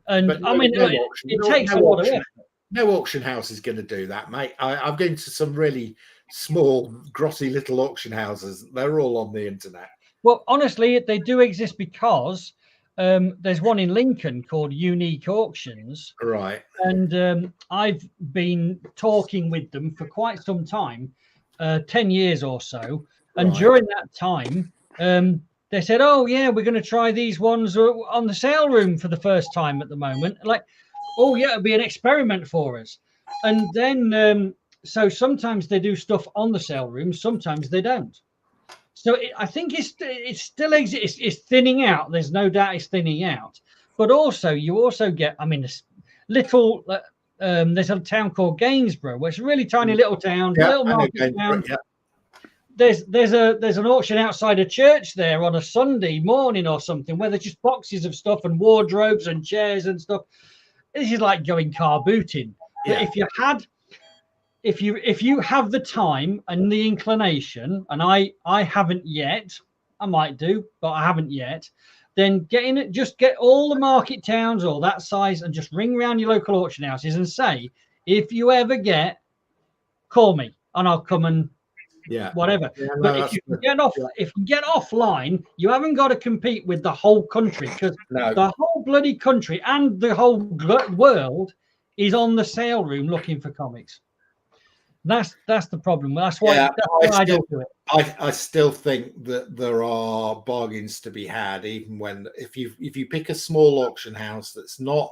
And I mean, it takes a lot of effort. No auction house is going to do that, mate. I've been to some really small, grotty little auction houses. They're all on the internet. Well, honestly, they do exist because there's one in Lincoln called Unique Auctions. Right. And I've been talking with them for quite some time, 10 years or so. And during that time, they said, oh, yeah, we're going to try these ones on the sale room for the first time at the moment. Like, oh, yeah, it'll be an experiment for us. And then, so sometimes they do stuff on the sale room, sometimes they don't. So I think it still exists. It's thinning out. There's no doubt it's thinning out. But also, you also get, I mean, little, there's a town called Gainsborough, where it's a really tiny little town, little market town. there's an auction outside a church there on a Sunday morning or something where there's just boxes of stuff and wardrobes and chairs and stuff. This is like going car booting. But if you have the time and the inclination, and I haven't yet, I might do, but I haven't yet, then just get all the market towns or that size and just ring around your local auction houses and say, if you ever call me and I'll come and whatever. But if you get offline, you haven't got to compete with the whole country, because the whole bloody country and the whole world is on the sale room looking for comics. That's the problem. That's why I don't do it. I still think that there are bargains to be had, even when if you pick a small auction house that's not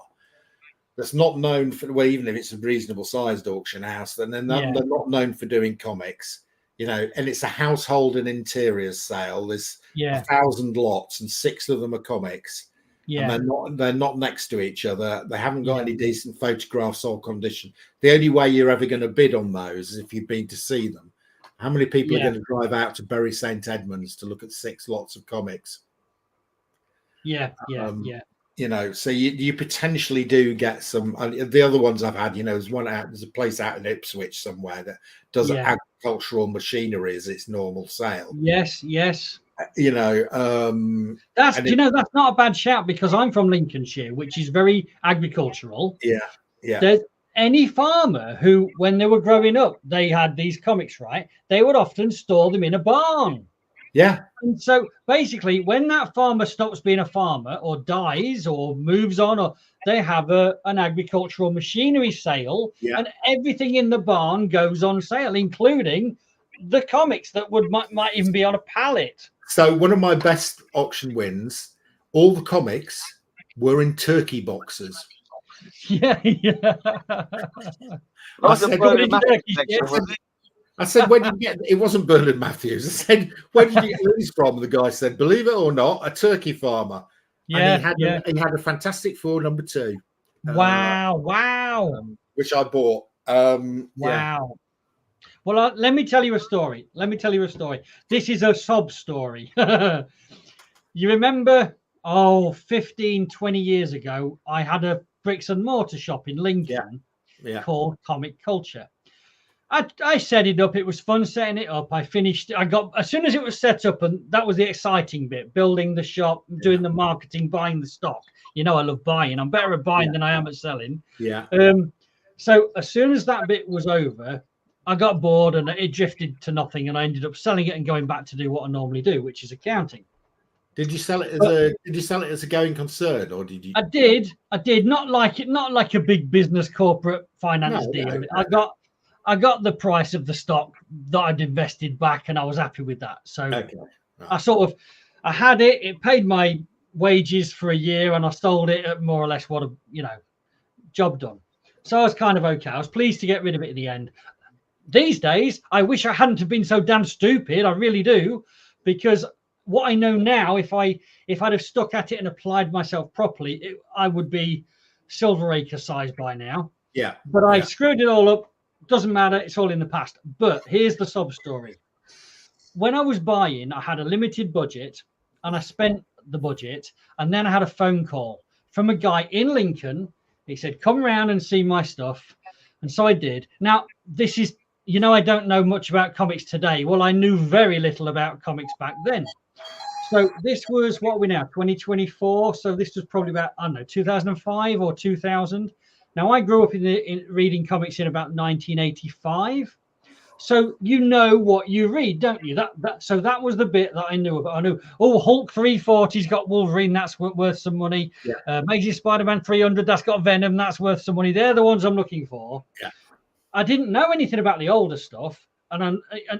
known for, well, even if it's a reasonable sized auction house, then they're not known for doing comics, and it's a household and interiors sale. There's 1,000 lots and 6 of them are comics. And they're not next to each other. They haven't got any decent photographs or condition. The only way you're ever going to bid on those is if you've been to see them. How many people are going to drive out to Bury St Edmunds to look at 6 lots of comics? So you potentially do get some. The other ones I've had, there's a place out in Ipswich somewhere that does agricultural machinery as its normal sale. Yes. That's that's not a bad shout, because I'm from Lincolnshire, which is very agricultural. There's any farmer who, when they were growing up, they had these comics, right? They would often store them in a barn. And so basically, when that farmer stops being a farmer or dies or moves on, or they have an agricultural machinery sale, and everything in the barn goes on sale, including the comics that might even be on a pallet. So one of my best auction wins, all the comics were in turkey boxes. I said, where did you get it? Wasn't Bernard Matthews. I said, where did you get these from? The guy said, believe it or not, a turkey farmer. And he had a Fantastic Four #2. Wow. Which I bought. Wow. Well, let me tell you a story. This is a sob story. You remember, 15, 20 years ago, I had a bricks and mortar shop in Lincoln called Comic Culture. I set it up. It was fun setting it up. I finished. As soon as it was set up, and that was the exciting bit, building the shop, doing the marketing, buying the stock. I love buying. I'm better at buying than I am at selling. So as soon as that bit was over, I got bored and it drifted to nothing, and I ended up selling it and going back to do what I normally do, which is accounting. Did you sell it as a going concern, or did you? I did. Not like a big business corporate finance deal. No. I got the price of the stock that I'd invested back, and I was happy with that. So I had it. It paid my wages for a year, and I sold it at more or less what job done. So I was kind of okay. I was pleased to get rid of it at the end. These days, I wish I hadn't have been so damn stupid. I really do, because what I know now, if I'd have stuck at it and applied myself properly, I would be Silver Acre size by now. But I screwed it all up. Doesn't matter. It's all in the past. But here's the sub story. When I was buying, I had a limited budget, and I spent the budget, and then I had a phone call from a guy in Lincoln. He said, come around and see my stuff. And so I did. Now, this is, I don't know much about comics today. Well, I knew very little about comics back then. So this was, what are we now, 2024? So this was probably about, 2005 or 2000. Now, I grew up in reading comics in about 1985. So you know what you read, don't you? So that was the bit that I knew about. I knew, Hulk 340's got Wolverine, that's worth some money. Amazing Spider-Man 300, that's got Venom, that's worth some money. They're the ones I'm looking for. I didn't know anything about the older stuff. And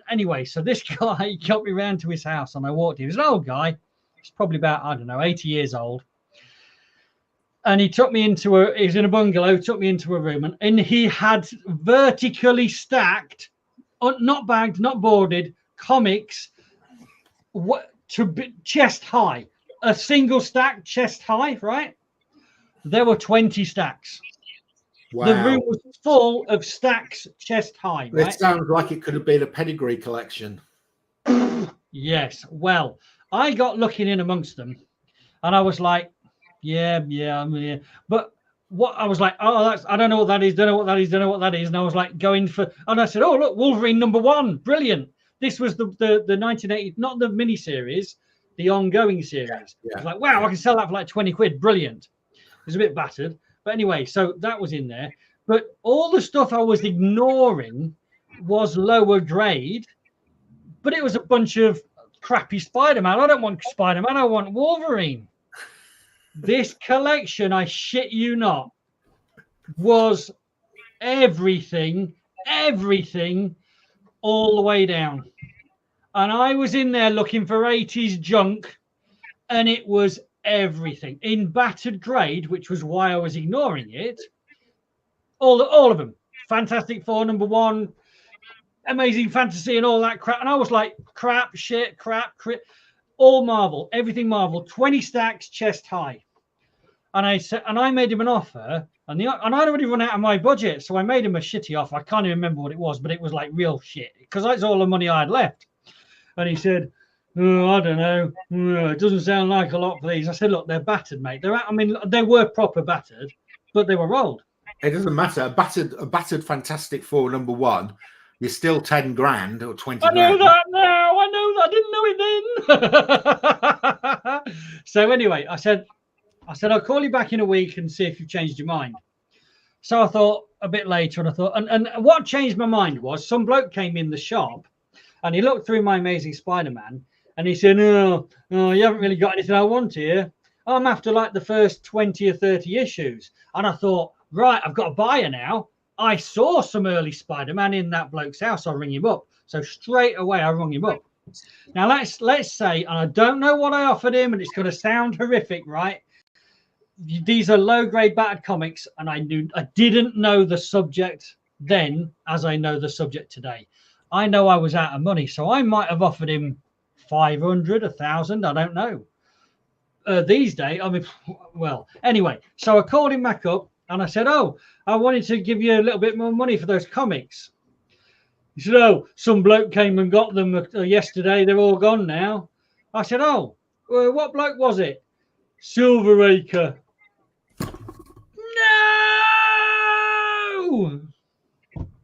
anyway, so this guy got me round to his house, and I walked in. He was an old guy. He's probably about, 80 years old. And he took me he was in a bungalow, took me into a room, and he had vertically stacked, not bagged, not boarded, comics chest high. A single stack chest high, right? There were 20 stacks. Wow. The room was full of stacks chest high. Right? It sounds like it could have been a pedigree collection. Yes. Well, I got looking in amongst them, and I was like, yeah. But what I was like, I don't know what that is, don't know what that is. And I was like going for, and I said, oh, look, Wolverine #1, brilliant. This was the 1980, not the miniseries, the ongoing series. I was like, wow, I can sell that for like 20 quid, brilliant. It was a bit battered. But anyway, so that was in there. But all the stuff I was ignoring was lower grade, but it was a bunch of crappy Spider-Man. I don't want Spider-Man, I want Wolverine. This collection, I shit you not, was everything all the way down. And I was in there looking for 80s junk, and it was everything in battered grade, which was why I was ignoring it. All of them. Fantastic Four #1, Amazing Fantasy, and all that crap. And I was like, crap, shit, crap, all Marvel, everything Marvel, 20 stacks chest high. And I said, and I made him an offer, and I'd already run out of my budget, so I made him a shitty offer. I can't even remember what it was, but it was like real shit because that's all the money I had left. And he said, oh, I don't know, it doesn't sound like a lot for these. I said, look, they're battered, mate. They were proper battered, but they were rolled. It doesn't matter. A battered Fantastic Four #1, you're still 10 grand or 20 grand. I know that now. I know that. I didn't know it then. So anyway, I said, I'll call you back in a week and see if you've changed your mind. So I thought a bit later, and I thought, and what changed my mind was some bloke came in the shop and he looked through my Amazing Spider-Man and he said, oh, you haven't really got anything I want here. I'm after like the first 20 or 30 issues. And I thought, right, I've got a buyer now. I saw some early Spider-Man in that bloke's house. I'll ring him up. So straight away, I rung him up. Now, let's say, and I don't know what I offered him, and it's going to sound horrific, right? These are low-grade battered comics, and I didn't know the subject then as I know the subject today. I know I was out of money, so I might have offered him 500, 1,000, I don't know. These days, I mean, well, anyway, so I called him back up, and I said, oh, I wanted to give you a little bit more money for those comics. He said, oh, some bloke came and got them yesterday. They're all gone now. I said, oh, what bloke was it? Silveracre. No!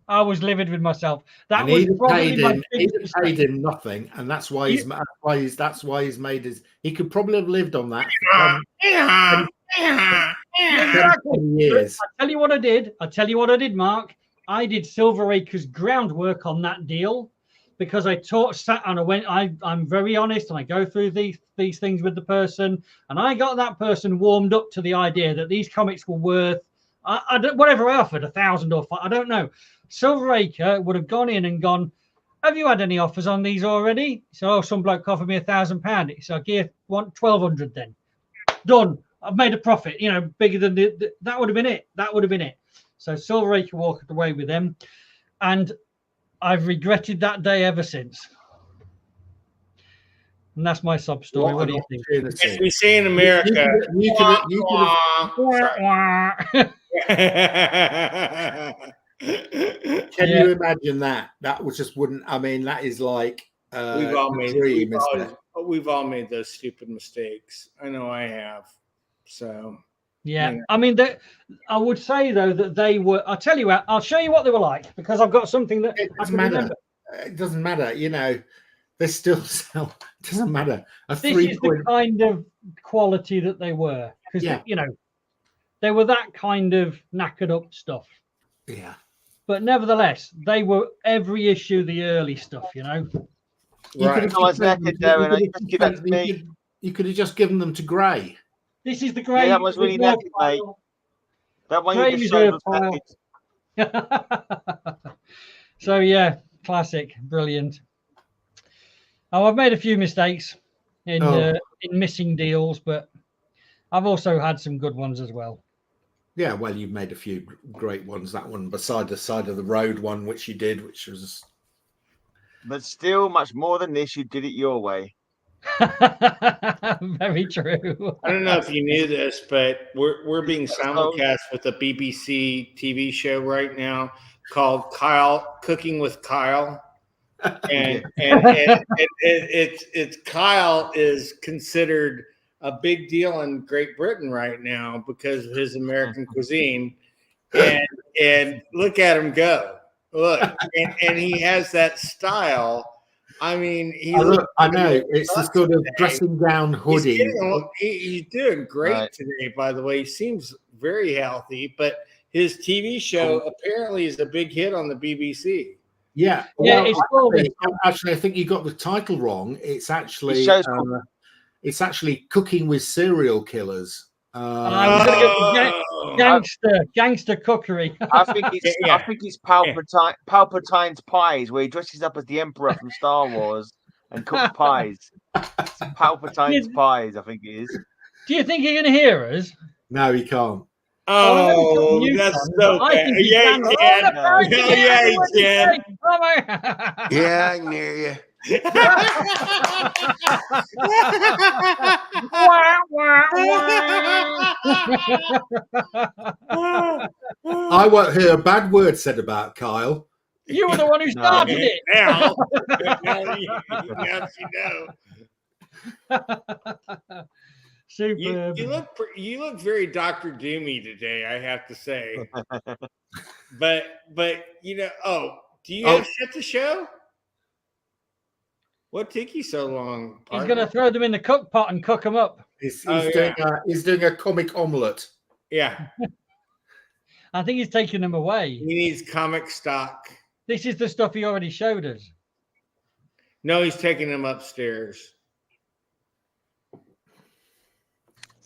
I was livid with myself. That was probably my biggest paid him nothing, and that's why he's made his. He could probably have lived on that for years. I'll tell you what I did, Mark. I did Silveracre's groundwork on that deal because I sat and I went. I'm very honest, and I go through these things with the person, and I got that person warmed up to the idea that these comics were worth whatever I offered, 1,000 or 5, I don't know. Silveracre would have gone in and gone, have you had any offers on these already? So, oh, some bloke offered me £1,000. So I want 1,200 then. Done. I've made a profit, bigger than that would have been it. That would have been it. So Silveracre walked away with them. And I've regretted that day ever since. And that's my sub story. What do you think? As we say in America. Can you imagine that? That was just wouldn't. I mean, that is like we've all made those stupid mistakes. I know I have. So yeah. I mean, I would say though that they were. I'll tell you what. I'll show you what they were like because I've got something that it doesn't matter. It doesn't matter. They still sell. It doesn't matter. This is the kind of quality that they were because they were that kind of knackered up stuff. Yeah. But nevertheless, they were every issue, the early stuff, Right. You could have just given them to Grey. This is the Grey. Yeah, that was really naked, mate. That one you just showed was naked. So yeah, classic, brilliant. Oh, I've made a few mistakes in missing deals, but I've also had some good ones as well. Yeah, well, you've made a few great ones. That one beside the side of the road one, which you did, which was. But still, much more than this, you did it your way. Very true. I don't know if you knew this, but we're being simulcast with a BBC TV show right now called Cooking with Kyle. and it's Kyle is considered a big deal in Great Britain right now because of his American cuisine, and look at him go. Look, and he has that style. I mean, I know it's the sort of dressing down hoodie. He's doing great today, by the way. He seems very healthy, but his TV show apparently is a big hit on the BBC. Yeah, well, actually, I think you got the title wrong. It's actually Cooking with Serial Killers. Gangster cookery. I think it's Palpatine's Pies, where he dresses up as the Emperor from Star Wars and cooks pies. It's Palpatine's Pies, I think it is. Do you think you're going to hear us? No, he can't. Oh, that's so bad. Yeah, he can. Yeah, he can. Yeah, I can hear you. I won't hear a bad word said about Kyle. You were the one who started it. Now you know. Superb. You look very Dr. Doomy today, I have to say. but you know, do you have shit to show? What took you so long? He's going to throw them in the cook pot and cook them up. He's doing a comic omelette. Yeah. I think he's taking them away. He needs comic stock. This is the stuff he already showed us. No, he's taking them upstairs.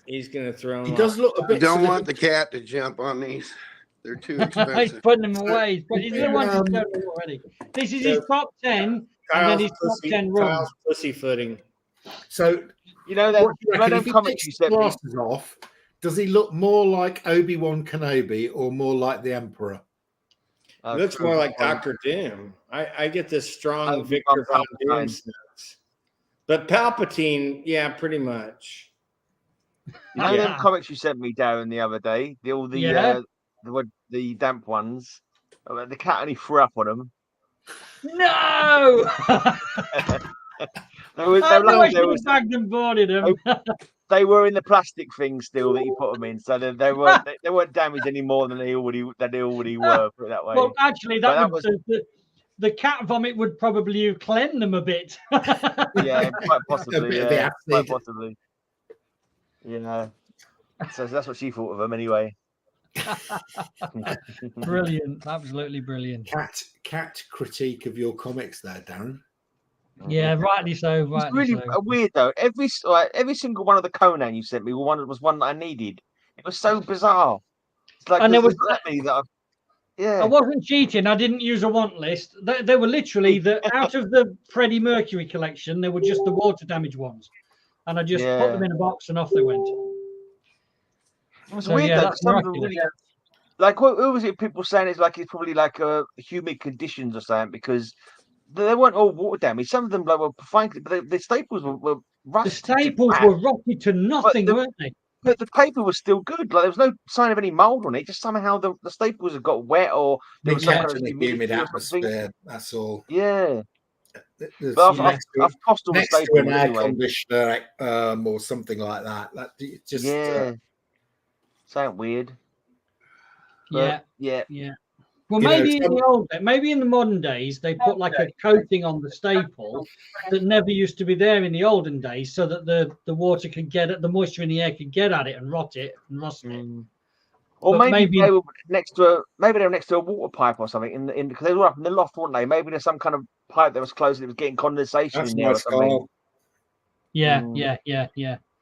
He's going to throw them. He does look a bit. You don't want the cat to jump on these. They're too expensive. He's putting them away. He's the one who's shown them already. This is his top 10. And then his top 10 runs. Pussyfooting. So, you know that if he takes his glasses off, does he look more like Obi-Wan Kenobi or more like the Emperor? He looks more like Dr. Doom. I get this strong Victor Von Doom sense. But Palpatine, yeah, pretty much. You know them comics you sent me, Darren, the other day? The damp ones. The cat only threw up on them. No! They were in the plastic thing still that you put them in, so they weren't damaged any more than they already were. Put it that way. Well, actually, the cat vomit would probably cleanse them a bit. Yeah, quite possibly. Quite possibly. Yeah, so that's what she thought of them anyway. Brilliant, absolutely brilliant. Cat critique of your comics there, Darren. Yeah, rightly so. It's really weird though. Every single one of the Conan you sent me was one that I needed. It was so bizarre. It's like, and there was I wasn't cheating. I didn't use a want list. They were literally out of the Freddie Mercury collection. They were just the water damage ones, and I just put them in a box and off they went. It was weird though. Some of them really, like what was it? People saying it's probably like humid conditions or something, because they weren't all water damage. Some of them were fine, but the staples were rusty. The staples were rotted to nothing, weren't they? But the paper was still good. Like there was no sign of any mold on it. Just somehow the staples had got wet, or there was some kind of humid atmosphere. That's all. Yeah. But I've cost all the staples to an air conditioner or something like that. That just sound weird. But, yeah. Well, maybe in the modern days they put like a coating on the staple that never used to be there in the olden days, so that the water could get at the moisture in the air could get at it and rot it and rust it. Or maybe they were next to a water pipe or something because they were up in the loft, weren't they? Maybe there's some kind of pipe that was closed and it was getting condensation in there or something. Yeah.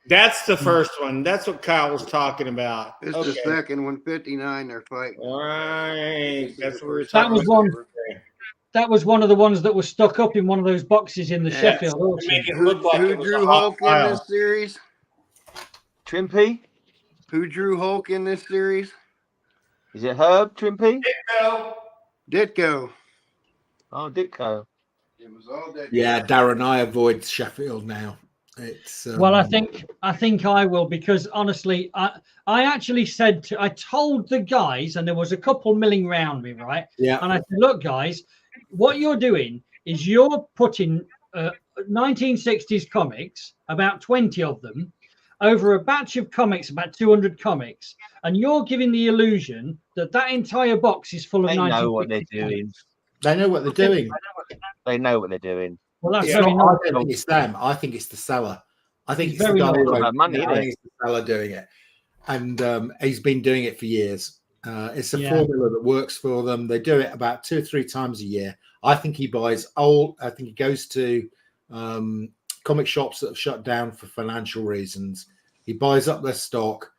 That's the first one. That's what Kyle was talking about. It's the second one, 59. They're fighting. All right, that's what we're talking about. That was one of the ones that was stuck up in one of those boxes in the Sheffield auction. Who drew Hulk in this series? Trimpy. Who drew Hulk in this series? Is it Herb Trimpy? Ditko. Oh, Ditko. It was all Ditko. Yeah, Darren, I avoid Sheffield now. It's well, I think I will, because honestly, I actually I told the guys, and there was a couple milling round me, right? Yeah. And I said, look, guys, what you're doing is you're putting 1960s comics, about 20 of them, over a batch of comics, about 200 comics, and you're giving the illusion that that entire box is full of 1960s. They know what they're doing. They know what they're doing. They know what they're doing. Well, that's I don't think it's them. I think it's the seller. I think it's the guy I think it's the seller doing it. And he's been doing it for years. It's a formula that works for them. They do it about 2 or 3 times a year. I think he buys I think he goes to comic shops that have shut down for financial reasons. He buys up their stock.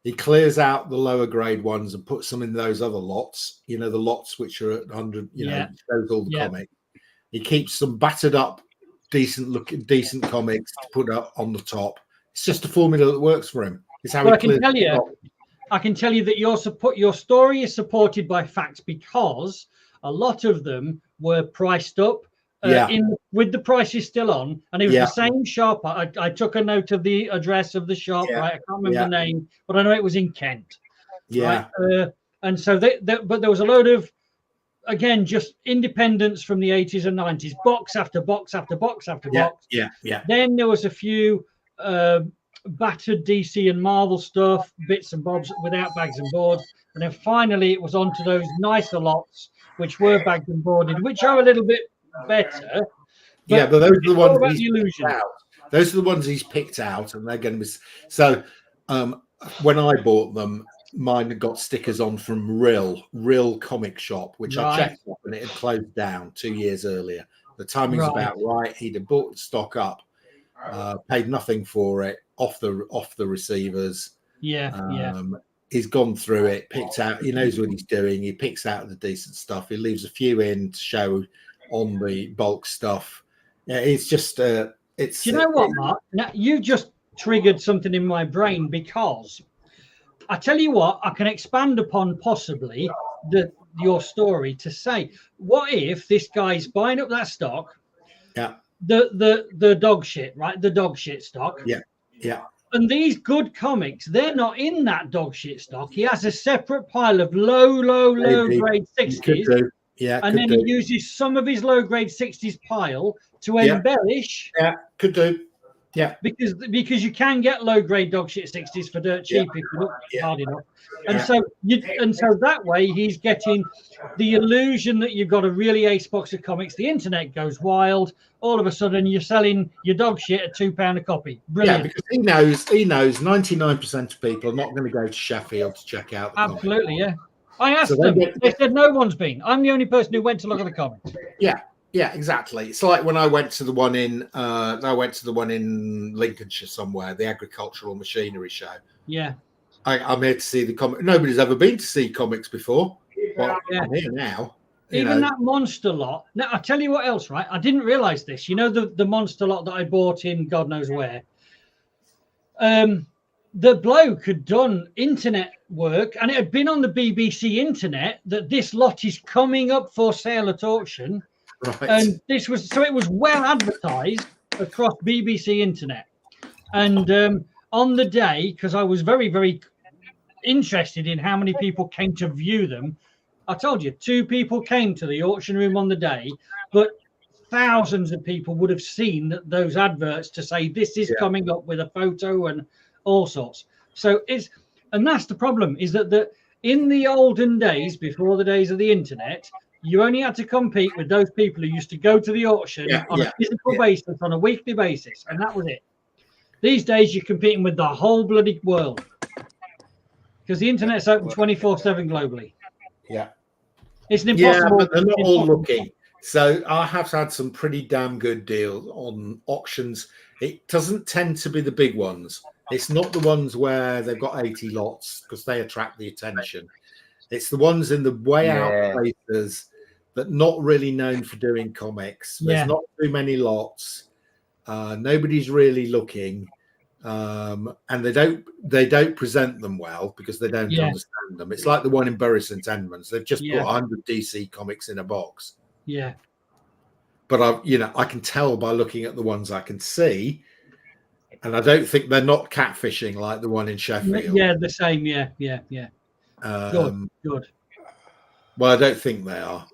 He clears out the lower grade ones and puts them in those other lots. You know, the lots which are at 100. You know, shows all the comic. He keeps some battered up, decent comics to put up on the top. It's just a formula that works for him. It's how I can tell you that your story is supported by facts, because a lot of them were priced up with the prices still on, and it was the same shop. I took a note of the address of the shop. Right, I can't remember the name, but I know it was in Kent. Right? And so but there was a load of, again, just independents from the 80s and 90s, box after box after box after box. Then there was a few battered DC and Marvel stuff, bits and bobs without bags and boards, and then finally it was onto those nicer lots which were bagged and boarded, which are a little bit better. But those are the ones he's picked out. Those are the ones he's picked out, and they're going to be so. When I bought them, mine had got stickers on from Real Comic Shop, which I checked up, and it had closed down 2 years earlier. The timing's about right. He'd have bought the stock up, paid nothing for it off the receivers. He's gone through it, picked out. He knows what he's doing. He picks out the decent stuff. He leaves a few in to show on the bulk stuff. It's just it's. Do you know what, Mark? Now, you just triggered something in my brain, because I tell you what, I can expand upon possibly your story to say, what if this guy's buying up that stock? The dog shit, right? The dog shit stock. And these good comics, they're not in that dog shit stock. He has a separate pile of low grade 60s. And then he uses some of his low grade 60s pile to embellish. Could do. Because you can get low grade dog shit 60s for dirt cheap if you look hard enough. And so that way he's getting the illusion that you've got a really ace box of comics. The internet goes wild. All of a sudden you're selling your dog shit at £2 a copy. Brilliant. Because he knows 99% of people are not going to go to Sheffield to check out the absolutely comics. I asked them. They said no one's been. I'm the only person who went to look at the comics. Yeah, exactly. It's like when I went to the one in Lincolnshire somewhere, the agricultural machinery show. I'm here to see the comic. Nobody's ever been to see comics before. Well, I'm here now. Even that monster lot. Now, I'll tell you what else, right? I didn't realize this. You know, the monster lot that I bought in God knows where. The bloke had done internet work, and it had been on the BBC internet that this lot is coming up for sale at auction. Right. And it was well advertised across BBC internet. And on the day, because I was very, very interested in how many people came to view them, I told you 2 people came to the auction room on the day, but thousands of people would have seen those adverts to say this is coming up with a photo and all sorts. So and that's the problem, is that in the olden days, before the days of the internet, you only had to compete with those people who used to go to the auction on a physical basis, on a weekly basis, and that was it. These days, you're competing with the whole bloody world, because the internet's open 24/7 globally. It's an impossible. But they're not all looking. So I have had some pretty damn good deals on auctions. It doesn't tend to be the big ones. It's not the ones where they've got 80 lots, because they attract the attention. It's the ones in the way out places that not really known for doing comics. There's not too many lots. Nobody's really looking, and they don't present them well because they don't understand them. It's like the one in Bury St Edmunds. They've just put 100 DC comics in a box. But I can tell by looking at the ones I can see, and I don't think they're not catfishing like the one in Sheffield. The same. Good. Well, I don't think they are.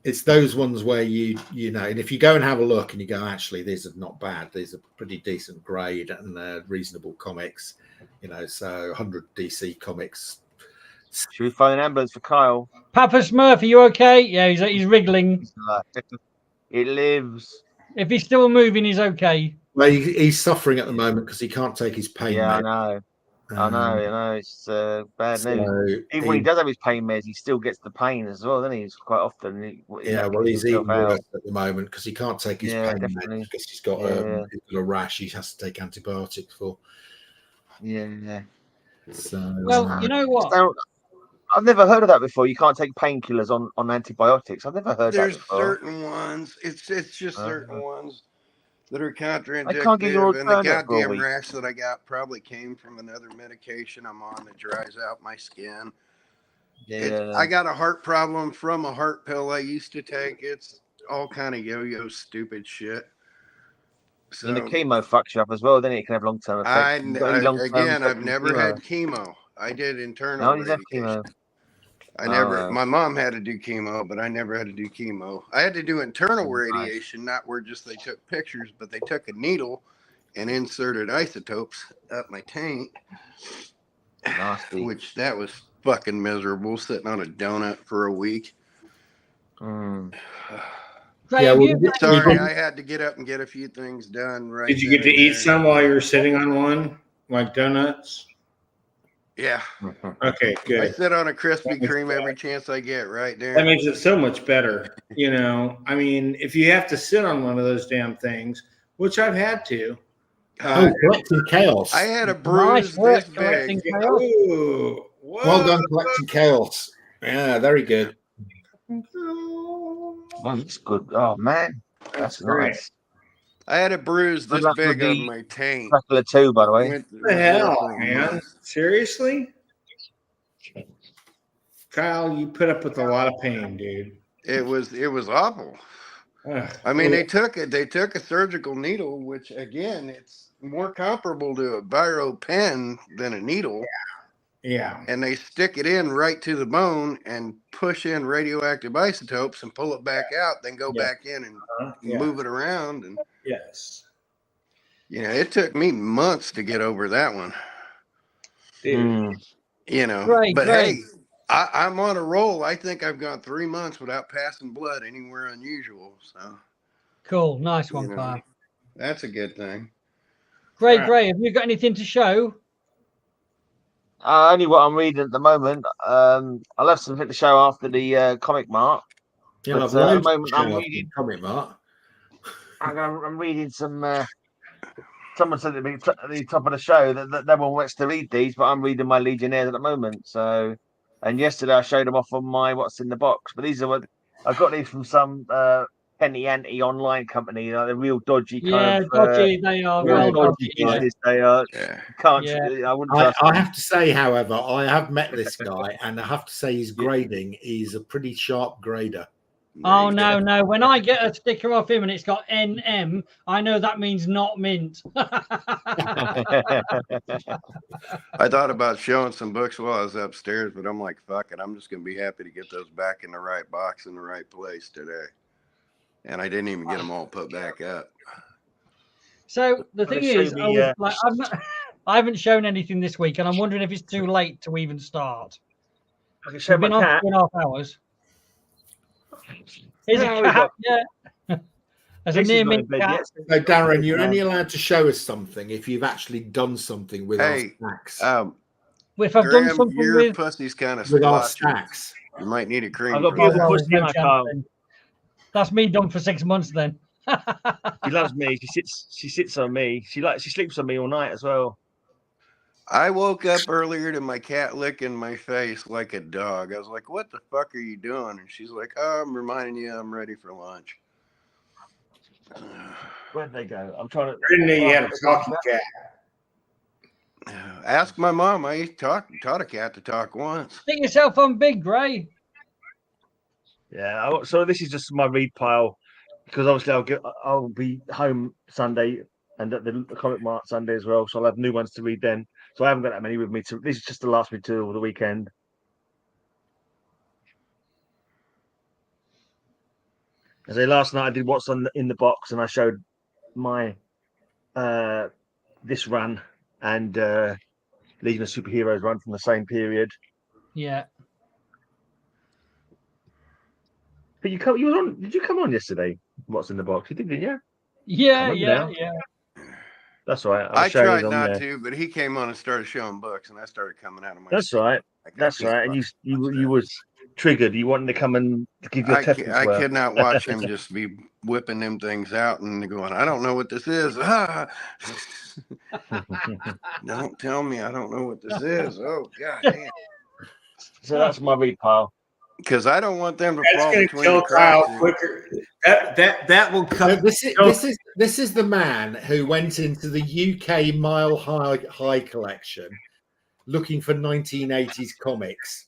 it's those ones where you know, and if you go and have a look and you go, actually, these are not bad. These are pretty decent grade and they're reasonable comics. You know, so 100 DC comics. Should we phone an ambulance for Kyle? Papa Smurf, are you okay? Yeah, he's wriggling. It lives. If he's still moving, he's okay. Well, he's suffering at the moment because he can't take his pain. Yeah, meds. I know. It's bad news. Even when he does have his pain meds, he still gets the pain as well, doesn't he? It's quite often. He's even worse at the moment because he can't take his pain meds because he's got a rash. He has to take antibiotics for. Yeah. So, well, you know what? I've never heard of that before. You can't take painkillers on antibiotics. I've never heard that before. There's certain ones. It's just certain ones that are contraindicative. I can't get your and the goddamn rash that I got probably came from another medication I'm on that dries out my skin. Yeah. I got a heart problem from a heart pill I used to take. It's all kind of yo-yo stupid shit. So, and the chemo fucks you up as well, then it can have long-term effects. I've never had chemo. I did internal radiation. My mom had to do chemo, but I never had to do chemo. I had to do internal radiation, not where just they took pictures, but they took a needle and inserted isotopes up my tank. Nasty. Which that was fucking miserable, sitting on a donut for a week. Sorry, I had to get up and get a few things done. Right? Did you get to eat some while you were sitting on one, like donuts? Yeah. Okay, good. I sit on a Krispy Kreme every chance I get, right there. That makes it so much better. You know, I mean, if you have to sit on one of those damn things, which I've had to. Collecting Chaos. I had a bruise this big. Ooh, well done, Collecting Chaos. Yeah, very good. That's good. Oh, man. That's nice. I had a bruise this big on my tank. Dracula 2, by the way. What the hell, man? Seriously? Kyle, you put up with a lot of pain, dude. It was awful. I mean, they took a surgical needle, which again, it's more comparable to a biro pen than a needle. Yeah. And they stick it in right to the bone and push in radioactive isotopes and pull it back out, then go back in and move it around. And yes. It took me months to get over that one. Dude. Hey, I'm on a roll. I think I've gone 3 months without passing blood anywhere unusual. So cool. Nice one, Kyle. That's a good thing. Great. Have you got anything to show? Only what I'm reading at the moment. I'll have something to show after the comic mart. Yeah, at the moment I'm reading comic mart. I'm reading some. Someone said at the top of the show that no one wants to read these, but I'm reading my Legionnaires at the moment. So, and yesterday I showed them off on my What's in the Box. But these are what I got these from some penny ante online company. They're real dodgy. Dodgy. They are well dodgy. They are. I have to say, however, I have met this guy, and I have to say his grading is a pretty sharp grader. Oh no! When I get a sticker off him and it's got NM, I know that means not mint. I thought about showing some books while I was upstairs, but I'm like, fuck it. I'm just gonna be happy to get those back in the right box in the right place today. And I didn't even get them all put back up. So the thing is, I haven't shown anything this week, and I'm wondering if it's too late to even start. I can show my cat. 2.5 hours. Here's a cat. Yeah. As a near mint cat. So Darren, you're only allowed to show us something if you've actually done something with our stacks. If I've done something your pussy's kind of with our stacks, you might need a cream. I've got beautiful pussy in my car. That's me done for 6 months then. She loves me. She sits on me. She sleeps on me all night as well. I woke up earlier to my cat licking my face like a dog. I was like, what the fuck are you doing? And she's like, oh, I'm reminding you I'm ready for lunch. Where'd they go? I'm trying to. I didn't know you had a talking cat. Ask my mom. I taught a cat to talk once. Stick yourself on big, Gray. Yeah. So this is just my read pile because obviously I'll be home Sunday and at the comic mart Sunday as well. So I'll have new ones to read then. So I haven't got that many with me. This is just to last me till the weekend. I say last night I did what's in the box, and I showed my this run and Legion of Superheroes run from the same period. Yeah. But you were on. Did you come on yesterday? What's in the box? You did, didn't you? Yeah. That's right. I tried not to, but he came on and started showing books, and I started coming out of my. That's right. That's right. And you was triggered. You wanted to come and give your test. I could not watch him just be whipping them things out and going, I don't know what this is. Ah. Don't tell me I don't know what this is. Oh God damn. So that's my read pile. Because I don't want them to That's fall going to between kill the Kyle cracks. quicker. That will come. This is the man who went into the UK Mile High collection looking for 1980s comics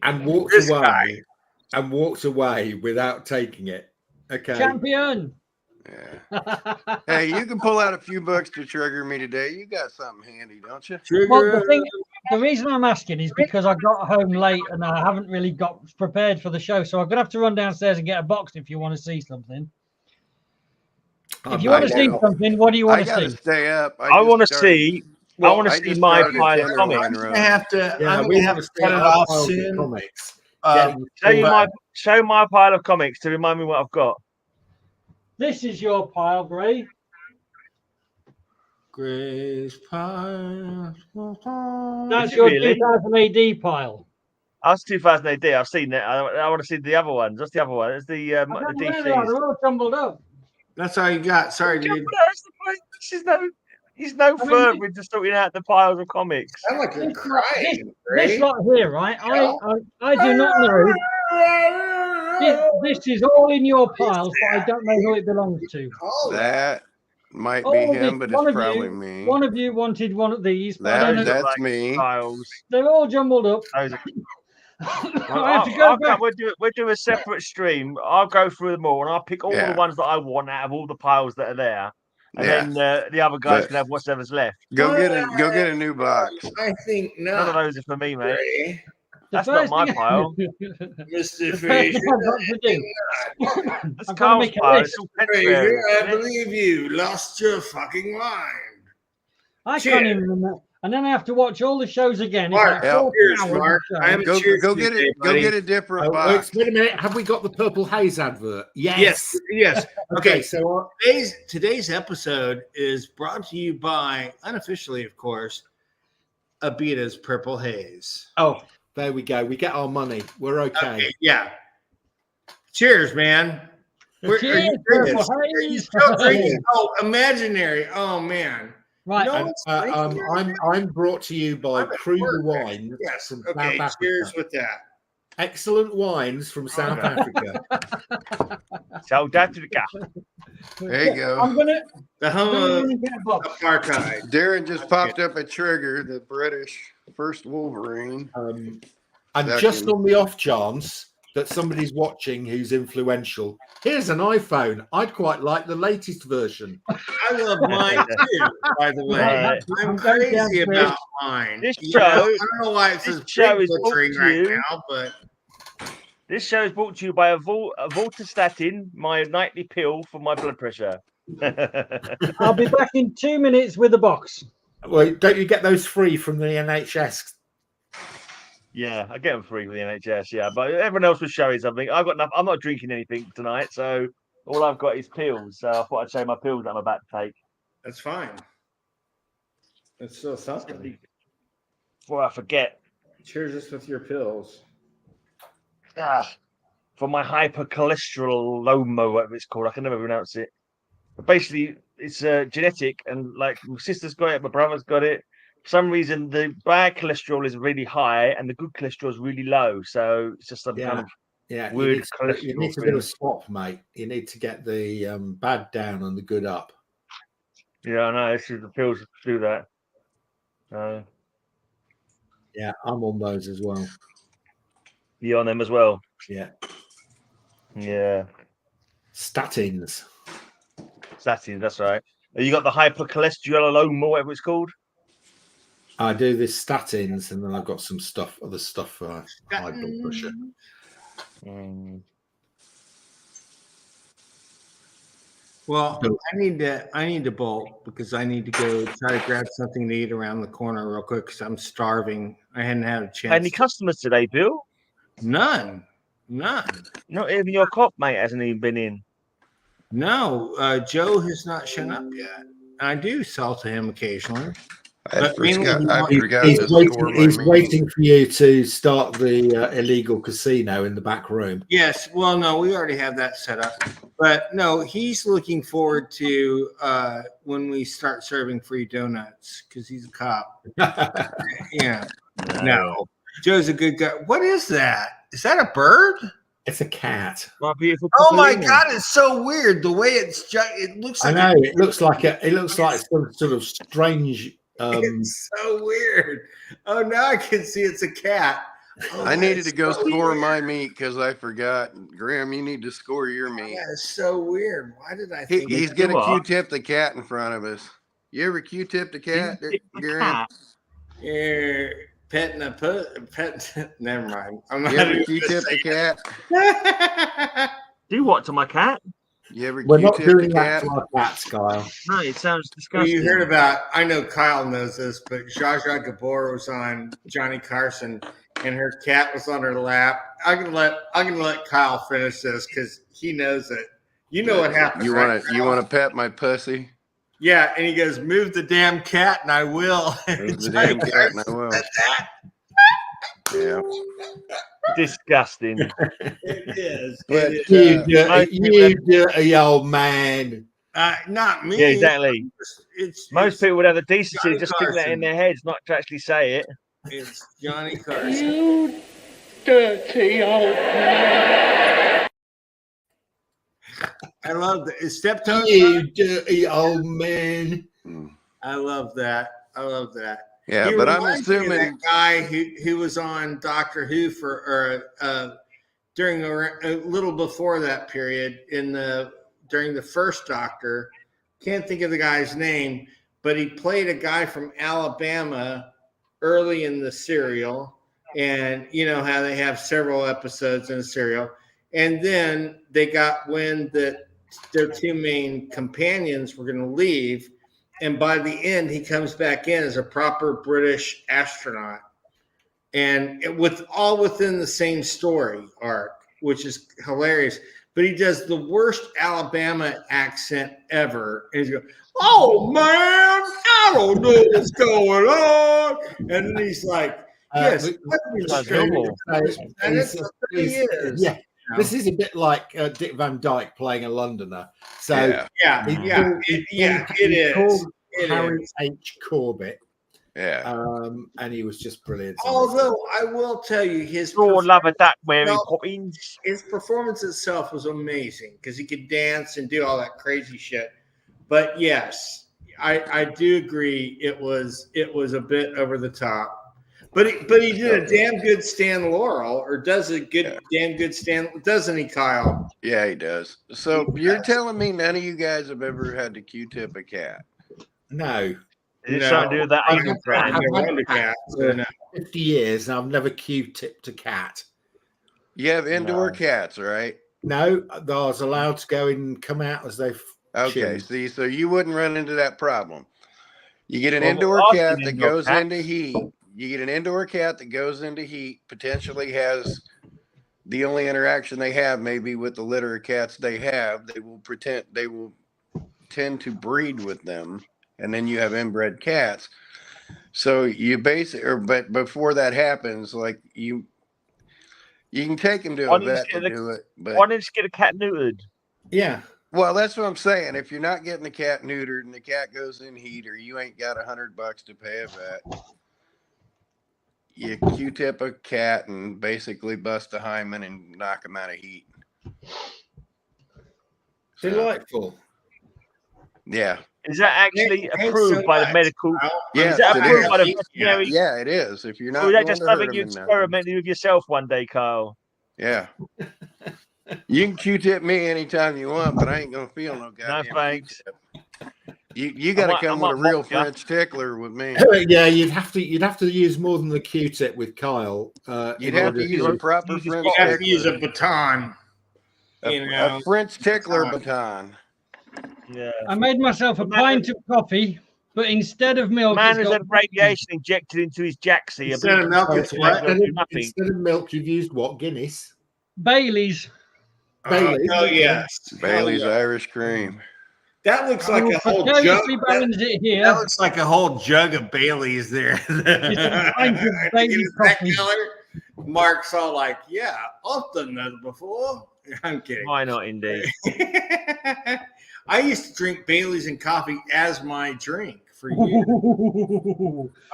and walked away without taking it. Okay. Champion. Yeah. Hey, you can pull out a few books to trigger me today. You got something handy, don't you? Well, the reason I'm asking is because I got home late and I haven't really got prepared for the show, so I'm gonna have to run downstairs and get a box if you want to see something. If you want to see something, what do you want to see? I gotta stay up. I want to see. I want to see my pile of comics. I'm gonna have to cut it off soon. Comics. Show my pile of comics to remind me what I've got. This is your pile, Gray. Gray's pile. That's your 2000 AD pile. That's 2000 AD. I've seen that. I want to see the other ones. What's the other one? It's the DC. They're all jumbled up. That's all you got. Sorry, dude. He's no further into sorting out the piles of comics. I'm like you're crying. This lot here, right? I do not know. This is all in your piles, but I don't know who it belongs to. That might be him, but it's probably me. One of you wanted one of these. That's me. Piles. They're all jumbled up. We'll do a separate stream. I'll go through them all, and I'll pick all the ones that I want out of all the piles that are there. And then the other guys can have whatever's left. Go get a new box. I think none of those are for me, mate. Gray. That's not my pile. Mr. Fraser. That's Carl's pile. Fraser, I believe you lost your fucking mind. I can't even remember. And then I have to watch all the shows again. Mark, Mark. Go get it. Go get a different box. Wait a minute. Have we got the Purple Haze advert? Yes. Okay. So today's episode is brought to you by, unofficially, of course, Abita's Purple Haze. Oh, there we go. We get our money. We're okay. Yeah. Cheers, man. Cheers, Purple Haze. Oh, imaginary. Oh man. Right. I'm brought to you by Kruger Wines. Yes. From Okay. South Cheers Africa. with that. Excellent wines from South Africa. South Africa. There you go. I'm gonna get a box. Apartheid. Darren just popped up a trigger, the British first Wolverine. And just on the off chance that somebody's watching who's influential, here's an iPhone. I'd quite like the latest version. I love mine too, by the way. I'm crazy about mine. This show, I don't know why it says butchering right now, but this show is brought to you by a Voltastatin, my nightly pill for my blood pressure. I'll be back in 2 minutes with a box. Well, don't you get those free from the NHS? Yeah, I get them free with the NHS. Yeah, but everyone else was showing something. I've got enough. I'm not drinking anything tonight, so all I've got is pills. So I thought I'd show my pills that I'm about to take. that's fine. It's still something. Before I forget. Cheers us with your pills. For my hypercholesterol, whatever it's called. I can never pronounce it. But basically, it's genetic, and like my sister's got it, my brother's got it. For some reason, the bad cholesterol is really high and the good cholesterol is really low. So it's just some kind of weird cholesterol. You need to do a swap, mate. You need to get the bad down and the good up. Yeah, I know. The pills do that. Yeah, I'm on those as well. You on them as well? Yeah. Yeah. Statins, that's right. You got the hypercholesterol, whatever it's called? I do this statins, and then I've got some other stuff for high blood pressure. Well, I need to bolt because I need to go try to grab something to eat around the corner real quick because I'm starving. I hadn't had a chance. Any customers today, Bill? None. Not even your cop, mate, hasn't even been in. No, Joe has not shown up yet. I do sell to him occasionally. I forgot He's to score my meat. waiting for you to start the illegal casino in the back room. Yes. Well, no, we already have that set up. But no, he's looking forward to when we start serving free donuts because he's a cop. Yeah. No. Joe's a good guy. What is that? Is that a bird? It's a cat. My beautiful Oh my Catalina. God! It's so weird the way it looks. I Like know it looks like some sort of strange. It's so weird. Oh, now I can see it's a cat. Oh, I needed to go so score weird. my meat because I forgot. Graham, you need to score your meat. That is so weird. Why did I think He's going to Q-tip the cat in front of us. You ever Q-tip the cat, Graham? You're petting a pet? Never mind. I'm not You ever even Q-tip the cat? Do what to my cat? You ever We're not Q-tip the doing that cat? to our cats, Kyle. No, it sounds Well, disgusting. you heard about, I know Kyle knows this, but Zsa Zsa Gabor was on Johnny Carson and her cat was on her lap. I'm gonna let Kyle finish this because he knows it. You know what happened. You right, want to pet my pussy? Yeah, and he goes, "Move the damn cat, and I will." Move the damn cat, and I will. Yeah. Disgusting. It is. But, You dirty old man. Not me. Yeah, exactly. Most people people would have the decency Johnny to just think that Carson. in their heads, not to actually say it. It's Johnny Carson. You dirty old man. I love that. Is Steptoe? You dirty old man. I love that. Yeah, He but I'm reminds me of assuming that guy who was on Doctor Who during a little before that period during the first Doctor. Can't think of the guy's name, but he played a guy from Alabama early in the serial, and you know how they have several episodes in a serial, and then they got wind that their two main companions were going to leave. And by the end, he comes back in as a proper British astronaut, and all within the same story arc, which is hilarious. But he does the worst Alabama accent ever, and he's going, "Oh man, I don't know what's going on," and then he's like, "Yes, yeah." This is a bit like Dick Van Dyke playing a Londoner. So it is. Called Harry H. Corbett. yeah. And he was just brilliant. Although I will tell you, his Love of that Mary Poppins. His performance itself was amazing because he could dance and do all that crazy shit. But yes, I do agree it was a bit over the top. But he did a damn good Stan Laurel, or does a damn good Stan, doesn't he, Kyle? Yeah, he does. So you're telling me none of you guys have ever had to Q-tip a cat? No. It's something to do with that I've evil had cat. No. 50 years and I've never Q-tipped a cat. You have indoor cats, right? No, I was allowed to go in and come out as they Okay, choose. see, so you wouldn't run into that problem. You get an Well, indoor often cat that indoor goes cats. into heat. You get an indoor cat that goes into heat, potentially has the only interaction they have maybe with the litter of cats they have. They will tend to breed with them, and then you have inbred cats. So you but before that happens, like you can take them to a vet to do it. But why don't you just get a cat neutered? Yeah. well, that's what I'm saying. If you're not getting the cat neutered and the cat goes in heat, or you ain't got $100 to pay a vet, you Q-tip a cat and basically bust a hymen and knock them out of heat. Delightful. Yeah. Is that actually approved by the medical? Yeah, Is that approved by the veterinary? Yeah, it is. If you're not, Or is that going just to hurt something you them in nothing. experimented with yourself one day, Kyle? Yeah. You can Q-tip me anytime you want, but I ain't gonna feel no goddamn thanks. Q-tip. You got to come with a real French tickler with me. Yeah, you'd have to use more than the Q-tip with Kyle. You'd have to use a proper French tickler. You have to use a baton. A French tickler baton. Yeah. I made myself a pint of coffee, but instead of milk, Man it's has got had radiation injected into his jacksie. Instead of milk, it's what? Instead of milk, you've used what? Guinness. Baileys. Bailey's. Oh yes, Bailey's Hell yeah. Irish cream. That looks like a whole jug. Precariously balanced it here. That looks like a whole jug of Bailey's there. It's a pint of Bailey's That coffee. color. Mark's all like, "Yeah, I've done that before." I'm kidding. Why not, indeed? I used to drink Bailey's and coffee as my drink for years.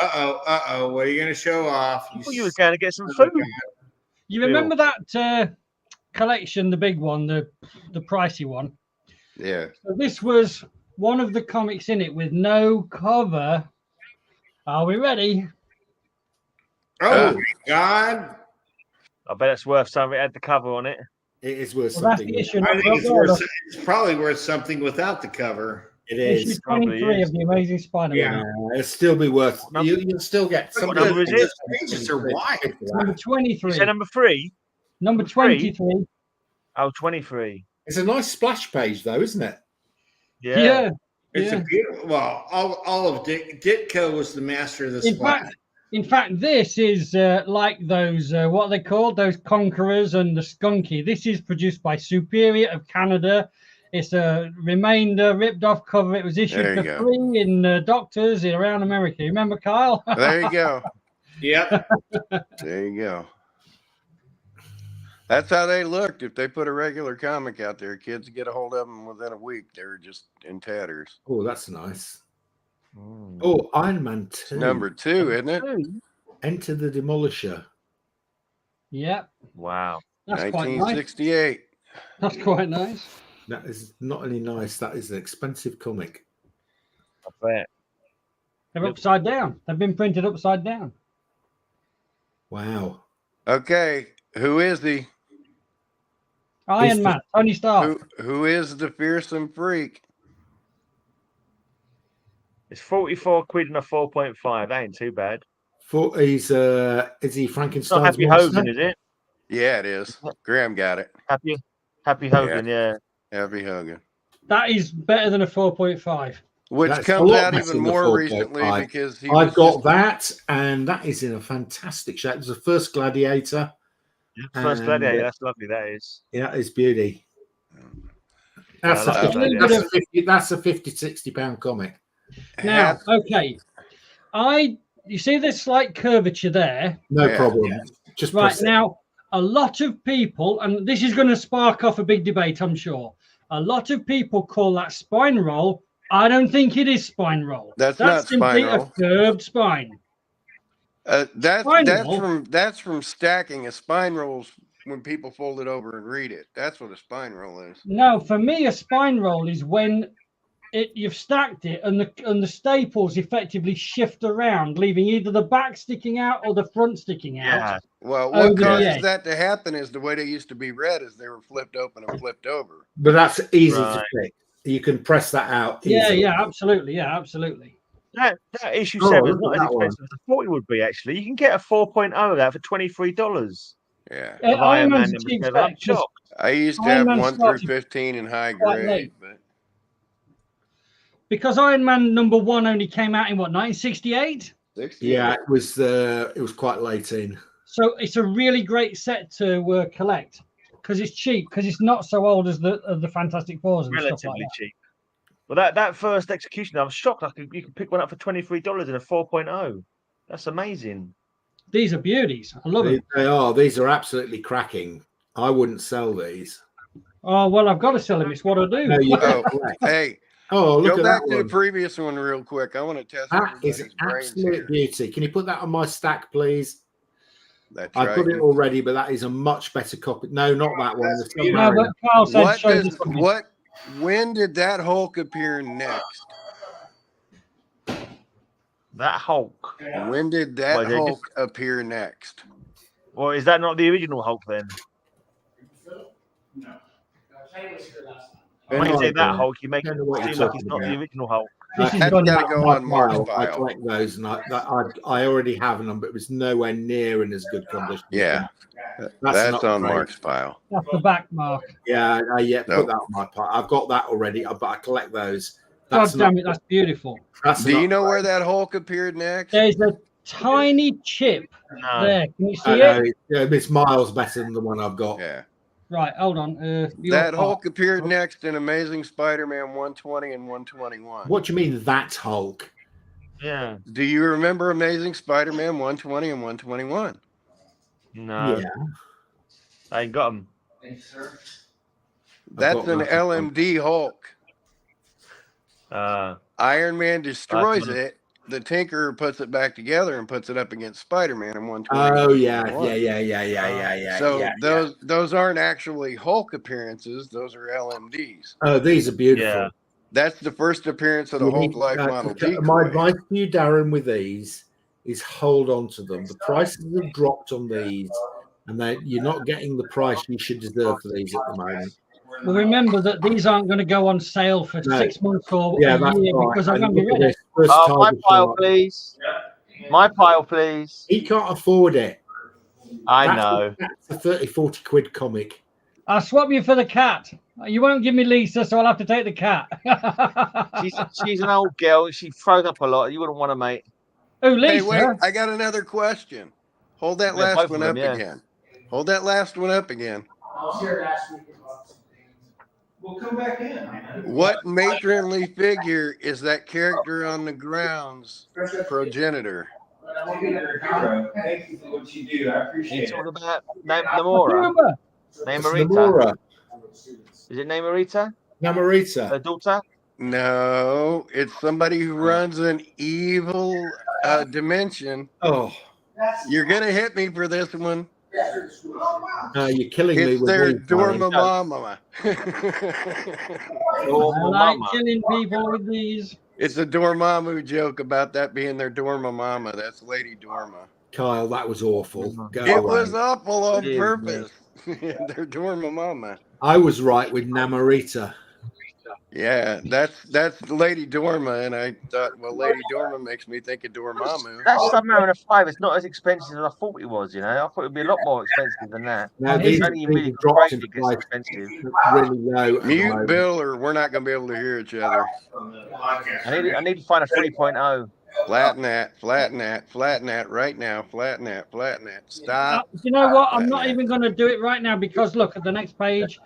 Uh-oh. What are you going to show off? Well, you were going to get some food. You remember that collection, the big one, the pricey one? Yeah. So this was one of the comics in it with no cover. Are we ready? Oh, my God. I bet it's worth something. It had the cover on it. It is worth Well, that's something. the issue. I think it's probably worth something without the cover. It Issue is. 23 of the Amazing Spider-Man. Yeah. It'll still be worth. Number- You'll still get some. What number is it? The pages are wide. Number 23. You said number 3? Number three? 23. Oh, 23. It's a nice splash page, though, isn't it? Yeah. It's Yeah. a beautiful. Well, all of Ditko was the master of the splat. In fact, this is like those, what are they called? Those Conquerors and the Skunky. This is produced by Superior of Canada. It's a remainder ripped off cover. It was There issued you for go. free in Doctors around America. Remember, Kyle? There you go. Yep. There you go. That's how they looked. If they put a regular comic out there, kids get a hold of them within a week. They were just in tatters. Oh, that's nice. Oh, Iron Man 2. Number 2, isn't it? Enter the Demolisher. Yeah, Wow. that's quite nice. 1968. That's quite nice. That is not only nice, that is an expensive comic. I bet. They're upside down. They've been printed upside down. Wow. Okay, who is the Iron Man, Tony Stark. who is the fearsome freak? It's 44 quid and a 4.5. That ain't too bad. Is he It's not Frankenstein's Happy monster? Hogan, is it? Yeah, it is. Graham got it. Happy Hogan, yeah. Happy Hogan. That is better than a 4.5. Which That's a comes lot out better even than the more 4.5. recently because he I've was got just- that, and that is in a fantastic shape. It was the first Gladiator. First And, Gladiator, that's lovely, that is. Yeah, it's beauty. That's, Yeah, I like that, that's a 50, 60 pound comic. Now, okay. You see this slight curvature there? No Yeah. problem. Just Right press it. now, a lot of people, and this is going to spark off a big debate, I'm sure. A lot of people call that spine roll. I don't think it is spine roll. That's not simply spine roll. a curved spine. That's from stacking. A spine rolls when people fold it over and read it. That's what a spine roll is. No, for me, a spine roll is when you've stacked it and the staples effectively shift around, leaving either the back sticking out or the front sticking out. Yeah. Well, Over what the causes edge. that to happen is the way they used to be read is they were flipped open and flipped over. But that's easy Right. to fix. You can press that out. Yeah, easily. yeah, absolutely. Yeah, absolutely. That issue Oh, 7 is look not at as that one. expensive as I thought it would be, actually. You can get a 4.0 of that for $23. Yeah. Of Iron Man. Man's a cheap I'm spec, just shocked. I used to Iron have Man 1 through started 15 in high quite grade, late. but because Iron Man #1 only came out in what, 1968? 60. Yeah, it was quite late in. So it's a really great set to collect because it's cheap, because it's not so old as the Fantastic Fours and stuff like Relatively that. cheap. Well, that first execution, I was shocked. You could pick one up for $23 in a 4.0. That's amazing. These are beauties. I love it. They are. These are absolutely cracking. I wouldn't sell these. Oh, well, I've got to sell them. It's what I do. No, you Oh, don't. hey, Oh, look go at back that to the one. previous one real quick. I want to test That everybody's is an brains absolute here. beauty. Can you put that on my stack, please? That's I've right. got it already, but that is a much better copy. No, not that one. That's The beautiful. No, Submariner. but Carl said What show does this one. what? When did that Hulk appear next? That Hulk. When did that Well, they Hulk appear next? Well, is that not the original Hulk then? They're When you not say that good. Hulk, you make I it don't know what seem you're like it's not talking the about. original Hulk. This is That's going gotta to go on Mark's I pile. collect those, and I already have them, but it was nowhere near in as good condition. Yeah, That's that's an on upgrade. Mark's pile. That's the back mark. Yeah, put Nope. that on my part. I've got that already, but I collect those. God That's damn it, that's beautiful. Do you know where that Hulk appeared next? There's a tiny chip No. there. Can you I see know, it? it's miles better than the one I've got. Yeah. Right, hold on. That Hulk appeared next in Amazing Spider-Man 120 and 121. What do you mean that Hulk? Yeah. Do you remember Amazing Spider-Man 120 and 121? No. Yeah. I ain't got them. That's got an that. LMD Hulk. Uh, Iron Man destroys it. The Tinkerer puts it back together and puts it up against Spider-Man in 120. Oh yeah. So those aren't actually Hulk appearances; those are LMDs. Oh, these are beautiful. Yeah. That's the first appearance of the Hulk life model decoy. My advice to you, Darren, with these is hold on to them. The prices have dropped on these, and you're not getting the price you should deserve for these at the moment. Well, remember that these aren't going to go on sale for 6 months or a year because I'm going to be ready. my pile, please. My pile, please. He can't afford it. I know. That's a 30, 40 quid comic. I'll swap you for the cat. You won't give me Lisa, so I'll have to take the cat. she's an old girl. She throws up a lot. You wouldn't want to, mate. Oh, Lisa. Hey, wait! I got another question. Hold that last one up again. Hold that last one up again. I'll share last week. We'll come back in. What matronly figure is that character on the ground's progenitor? Thank you for what you do. I appreciate it. You talking about Namora? Namorita. Is it Namorita? Namorita. Her daughter? No, it's somebody who runs an evil dimension. Oh, you're gonna hit me for this one. You're killing me. It's with their these, Dormamama. I like killing people with these. It's a Dormammu joke about that being their Dormamama. That's Lady Dorma. Kyle, that was awful. It was awful on purpose. Their Dormamama. I was right with Namorita. Yeah, that's Lady Dorma, and I thought, well, Lady Dorma makes me think of Dormammu. That's Submariner 5. It's not as expensive as I thought it was. You know, I thought it'd be a lot more expensive than that. Now, It's these only really dropped great in it gets price expensive. really low. Mute Bill, or we're not going to be able to hear each other. I need to find a 3.0. Flatten that right now. Flatten that. Stop. You know what? I'm not even going to do it right now because look at the next page.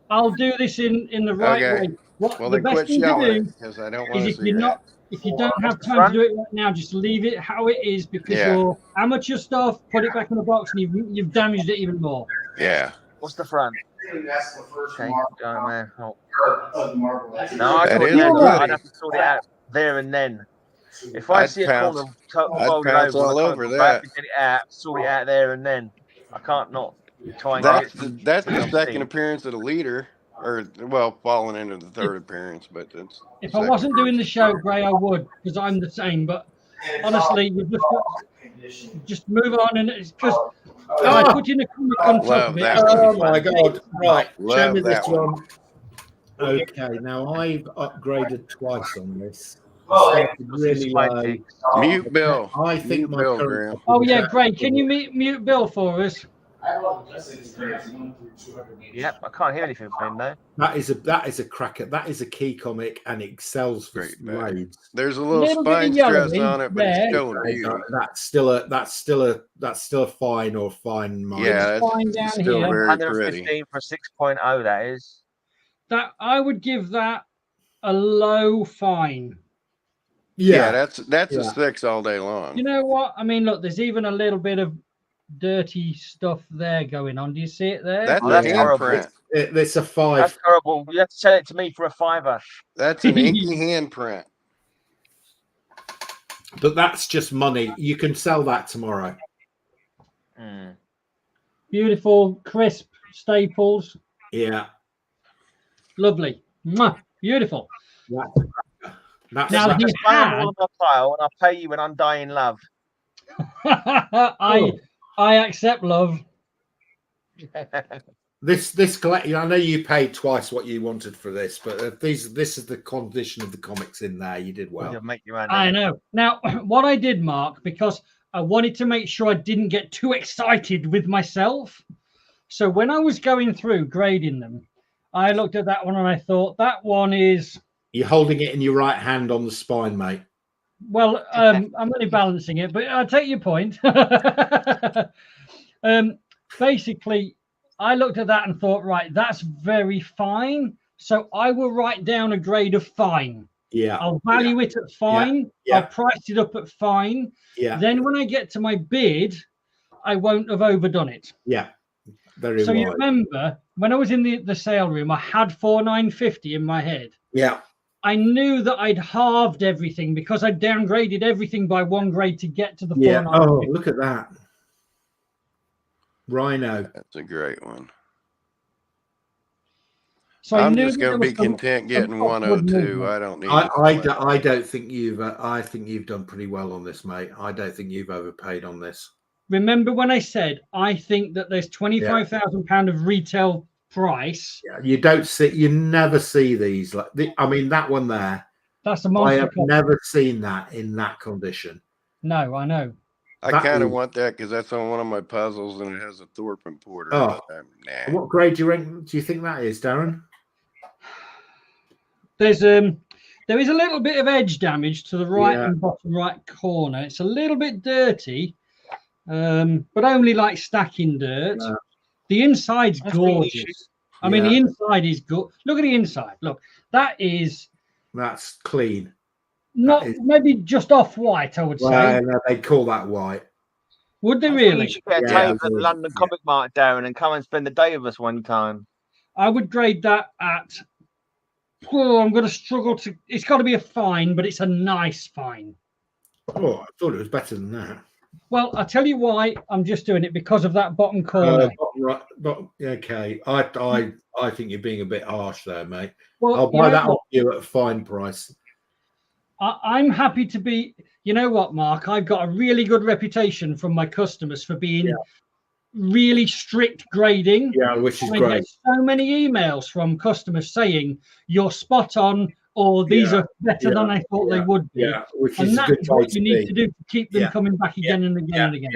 I'll do this in the right way. Well, the then best quit thing to yelling do because I don't want to is see that. if you don't have time to do it right now, just leave it how it is because your amateur stuff, put it back in the box, and you've damaged it even more. Yeah. What's the front? That's the first Okay, go man. Oh. No, I'd have to sort it out there and then. If I see a corner folded over, all over that. Get it out, sort it out there and then. I can't not try and that's the second appearance of the leader, or well, falling into the third appearance. But it's if I wasn't doing the show, Gray, I would because I'm the same. But honestly, you just move on, and it's just I put in a comic on top of it. Oh my god! Right, show me this one. Okay, now I've upgraded twice on this. Well, really low. Mute Bill. I think my Bill, current. Oh yeah, great. Can you mute Bill for us? Yep, I can't hear anything from him though. That is a cracker. That is a key comic, and it sells for loads. There's a little spine stress on it, but it's still That's still a fine or fine mark. Yeah, it's still very pretty. 115 for 6.0. That is. That I would give that a low fine. Yeah, that's a 6 all day long. You know what? I mean, look, there's even a little bit of dirty stuff there going on. Do you see it there? That's a handprint. It's a 5. That's terrible. You have to sell it to me for a £5. That's an inky handprint. But that's just money. You can sell that tomorrow. Beautiful, crisp staples. Yeah. Lovely. Mwah. Beautiful. That's now just find all of my pile and I'll pay you an undying love. I accept love. This collection. I know you paid twice what you wanted for this, but this is the condition of the comics in there. You did well. Make your own. I know. Now, what I did, Mark, because I wanted to make sure I didn't get too excited with myself. So when I was going through grading them, I looked at that one and I thought that one is. You're holding it in your right hand on the spine, mate. Well, I'm only balancing it, but I take your point. Basically, I looked at that and thought, right, that's very fine. So I will write down a grade of fine. Yeah. I'll value it at fine. Yeah. I'll price it up at fine. Yeah. Then when I get to my bid, I won't have overdone it. Yeah. Very so right. You remember when I was in the sale room, I had 4,950 in my head. Yeah. I knew that I'd halved everything because I downgraded everything by 1 grade to get to the 4,950. Oh, look at that. Rhino. That's a great one. So I'm just going to be content getting 102. I don't need. I don't think you've. I think you've done pretty well on this, mate. I don't think you've overpaid on this. Remember when I said I think that there's £25,000 of retail price? Yeah, you never see these. Like I mean, that one there. That's a monster. I have never seen that in that condition. No, I know. I kind of want that because that's on one of my puzzles and it has a Thorpe and Porter. Oh, nah. What grade do you think that is, Darren? There is a little bit of edge damage to the right and bottom right corner. It's a little bit dirty, but only like stacking dirt. The inside's gorgeous. I mean, the inside is good. Look at the inside. Look, that's clean. Maybe just off white, I would say. No, they'd call that white. Would they really? You should get a table at the London Comic Mart, Darren, and come and spend the day with us one time. I would grade that at. Oh, I'm going to struggle to. It's got to be a fine, but it's a nice fine. Oh, I thought it was better than that. Well, I'll tell you why I'm just doing it because of that bottom corner. Okay. I think you're being a bit harsh there, mate. Well, I'll buy that off you at a fine price. I'm happy to be. You know what, Mark? I've got a really good reputation from my customers for being really strict grading. Yeah, which is great. I get so many emails from customers saying you're spot on, or these are better than I thought they would be. Yeah, which and is that's what you need to do to keep them coming back again and again and again.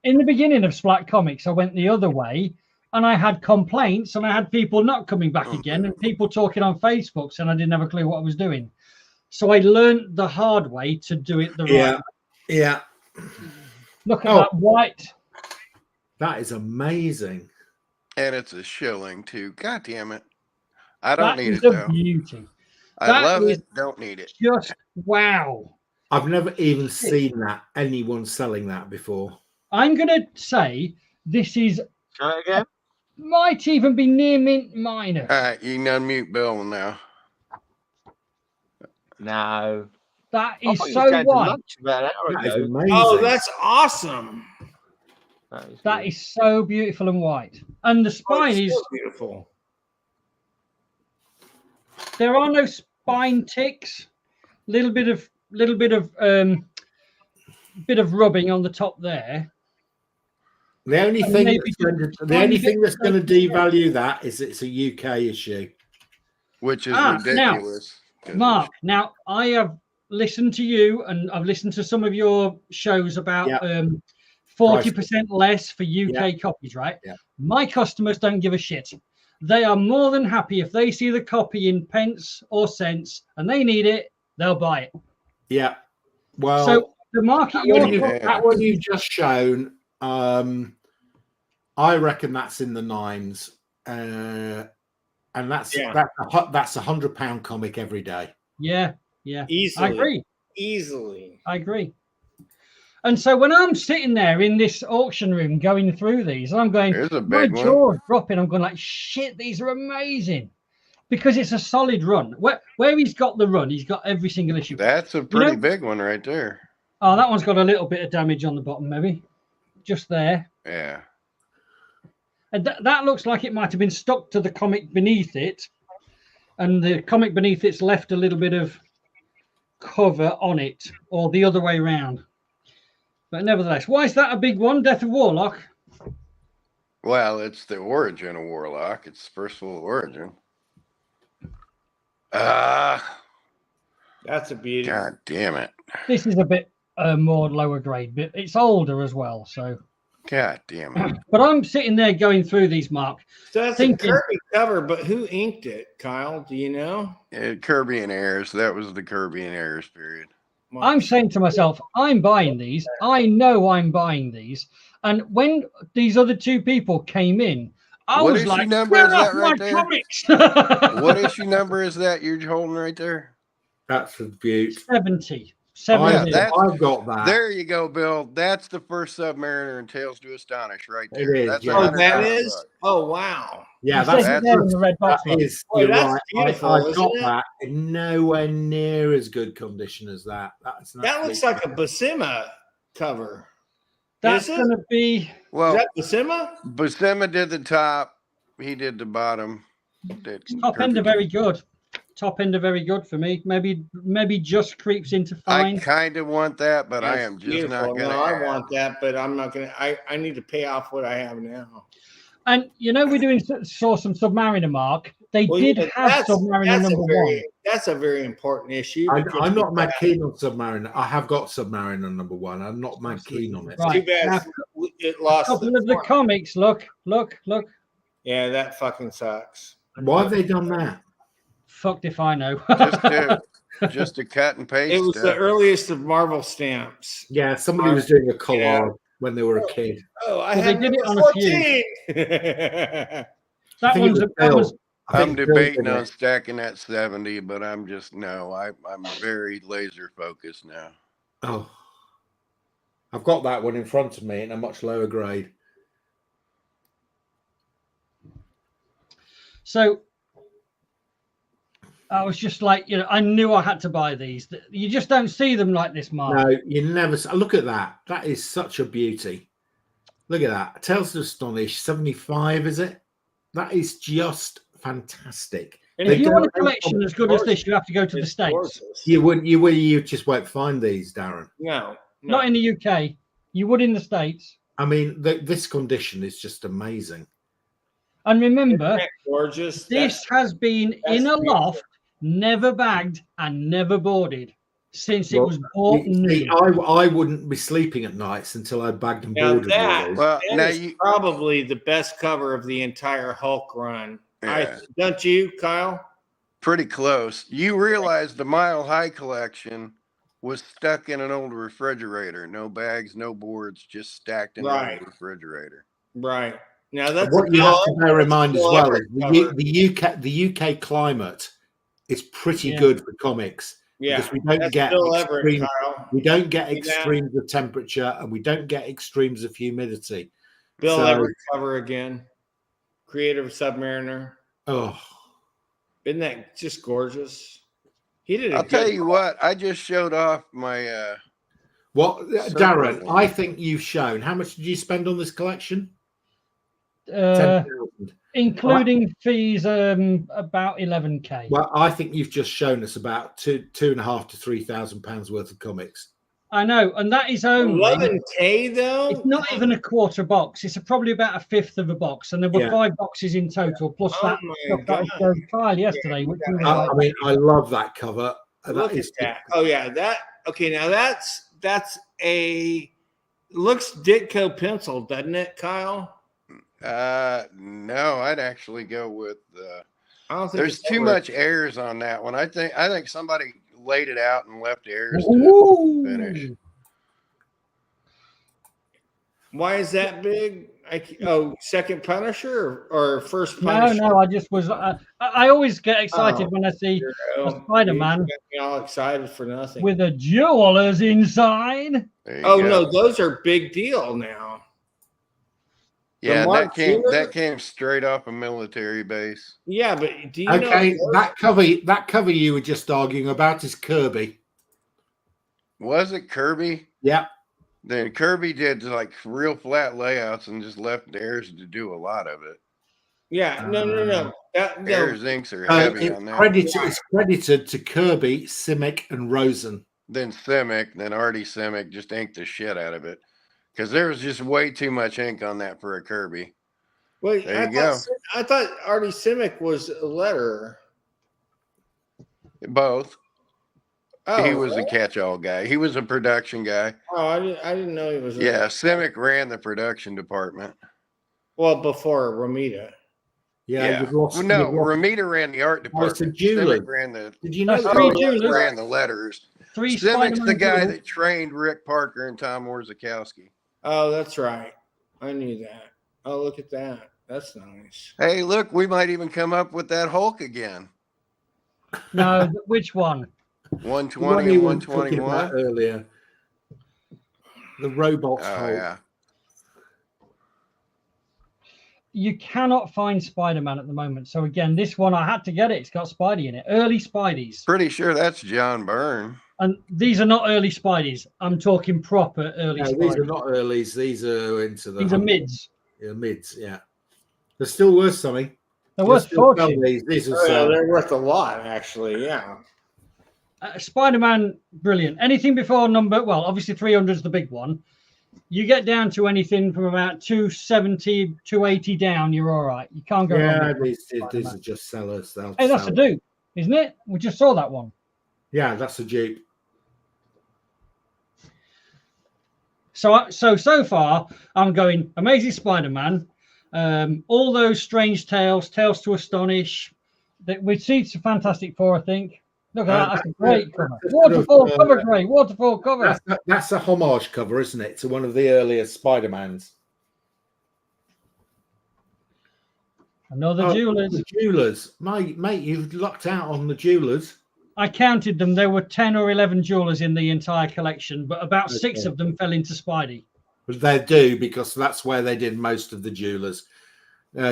In the beginning of Splat Comics, I went the other way, and I had complaints, and I had people not coming back again, and people talking on Facebook, and I didn't have a clue what I was doing. So I learned the hard way to do it the right way. Yeah. Look at that white. That is amazing. And it's a shilling too. God damn it. I don't need it though. Beauty. I love it. Don't need it. Just wow. I've never even seen anyone selling that before. I'm going to say this is might even be near mint minus. All right, you can unmute Bill now. No. That is so white. That is amazing. Oh, that's awesome. That is so beautiful and white. And the spine is beautiful. There are no spine ticks. Little bit of rubbing on the top there. The only thing that's going to devalue that is it's a UK issue, which is ridiculous. Mark, now I have listened to you, and I've listened to some of your shows about 40% less for UK copies, right? Yeah. My customers don't give a shit. They are more than happy if they see the copy in pence or cents and they need it, they'll buy it. Yeah. Well, so the market that one you've just shown, I reckon that's in the 9s, and that's £100 comic every day. Yeah. Easily. I agree. Easily. I agree. And so when I'm sitting there in this auction room going through these, I'm going, my jaw is dropping. I'm going like, shit, these are amazing. Because it's a solid run. Where he's got the run, he's got every single issue. That's a pretty big one right there. Oh, that one's got a little bit of damage on the bottom, maybe. Just there. Yeah. And that looks like it might have been stuck to the comic beneath it. And the comic beneath it's left a little bit of cover on it, or the other way around. But nevertheless, why is that a big one? Death of Warlock? Well, it's the origin of Warlock. It's first full origin. That's a beauty. God damn it. This is a bit more lower grade, but it's older as well. So, God damn it. but I'm sitting there going through these, Mark. So that's thinking, a Kirby cover, but who inked it, Kyle? Do you know? Kirby and Ayers. That was the Kirby and Ayers period. I'm saying to myself, I'm buying these. I know I'm buying these. And when these other two people came in, I was like, number is that right there? comics. What issue number is that you're holding right there? That's a beaut. 70. I've got that. There you go, Bill. That's the first Submariner and Tales to Astonish right there. It is, That's yeah. that is? Oh, wow. Yeah, that's there in the red box. That is, you're that's right. Beautiful, I've got it? that in nowhere near as good condition as that. That looks like a Buscema cover. That's going to be. Well, is that Buscema? Buscema did the top. He did the bottom. Top end are very good. Top end are very good for me. Maybe just creeps into fine. I kind of want that, but That's I am just beautiful. not going to. No, I want that, but I'm not going to. I need to pay off what I have now. And we saw some Submariner, Mark. They did have Submariner number 1. That's a very important issue. I'm not mad keen on Submariner. I have got Submariner number 1. I'm not mad keen on it. Right. Too bad it lost. A couple of the comics. Look. Yeah, that fucking sucks. Why have they done that? Fucked if I know. just a cut and paste. It was the earliest of Marvel stamps. Yeah, somebody was doing a collage when they were a kid. Oh, they did it on a few. That one's. I'm debating on stacking that 70, but I'm very laser focused now. Oh, I've got that one in front of me in a much lower grade. So I was just like, I knew I had to buy these. You just don't see them like this, Mark. No, you never. Look at that. That is such a beauty. Look at that. Tales to Astonish, 75, is it? That is just fantastic. And if you want a collection as good as this, you have to go to the States. Gorgeous. You just won't find these, Darren. No. Not in the UK. You would in the States. I mean, this condition is just amazing. And remember, gorgeous. This has been in a loft, never bagged and never boarded since it was bought new. I wouldn't be sleeping at nights until I bagged and boarded. That is probably the best cover of the entire Hulk run. Yeah. Don't you, Kyle? Pretty close. You realize the Mile High collection was stuck in an old refrigerator. No bags, no boards, just stacked in an old refrigerator. Right. Now that's what you have to bear in mind as well is the UK climate is pretty good for comics. Yeah, because we don't get extremes of temperature and we don't get extremes of humidity. Bill Everett cover again. Creative Submariner. Oh, isn't that just gorgeous? He did. I'll tell you what. I just showed off my. Darren? I think you've shown. How much did you spend on this collection? Including fees, about 11k. Well, I think you've just shown us about £2,500 to £3,000 worth of comics. I know, and that is only 11k though. It's not even a quarter box. It's probably about a fifth of a box, and there were 5 boxes in total. Plus that Kyle yesterday, which was I love that cover. Look at that. Oh yeah, that. Okay, now that's a looks Ditko pencil, doesn't it, Kyle? No, I'd actually go with. I don't think there's too much airs on that one. I think somebody laid it out and left airs to finish. Why is that big? Second Punisher or first Punisher? No, I just was. I always get excited when I see a Spider-Man. All excited for nothing with a jewelers inside. No, those are big deal now. Yeah, that came straight off a military base. Yeah, but do you know that cover you were just arguing about is Kirby? Was it Kirby? Yeah. Then Kirby did like real flat layouts and just left airs to do a lot of it. Yeah, no. Airs inks are heavy on that. It's credited to Kirby, Simic, and Rosen. Then Simic, then Artie Simic just inked the shit out of it. Because there was just way too much ink on that for a Kirby. Wait, There you go. I thought Artie Simic was a letterer. Both. Oh, He was a really? catch-all guy. He was a production guy. Oh, I didn't know he was. Yeah, Simic ran the production department. Well, before Romita. Yeah, you've lost. Well, no, you've lost- Romita ran the art Oh, it's a department. jeweler. Simic ran the. Did you know That's that? three Oh, jewelers. ran the letters. 3 Simic's the Spider-Man guy jewelers. that trained Rick Parker and Tom Warzakowski. Oh, that's right. I knew that. Oh, look at that. That's nice. Hey, look, we might even come up with that Hulk again. No, which one? 120 and 121. Earlier. The robots. Oh, Hulk. yeah. You cannot find Spider-Man at the moment. So again, this one I had to get it. It's got Spidey in it. Early Spideys. Pretty sure that's John Byrne. And these are not early Spideys. I'm talking proper early No, Spideys. these are not earlies. These are into the. These are mids. Yeah, mids. Yeah, they're still worth something. They're worth fortune. These are Oh, yeah, so. they're worth a lot, actually. Yeah. Spider-Man, brilliant. Anything before well, obviously 300 is the big one. You get down to anything from about 270, 280 down, you're all right. You can't go Yeah, wrong with these are just sellers. Hey, that's a dupe, isn't it? We just saw that one. Yeah, that's a Jeep. So far, I'm going Amazing Spider-Man, all those Strange Tales, Tales to Astonish. We've seen some Fantastic Four, I think. Look at that. That's a great cover. Waterfall cover, Gray. Waterfall cover. That's a homage cover, isn't it, to one of the earlier Spider-Mans? Another jewelers. The jewelers. Mate, you've lucked out on the jewelers. I counted them. There were 10 or 11 jewelers in the entire collection, but about 6 of them fell into Spidey. But they do, because that's where they did most of the jewelers.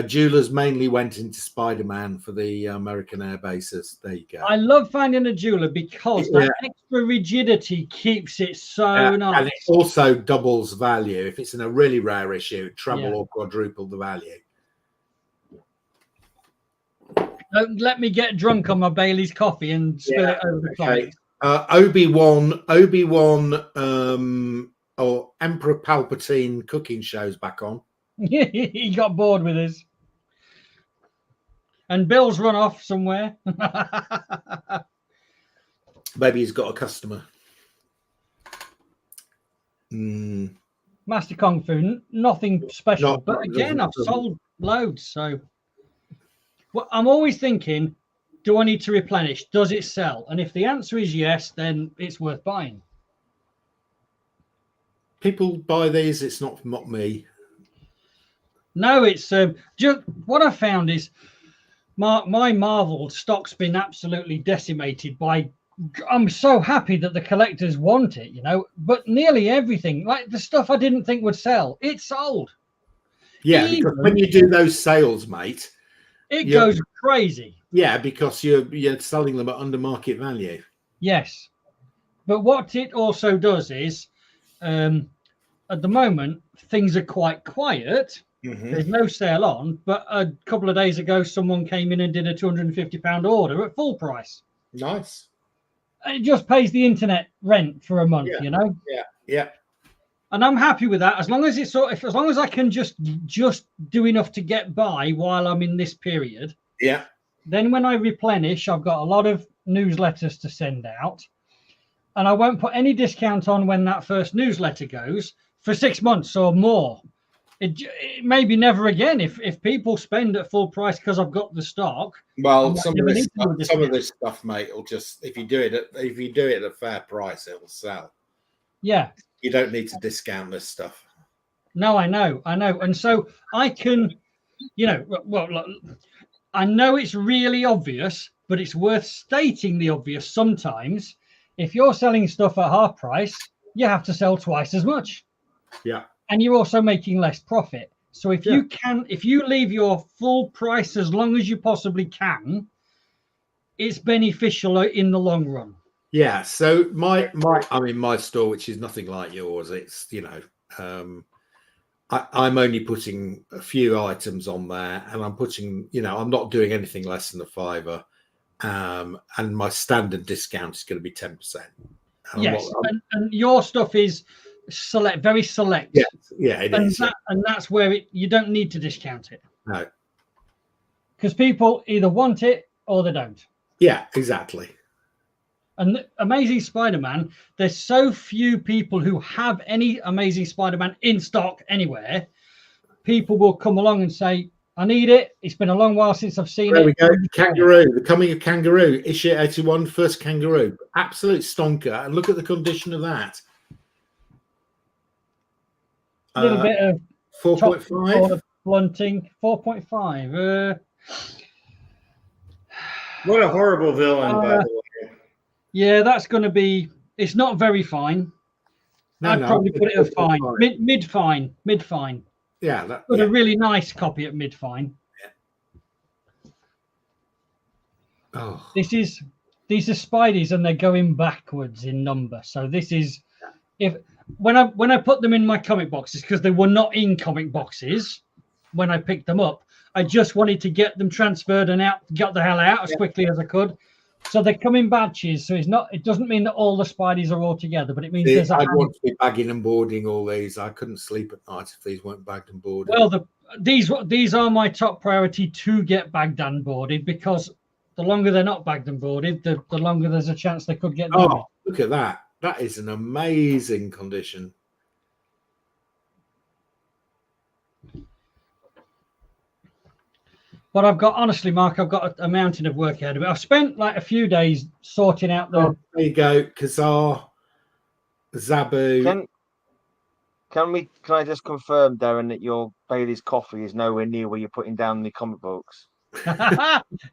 Jewelers mainly went into Spider-Man for the American air bases. There you go. I love finding a jeweler because that extra rigidity keeps it so nice. And it also doubles value. If it's in a really rare issue, treble or quadruple the value. Don't let me get drunk on my Bailey's coffee and spill it over the place. Obi-Wan, or Emperor Palpatine cooking shows back on. He got bored with us. And Bill's run off somewhere. Maybe he's got a customer. Master Kung Fu, nothing special. But again, I've sold loads. So well, I'm always thinking, do I need to replenish? Does it sell? And if the answer is yes, then it's worth buying. People buy these. It's not me. No, it's just what I found is my Marvel stock's been absolutely decimated by. I'm so happy that the collectors want it, but nearly everything, like the stuff I didn't think would sell, it sold. Yeah, because when you do those sales, mate, it goes crazy. Yeah, because you're selling them at under market value. Yes, but what it also does is, at the moment, things are quite quiet. There's no sale on, but a couple of days ago, someone came in and did a £250 order at full price. Nice. It just pays the internet rent for a month, Yeah. And I'm happy with that as long as it's as long as I can just do enough to get by while I'm in this period. Yeah. Then when I replenish, I've got a lot of newsletters to send out, and I won't put any discount on when that first newsletter goes for 6 months or more. It may be never again if people spend at full price because I've got the stock. Well, some of this stuff, mate, will just if you do it at a fair price, it will sell. Yeah, you don't need to discount this stuff. No, I know, and so I can, well, I know it's really obvious, but it's worth stating the obvious sometimes. If you're selling stuff at half price, you have to sell twice as much. Yeah. And you're also making less profit. So if you leave your full price as long as you possibly can, it's beneficial in the long run. Yeah. So my store, which is nothing like yours, it's I'm only putting a few items on there, and I'm putting I'm not doing anything less than a £5, and my standard discount is going to be 10%. Yes, and your stuff is very select. Yeah, it is. And that's where you don't need to discount it. No. Because people either want it or they don't. Yeah, exactly. And Amazing Spider-Man, there's so few people who have any Amazing Spider-Man in stock anywhere. People will come along and say, I need it. It's been a long while since I've seen it. There we go. Kangaroo. The Coming of Kangaroo. Issue 81, first Kangaroo. Absolute stonker. And look at the condition of that. A little bit of 4.5. Blunting. 4.5. What a horrible villain, by the way. Yeah, that's going to be. It's not very fine. I'd probably put it at fine. Mid fine. Mid fine. Yeah. Got a really nice copy at mid fine. Yeah. Oh. These are Spideys and they're going backwards in number. So this is when I put them in my comic boxes, because they were not in comic boxes when I picked them up. I just wanted to get them transferred and got the hell out as quickly as I could. So they come in batches. So it doesn't mean that all the Spideys are all together, but it means there's I'd want to be bagging and boarding all these. I couldn't sleep at night if these weren't bagged and boarded. Well, these are my top priority to get bagged and boarded, because the longer they're not bagged and boarded, the longer there's a chance they could get damaged. Oh, look at that. That is an amazing condition. But honestly, Mark, I've got a mountain of work ahead of it. I've spent like a few days sorting out the. Oh, there you go, Kazar, Zabu. Can I just confirm, Darren, that your Bailey's coffee is nowhere near where you're putting down the comic books?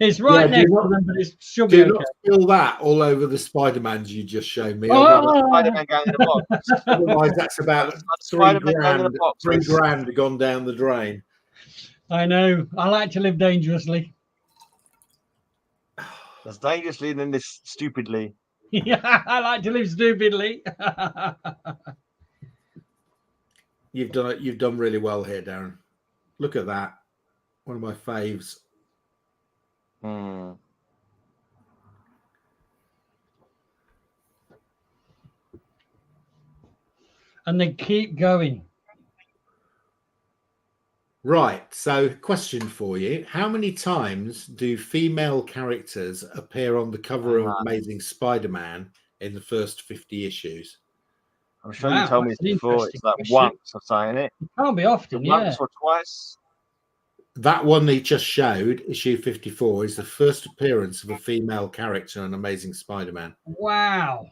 It's right next to them, but it should be Do okay. not spill that all over the Spider-Mans you just showed me. Spider-Man going in the box. Otherwise, that's about $3,000 gone down the drain. I know. I like to live dangerously. That's dangerously and then this stupidly. Yeah, I like to live stupidly. You've done really well here, Darren. Look at that. One of my faves. Hmm. And they keep going. Right. So, question for you. How many times do female characters appear on the cover of Amazing Spider-Man in the first 50 issues? I'm sure you told me this before. It's like once or saying it. It can't be often, Once or twice. That one they just showed, issue 54, is the first appearance of a female character on Amazing Spider-Man. Wow.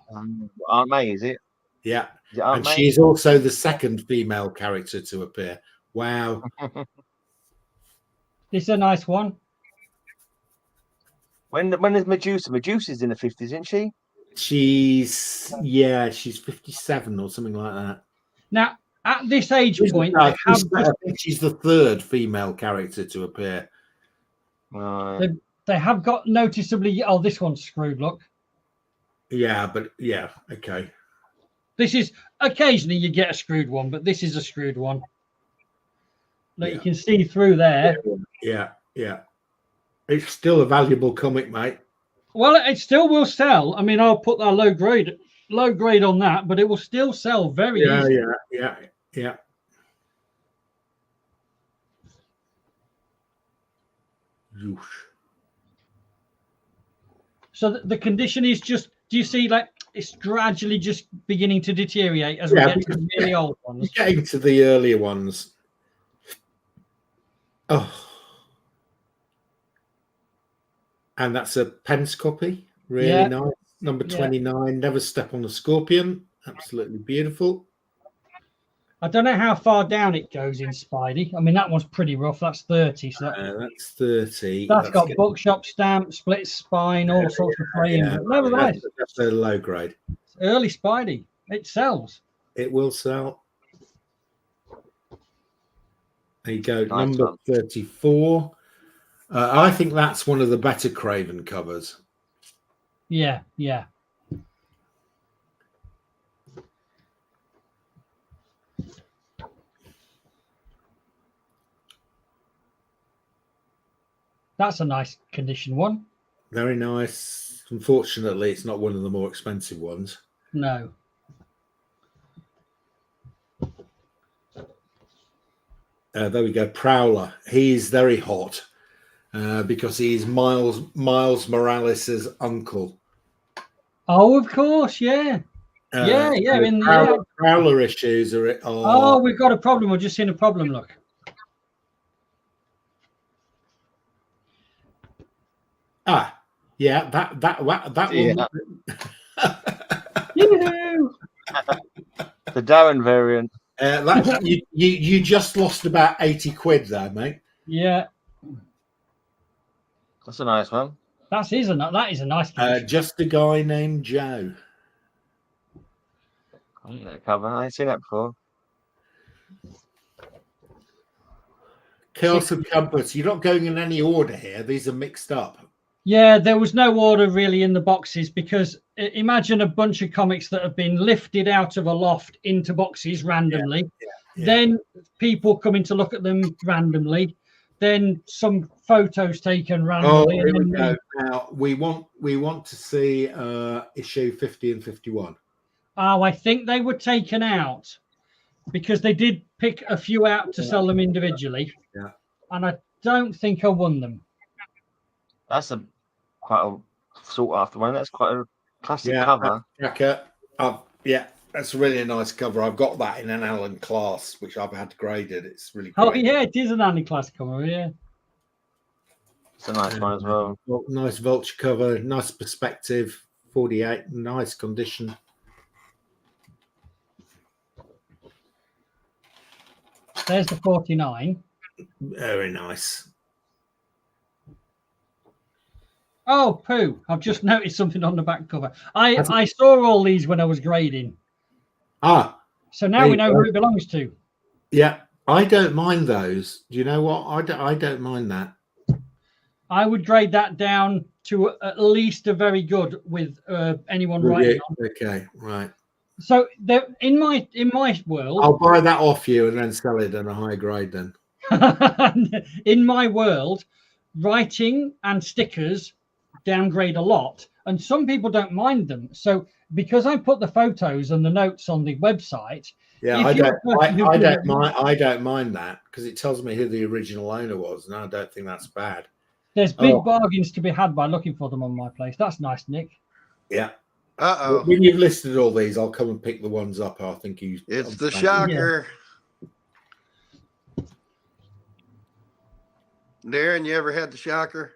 Aunt May, is it? Yeah. Is it Aunt And May? she is also the second female character to appear. Wow. This is a nice one. When is Medusa? Medusa's in the 50s, isn't she? She's 57 or something like that. Now, at this age point, I think she's the third female character to appear. They have got noticeably. Oh, this one's screwed. Look. Yeah, but yeah, okay. This is occasionally you get a screwed one, but this is a screwed one. Like you can see through there. Yeah. It's still a valuable comic, mate. Well, it still will sell. I mean, I'll put that low grade on that, but it will still sell very easily. Yeah. So the condition is just. Do you see, like, it's gradually just beginning to deteriorate as we get to the really old ones? Getting to the earlier ones. Oh. And that's a Pence copy. Really nice. Number 29. Never Step on a Scorpion. Absolutely beautiful. I don't know how far down it goes in Spidey. I mean, that one's pretty rough. That's 30. So that's 30. That's got bookshop stamp, split spine, all sorts of frames. Nevertheless, that's a low grade. Early Spidey. It sells. It will sell. There you go. Nice Number 34. I think that's one of the better Craven covers. Yeah. That's a nice condition one. Very nice. Unfortunately, it's not one of the more expensive ones. No. There we go. Prowler. He's very hot because he's Miles Morales' uncle. Oh, of course, yeah. Yeah. In the Prowler issues are. Oh, we've got a problem. We've just seen a problem. Look. Yeah. That Yeah. one. The Darren variant. You just lost about 80 quid there, mate. Yeah. That's a nice one. That is a nice condition. Just a guy named Joe. I like that cover. I ain't seen that before. Chaos and Compass. You're not going in any order here. These are mixed up. Yeah, there was no order really in the boxes because imagine a bunch of comics that have been lifted out of a loft into boxes randomly. Yeah. Then people coming to look at them randomly. Then some photos taken randomly. Oh, here we go. Now we want to see issue 50 and 51. Oh, I think they were taken out because they did pick a few out to sell them individually. Yeah. And I don't think I won them. That's quite a sought after one. That's quite a classic cover. Yeah, that's really a nice cover. I've got that in an Allen class, which I've had graded. It's really great. Oh yeah, it is an Allen class cover. Yeah, it's a nice one as well. Nice vulture cover, nice perspective. 48, nice condition. There's the 49. Very nice. Oh, poo. I've just noticed something on the back cover. I saw all these when I was grading. So now we know who it belongs to. Yeah, I don't mind those. Do you know what? I don't mind that. I would grade that down to at least a very good with anyone writing on. Okay, right. So in my world, I'll buy that off you and then sell it at a high grade then. In my world, writing and stickers downgrade a lot, and some people don't mind them. So because I put the photos and the notes on the website, I don't mind that because it tells me who the original owner was, and I don't think that's bad. There's big bargains to be had by looking for them on my place. That's nice, Nick. Yeah. When you've listed all these, I'll come and pick the ones up. I think it's the shocker. Yeah. Darren, you ever had the shocker?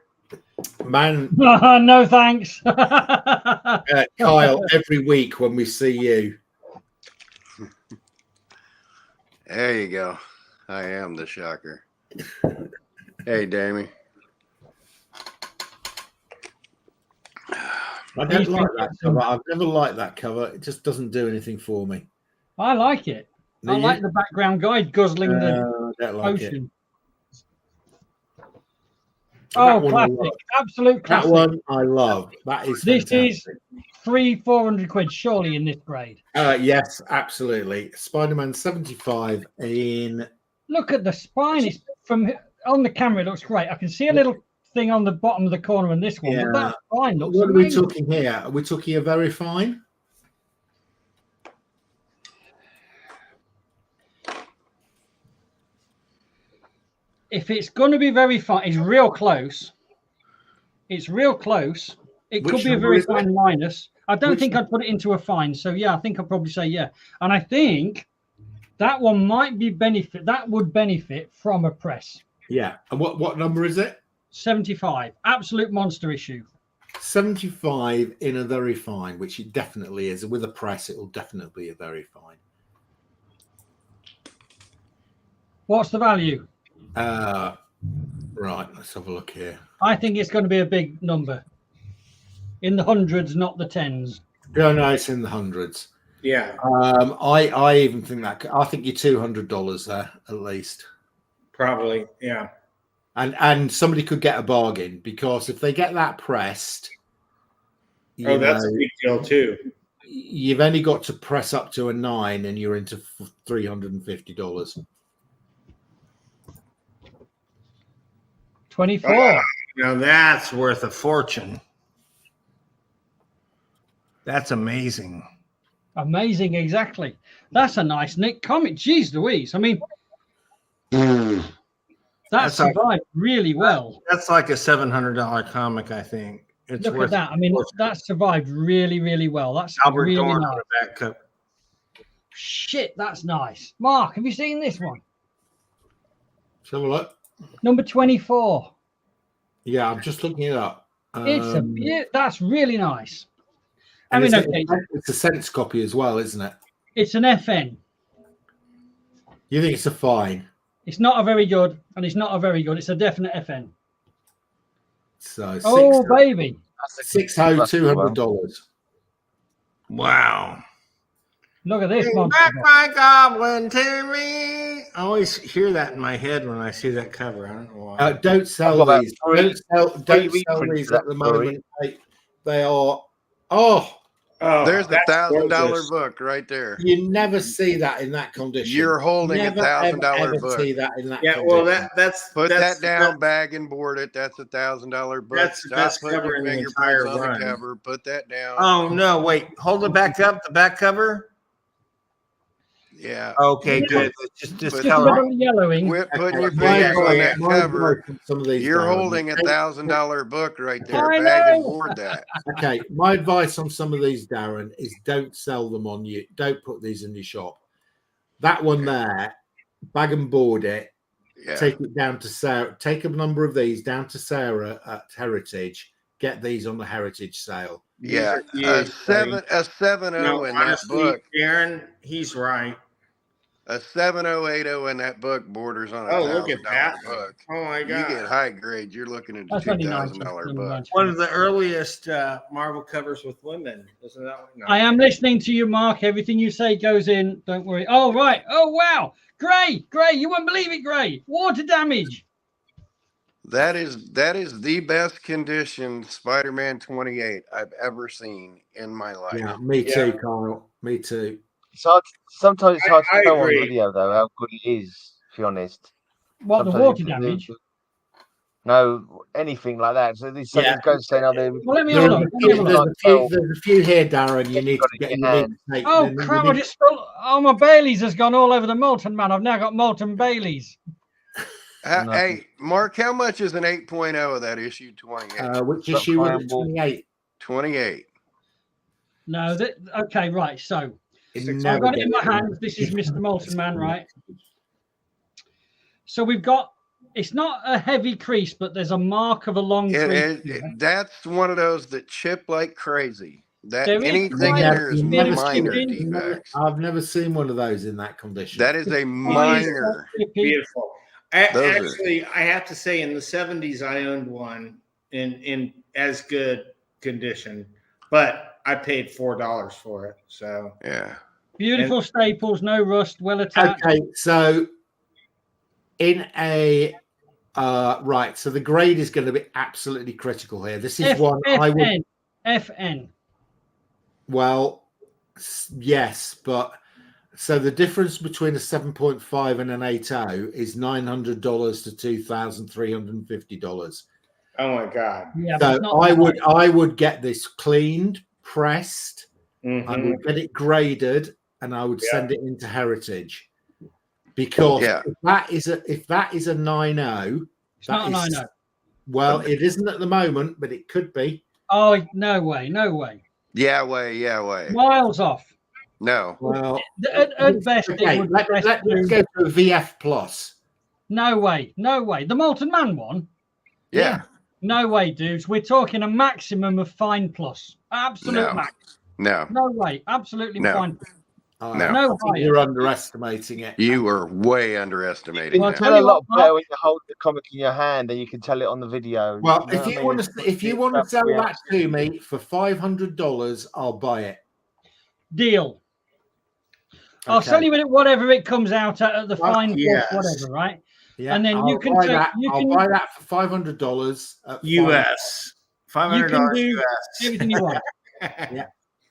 Man, no thanks. Kyle, every week when we see you. There you go. I am the shocker. Hey, Damie. I don't like that cover. I've never liked that cover. It just doesn't do anything for me. I like it. I like the background guy guzzling the potion. Oh, classic. Absolute classic. That one I love. That is fantastic. This is 300-400 quid surely in this grade. Yes, absolutely. Spider-Man 75 in. Look at the spine. It's from on the camera. It looks great. I can see a little thing on the bottom of the corner in this one, but that spine looks What amazing. are we talking here? Are we talking a very fine? If it's going to be very fine, it's real close. It's real close. It could be a very fine minus. I don't think I'd put it into a fine. So yeah, I think I'd probably say yeah. And I think that one might be benefit. That would benefit from a press. Yeah. And what number is it? 75. Absolute monster issue. 75 in a very fine, which it definitely is. With a press, it will definitely be a very fine. What's the value? Right, let's have a look here. I think it's going to be a big number. In the hundreds, not the tens. No, it's in the hundreds. Yeah. I even think that. I think you're $200 there at least. Probably, yeah. And somebody could get a bargain because if they get that pressed, that's a big deal too. You've only got to press up to a 9, and you're into $350. 24. Now that's worth a fortune. That's amazing. Amazing, exactly. That's a nice Nick comic. Jeez Louise. I mean, That survived really well. That's like a $700 comic, I think. It's Look worth at that. I mean, that survived really, really well. That's Albert really Dorn nice. on the back cover. Shit, that's nice. Mark, have you seen this one? Let's have a look. Number 24. Yeah, I'm just looking it up. That's really nice. I And mean, it's, okay, it's a sense copy as well, isn't it? it's an FN. You think it's a fine? It's not a very good, and it's not a very good. It's a definite FN. So baby. $200. Wow. Look at this Bring monster. back my goblin to me. I always hear that in my head when I see that cover. I don't know why. Don't sell I've got these. about Don't three sell reprints these of at the that story. moment. They are. Oh, There's a $1,000 gorgeous. book right there. you never see that in that condition. You're holding never, a $1,000 ever book. see that in that. Yeah, condition. well, that's Put that's, that down, bag and board it. That's a $1,000 book. That's the Stop best putting cover your in the fingerprints entire on run. the cover. Put that down. Oh no! Wait, hold it back up. The back cover. Yeah. Okay, Yeah. good. It's just But- Just a discolor. little yellowing. Quit putting your My fingers on advice- that my cover. advice on some of these, You're Darren, holding a $1,000 book right there. I Bag and know. board that. Okay, my advice on some of these, Darren, is don't sell them on you. Don't put these in your shop. That one there, bag and board it. Yeah. Take it down to Sarah. Take a number of these down to Sarah at Heritage. Get these on the Heritage sale. Yeah. These A are huge, buddy. 7.0 No, in that honestly, book. Darren, he's right. A 7.080 in that book borders on a Oh, look at $1,000 that! book. Oh my You god! get high grade, you're looking at a That's only nice. $2,000 book. One of the earliest Marvel covers with women, isn't that one? No. I am listening to you, Mark. Everything you say goes in. Don't worry. Oh, right. Oh, wow. Gray. You wouldn't believe it, Gray. Water damage. That is the best condition Spider-Man 28 I've ever seen in my life. Yeah, me too, Kyle. Me too. Sometimes it's hard I to tell on agree. video though how good it is. To be honest. What, the Sometimes water you can do- damage? No, anything like that. So these Yeah. goes saying, "Oh, they're Well, let me hold on. Let me have a look. There's a few here, Darren. You need got to it get. in You your need hand. to take. Oh, you crap. need- I just spilled. Oh, my Bailey's has gone all over the Molten Man. I've now got Molten Bailey's. Nothing. Hey, Mark, how much is an 8.0 of that issue 28? Which Stop issue was it? Triangle. 28. 28. No, okay, right. So It I've never got it in my gets- hands. This is Mr. Molten Man, right? So we've got, it's not a heavy crease, but there's a mark of a long crease. That's one of those that chip like crazy. That There is anything quite in a there is bit of minor chipping. defects. I've never seen one of those in that condition. That is a Oh, minor. Beautiful. Those are- Actually, I have to say, in the 70s, I owned one in as good condition, but I paid $4 for it. So Yeah. Beautiful staples, no rust, well attached. Okay, so in a right, so the grade is going to be absolutely critical here. This is one I would. FN. Well, yes, but so the difference between a 7.5 and an 8.0 is $900 to $2,350. oh my god. Yeah, but So it's not I would get this cleaned, pressed. I Mhm. would get it graded, and I would Yeah. send it into Heritage. Because Yeah. if that is a 9.0, It's not a that is- 9.0. well, it isn't at the moment, but it could be. Oh, no way. Yeah, way. Miles off. No. Well, At best, okay, it would let's go to a VF plus. No way. The Molten Man one? Yeah. No way, dudes. We're talking a maximum of fine plus. Absolute No. max. No. No way. Absolutely No. fine. No. No I think higher. you're underestimating it. You are way underestimating Well, that. tell Tell a you lot what, better when you hold the comic in your hand and you can tell it on the video. Well, You know if what I you mean? want to, if you want to sell Yeah. that to me for $500, I'll buy it. Deal. I'll Okay. sell you it whatever it comes out at the Fuck fine plus, yes. whatever, right? Yeah, And then you I'll can buy take- that. you I'll can- buy that for $500 at US. $500 do US. everything you want. Yeah.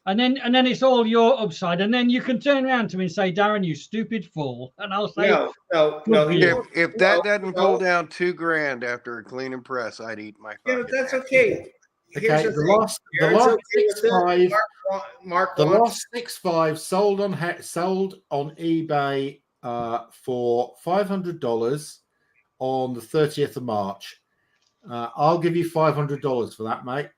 And then it's all your upside. And then you can turn around to me and say, Darren, you stupid fool. And I'll say, No. If that doesn't no. pull down $2,000 after a clean and press, I'd eat my Yeah, fucking but that's ass. okay. Okay, Here's the thing. last Darren's okay with it. 6.5, Mark the wants- last 6.5 sold on eBay for $500 on the 30th of March. I'll give you $500 for that, mate.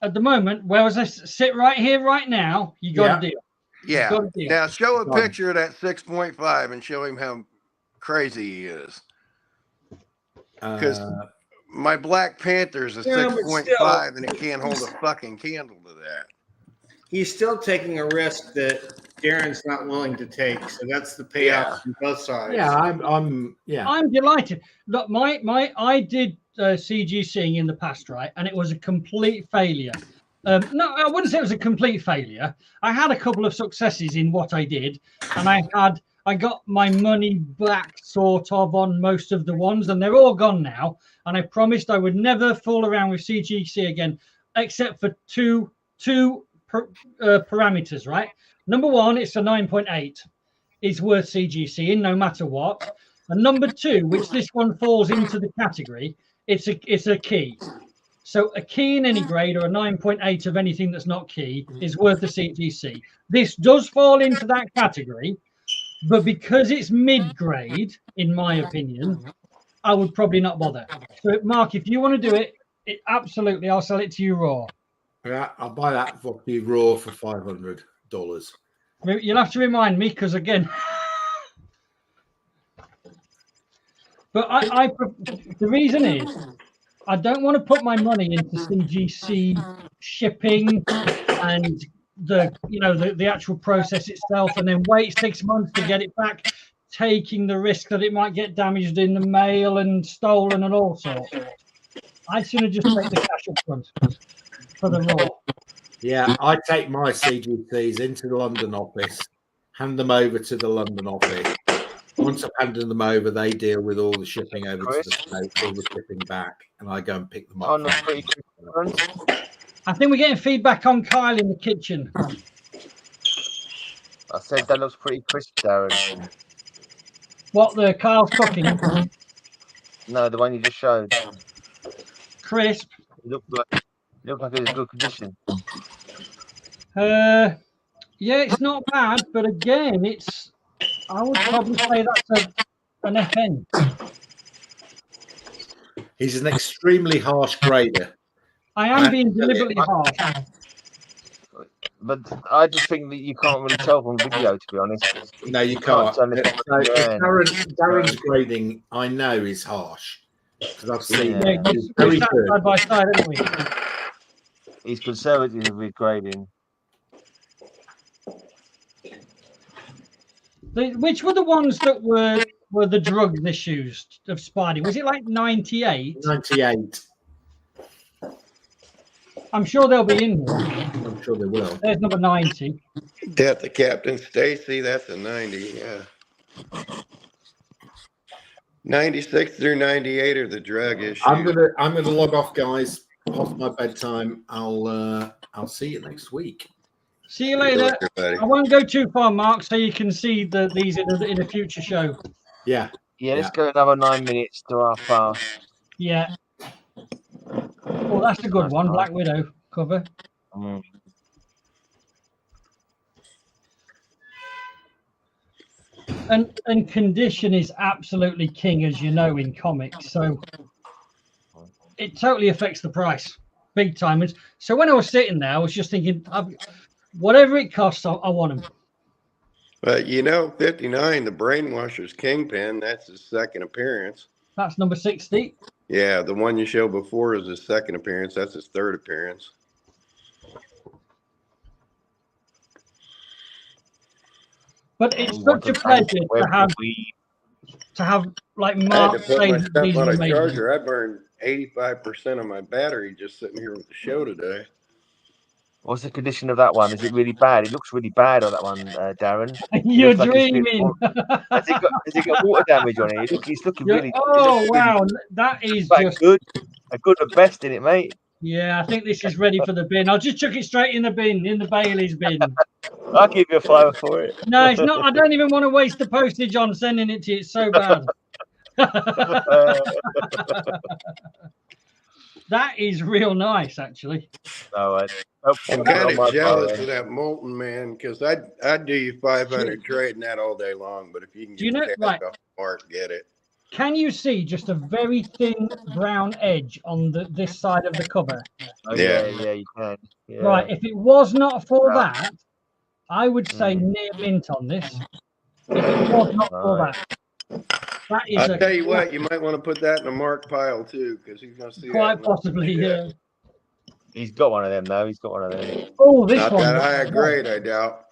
At the moment, whereas I sit right here, right now, you got a deal. Yeah. Now show a picture of that 6.5 and show him how crazy he is. Because my Black Panther's a 6.5 and it can't hold a fucking candle to that. He's still taking a risk that Darren's not willing to take. So that's the payoff from both sides. Yeah, I'm delighted. Look, I did CGCing in the past, right? And it was a complete failure. No, I wouldn't say it was a complete failure. I had a couple of successes in what I did, and I got my money back sort of on most of the ones, and they're all gone now. And I promised I would never fool around with CGC again, except for two parameters, right? Number one, it's a 9.8. It's worth CGCing no matter what. And number two, which this one falls into the category, it's a key. So a key in any grade or a 9.8 of anything that's not key is worth a CGC. This does fall into that category, but because it's mid-grade, in my opinion, I would probably not bother. So, Mark, if you want to do it, absolutely, I'll sell it to you raw. Yeah, I'll buy that for you raw for $500. You'll have to remind me, because again, but the reason is I don't want to put my money into CGC shipping and the actual process itself, and then wait 6 months to get it back, taking the risk that it might get damaged in the mail and stolen and all sorts. I'd sooner just take the cash up front for the raw. Yeah, I take my CGCs into the London office, hand them over to the London office. Once I've handed them over, they deal with all the shipping over to the States, all the shipping back, and I go and pick them up. I think we're getting feedback on Kyle in the kitchen. I said that looks pretty crisp, Darren. What, the Kyle's cooking? No, the one you just showed. Crisp. Looked like it was in good condition. Yeah, it's not bad, but again, I would probably say that's an FN. He's an extremely harsh grader. I am being deliberately harsh. But I just think that you can't really tell from video, to be honest. No, you can't. Darren's grading, I know, is harsh. Because I've seen it. It's very good. Side by side, haven't we? He's conservative with grading. Which were the ones that were the drug issues of Spidey? Was it like 98? 98. I'm sure they'll be in there. I'm sure they will. There's number 90. Death of Captain Stacy, that's a 90, yeah. 96 through 98 are the drug issues. I'm gonna log off, guys. Past my bedtime. I'll see you next week. See you later. I won't go too far, Mark, so you can see these in a future show. Yeah. Yeah, let's go another 9 minutes to our fast. Yeah. Oh, that's a good one. Black Widow cover. And condition is absolutely king, as you know, in comics. So it totally affects the price, big time. So when I was sitting there, I was just thinking, whatever it costs, I want them. But 59, the Brainwasher's Kingpin, that's his second appearance. That's number 60. Yeah, the one you showed before is his second appearance. That's his third appearance. But it's such a pleasure to have like Mark say these on a amazing. charger. I burned 85% of my battery just sitting here with the show today. What's the condition of that one? Is it really bad? It looks really bad on that one, Darren. You're dreaming. Has it got water damage on it? It's looking really. Oh wow, that is just good. A good and best in it, mate. Yeah, I think this is ready for the bin. I'll just chuck it straight in the bin, in the Bailey's bin. I'll give you a flyer for it. No, it's not. I don't even want to waste the postage on sending it to you. It's so bad. That is real nice, actually. All right. I'm kind of jealous of that Molten Man because I'd do you 500 trading that all day long. But if you can get the cash off the mark, get it. Can you see just a very thin brown edge on this side of the cover? Oh, yeah, you can. Yeah. Right, if it was not for that, I would say near mint on this. If it was not for that is I'll tell you what, you might want to put that in a mark pile too, because he's going to see quite possibly. Yeah. He's got one of them though. He's got one of them. Oh, this not one. Not that high a grade, I doubt.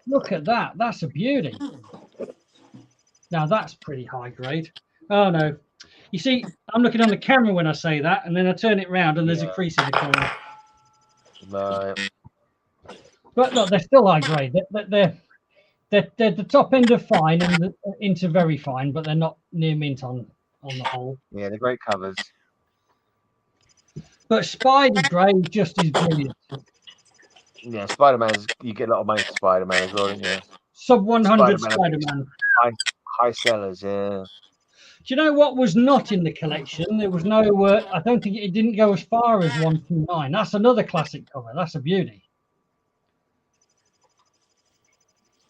Look at that. That's a beauty. Now that's pretty high grade. Oh no. You see, I'm looking on the camera when I say that, and then I turn it round and there's a crease in the corner. Right. But look, they're still high grade. They're the top end of fine and into very fine, but they're not near mint on the whole. Yeah, they're great covers. But Spidey Grey just is brilliant. Yeah, Spider-Man's, you get a lot of money for Spider-Man as well, don't you? Sub 100 Spider-Man. High sellers, yeah. Do you know what was not in the collection? There was no, I don't think it didn't go as far as 129. That's another classic cover. That's a beauty.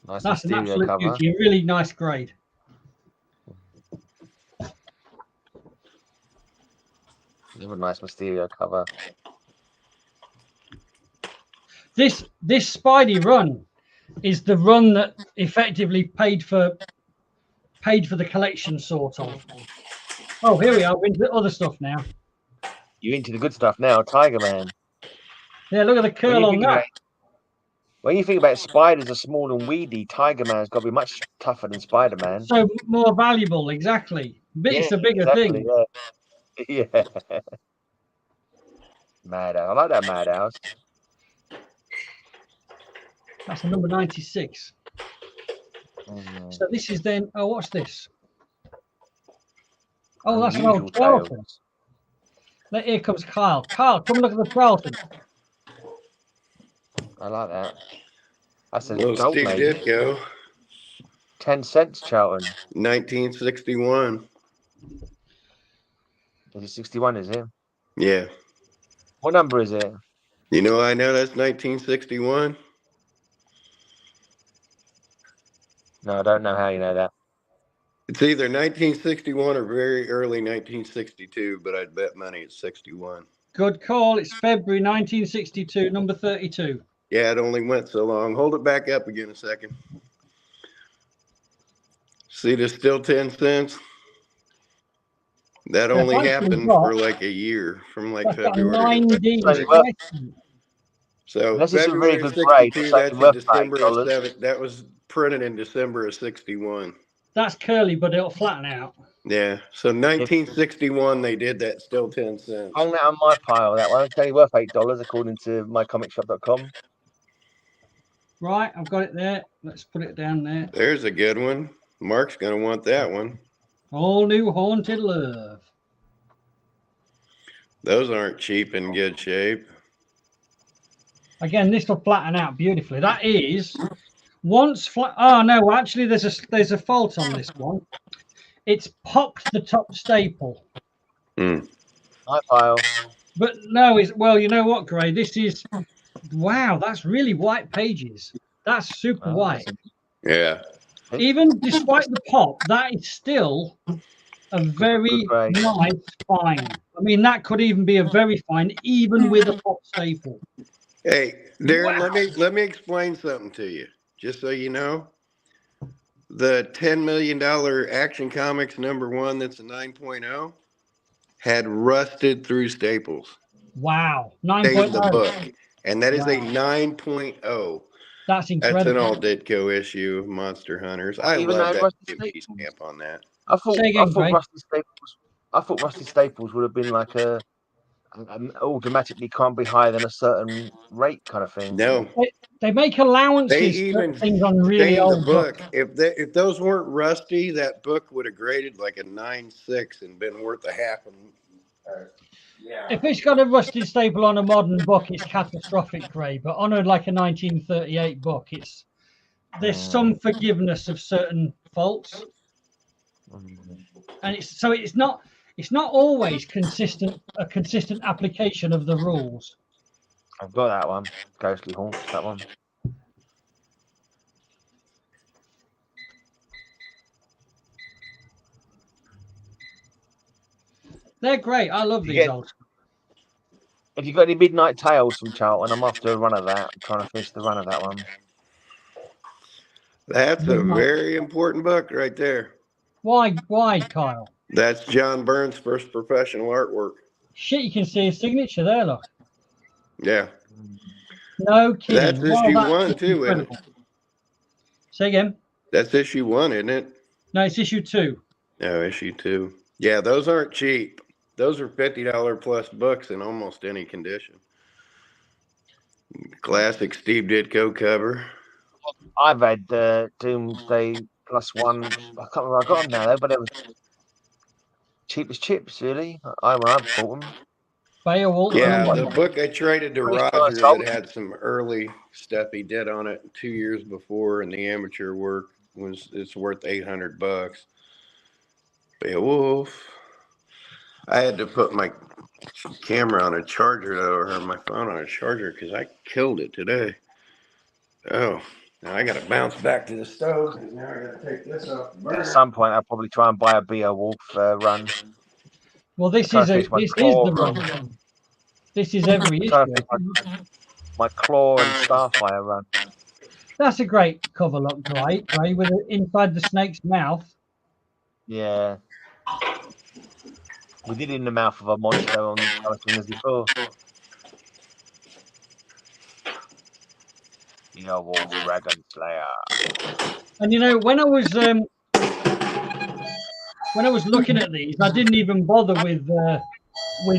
Nice. That's an absolute cover. beauty. A really nice grade. Another nice Mysterio cover. This Spidey run is the run that effectively paid for the collection, sort of. Oh, here we are. We're into the other stuff now. You're into the good stuff now, Tiger Man. Yeah, look at the curl on that. When you think about spiders are small and weedy, Tiger Man's got to be much tougher than Spider-Man. So more valuable, exactly. It's a bigger thing. Yeah. Madhouse. I like that Madhouse. That's a number 96. So this is then. Oh, what's this? Oh, that's an old Charlton. Here comes Kyle. Kyle, come look at the Charlton. I like that. That's a little gold, Steve Ditko. 10 cents, Charlton. 1961. Is it 61, is it? Yeah. What number is it? You know, I know that's 1961. No, I don't know how you know that. It's either 1961 or very early 1962, but I'd bet money it's 61. Good call. It's February 1962, number 32. Yeah, it only went so long. Hold it back up again a second. See, there's still 10 cents. That only happened for like a year, from like February. 9D. So this is a really good 62, that's in December of 7. That was printed in December of 61. That's curly, but it'll flatten out. Yeah. So 1961, they did that. Still 10 cents. Hung that on my pile. That one. It's only worth $8 according to mycomicshop.com. Right, I've got it there. Let's put it down there. There's a good one. Mark's gonna want that one. All new Haunted Love. Those aren't cheap in good shape. Again, this will flatten out beautifully. That is once flat. Oh no, actually, there's a fault on this one. It's popped the top staple. My pile. But no, well, you know what, Gray? This is wow. That's really white pages. That's super white. Yeah. Even despite the pop, that is still a very nice fine. I mean, that could even be a very fine, even with a pop staple. Hey, Darren, let me explain something to you, just so you know. The $10 million Action Comics #1, that's a 9.0, had rusted through staples. Wow, 9.0 the book, and that is a 9.0. That's incredible. That's an all Ditko issue of Monster Hunters. I love that Newby stamp on that. I thought Rusty Staples would have been like a automatically can't be higher than a certain rate kind of thing. No, they make allowances for things on really old book. If those weren't rusty, that book would have graded like a 9.6 and been worth a half. Yeah. If it's got a rusty staple on a modern book, it's catastrophic, Gray. But on like a 1938 book, there's some forgiveness of certain faults, and it's not always a consistent application of the rules. I've got that one. Ghostly Haunts, that one. They're great. I love these old. If you got any Midnight Tales from Charlton, I'm after a run of that. I'm trying to finish the run of that one. That's a very important book right there. Why, Kyle? That's John Byrne's first professional artwork. Shit, you can see his signature there, look. Yeah. No kidding. That's issue 1 too, isn't it? Say again. That's issue 1, isn't it? No, it's issue 2. No, issue 2. Yeah, those aren't cheap. Those are $50 plus books in almost any condition. Classic Steve Ditko cover. I've had Doomsday +1. I can't remember I got them now though, but it was cheap as chips, really. I bought them. Werewolf. Yeah, the book I traded to Roger that had some early stuff he did on it 2 years before, and the amateur work it's worth $800. Werewolf. I had to put my camera on a charger though, or my phone on a charger because I killed it today. Oh, now I got to bounce back to the stove because now I got to take this off. At some point, I'll probably try and buy a Werewolf run. Well, this is the run. This is every issue. My Claw and Starfire run. That's a great cover look, right? With it inside the snake's mouth. Yeah. We did in the mouth of a monster on California before. Werewolf Dragon Slayer. And you know, when I was looking at these, I didn't even bother with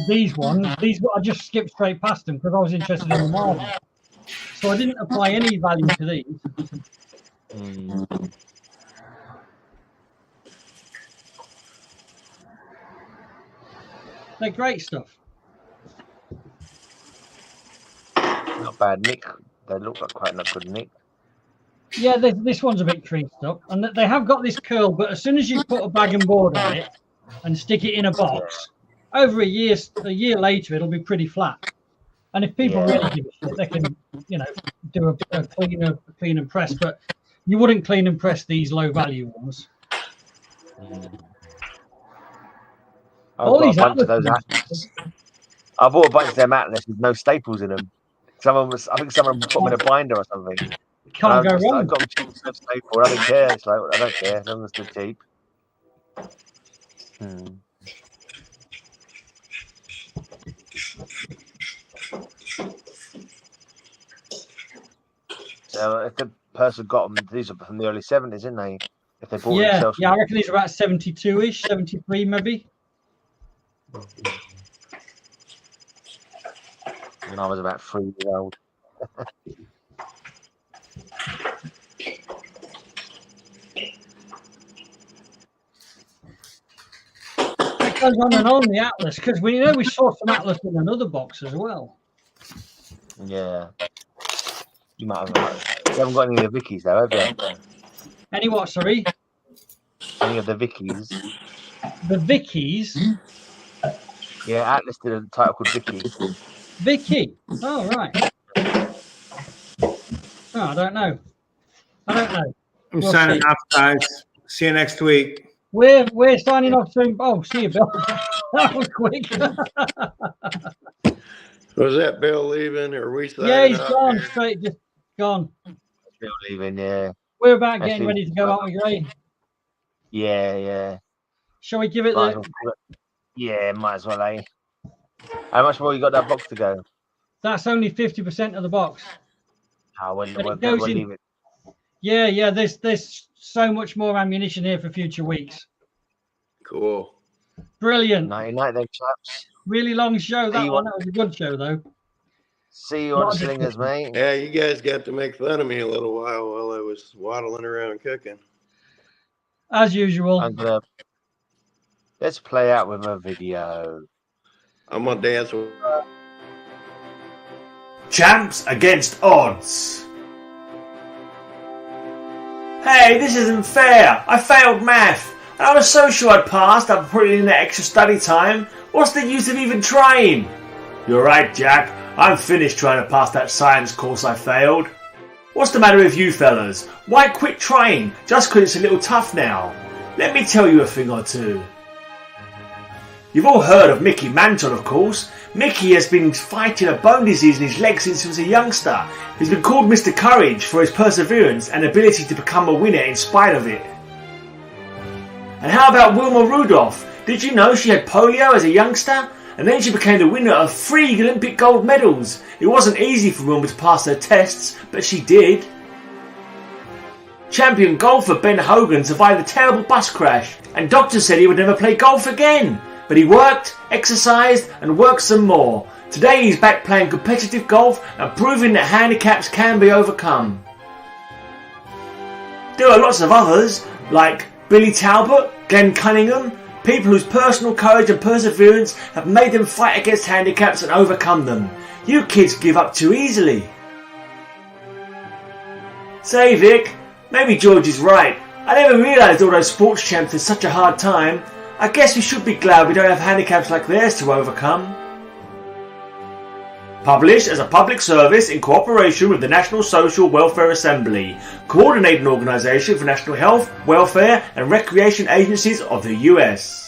these ones. These I just skipped straight past them because I was interested in the Marvel. So I didn't apply any value to these. They're great stuff. Not bad nick. They look like quite a good nick. Yeah, this one's a bit creased up, and they have got this curl. But as soon as you put a bag and board on it and stick it in a box, over a year later, it'll be pretty flat. And if people really give a shit, they can, do a clean and press. But you wouldn't clean and press these low value ones. I bought a bunch of them Atlas with no staples in them. I think someone put them in a binder or something. Can't go wrong. I've got a staple. I don't care. It's like, I don't care as long as they're cheap. So if the person got them, these are from the early 70s, isn't they? If they bought themselves. Yeah, I reckon these are about 72-ish, 73 maybe. And I was about 3 years old. It goes on and on the Atlas because we saw some Atlas in another box as well. Yeah. You might have. You haven't got any of the Vickies though, have you? Any what, sorry? Any of the Vickies. The Vickies? Yeah, Atlas did a title called Vicky. Vicky? Oh, right. Oh, I don't know. I'm signing off, guys. See you next week. We're signing off soon. Oh, see you, Bill. That was quick. Was that Bill leaving, or we signing Yeah, he's off gone. here? Straight, just gone. Bill leaving, yeah. We're about getting ready to go, aren't we, Gray? Yeah. Shall we give it Yeah, might as well, eh? How much more you got that box to go? That's only 50% of the box. We'll leave it. Yeah. There's so much more ammunition here for future weeks. Cool. Brilliant. Night night, then, chaps. Really long show. That was a good show, though. See you on Slingers, mate. Yeah, you guys got to make fun of me a little while I was waddling around cooking. As usual. Let's play out with a video. I'm gonna dance with Champs against odds. Hey, this isn't fair. I failed math. And I was so sure I'd passed after putting in the extra study time. What's the use of even trying? You're right, Jack. I'm finished trying to pass that science course I failed. What's the matter with you fellas? Why quit trying just because it's a little tough now? Let me tell you a thing or two. You've all heard of Mickey Mantle, of course. Mickey has been fighting a bone disease in his leg since he was a youngster. He's been called Mr. Courage for his perseverance and ability to become a winner in spite of it. And how about Wilma Rudolph? Did you know she had polio as a youngster? And then she became the winner of 3 Olympic gold medals. It wasn't easy for Wilma to pass her tests, but she did. Champion golfer Ben Hogan survived a terrible bus crash, and doctors said he would never play golf again. But he worked, exercised, and worked some more. Today he's back playing competitive golf and proving that handicaps can be overcome. There are lots of others, like Billy Talbot, Glenn Cunningham, people whose personal courage and perseverance have made them fight against handicaps and overcome them. You kids give up too easily. Say Vic, maybe George is right. I never realised all those sports champs had such a hard time. I guess we should be glad we don't have handicaps like theirs to overcome. Published as a public service in cooperation with the National Social Welfare Assembly, coordinating organisation for national health, welfare and recreation agencies of the US.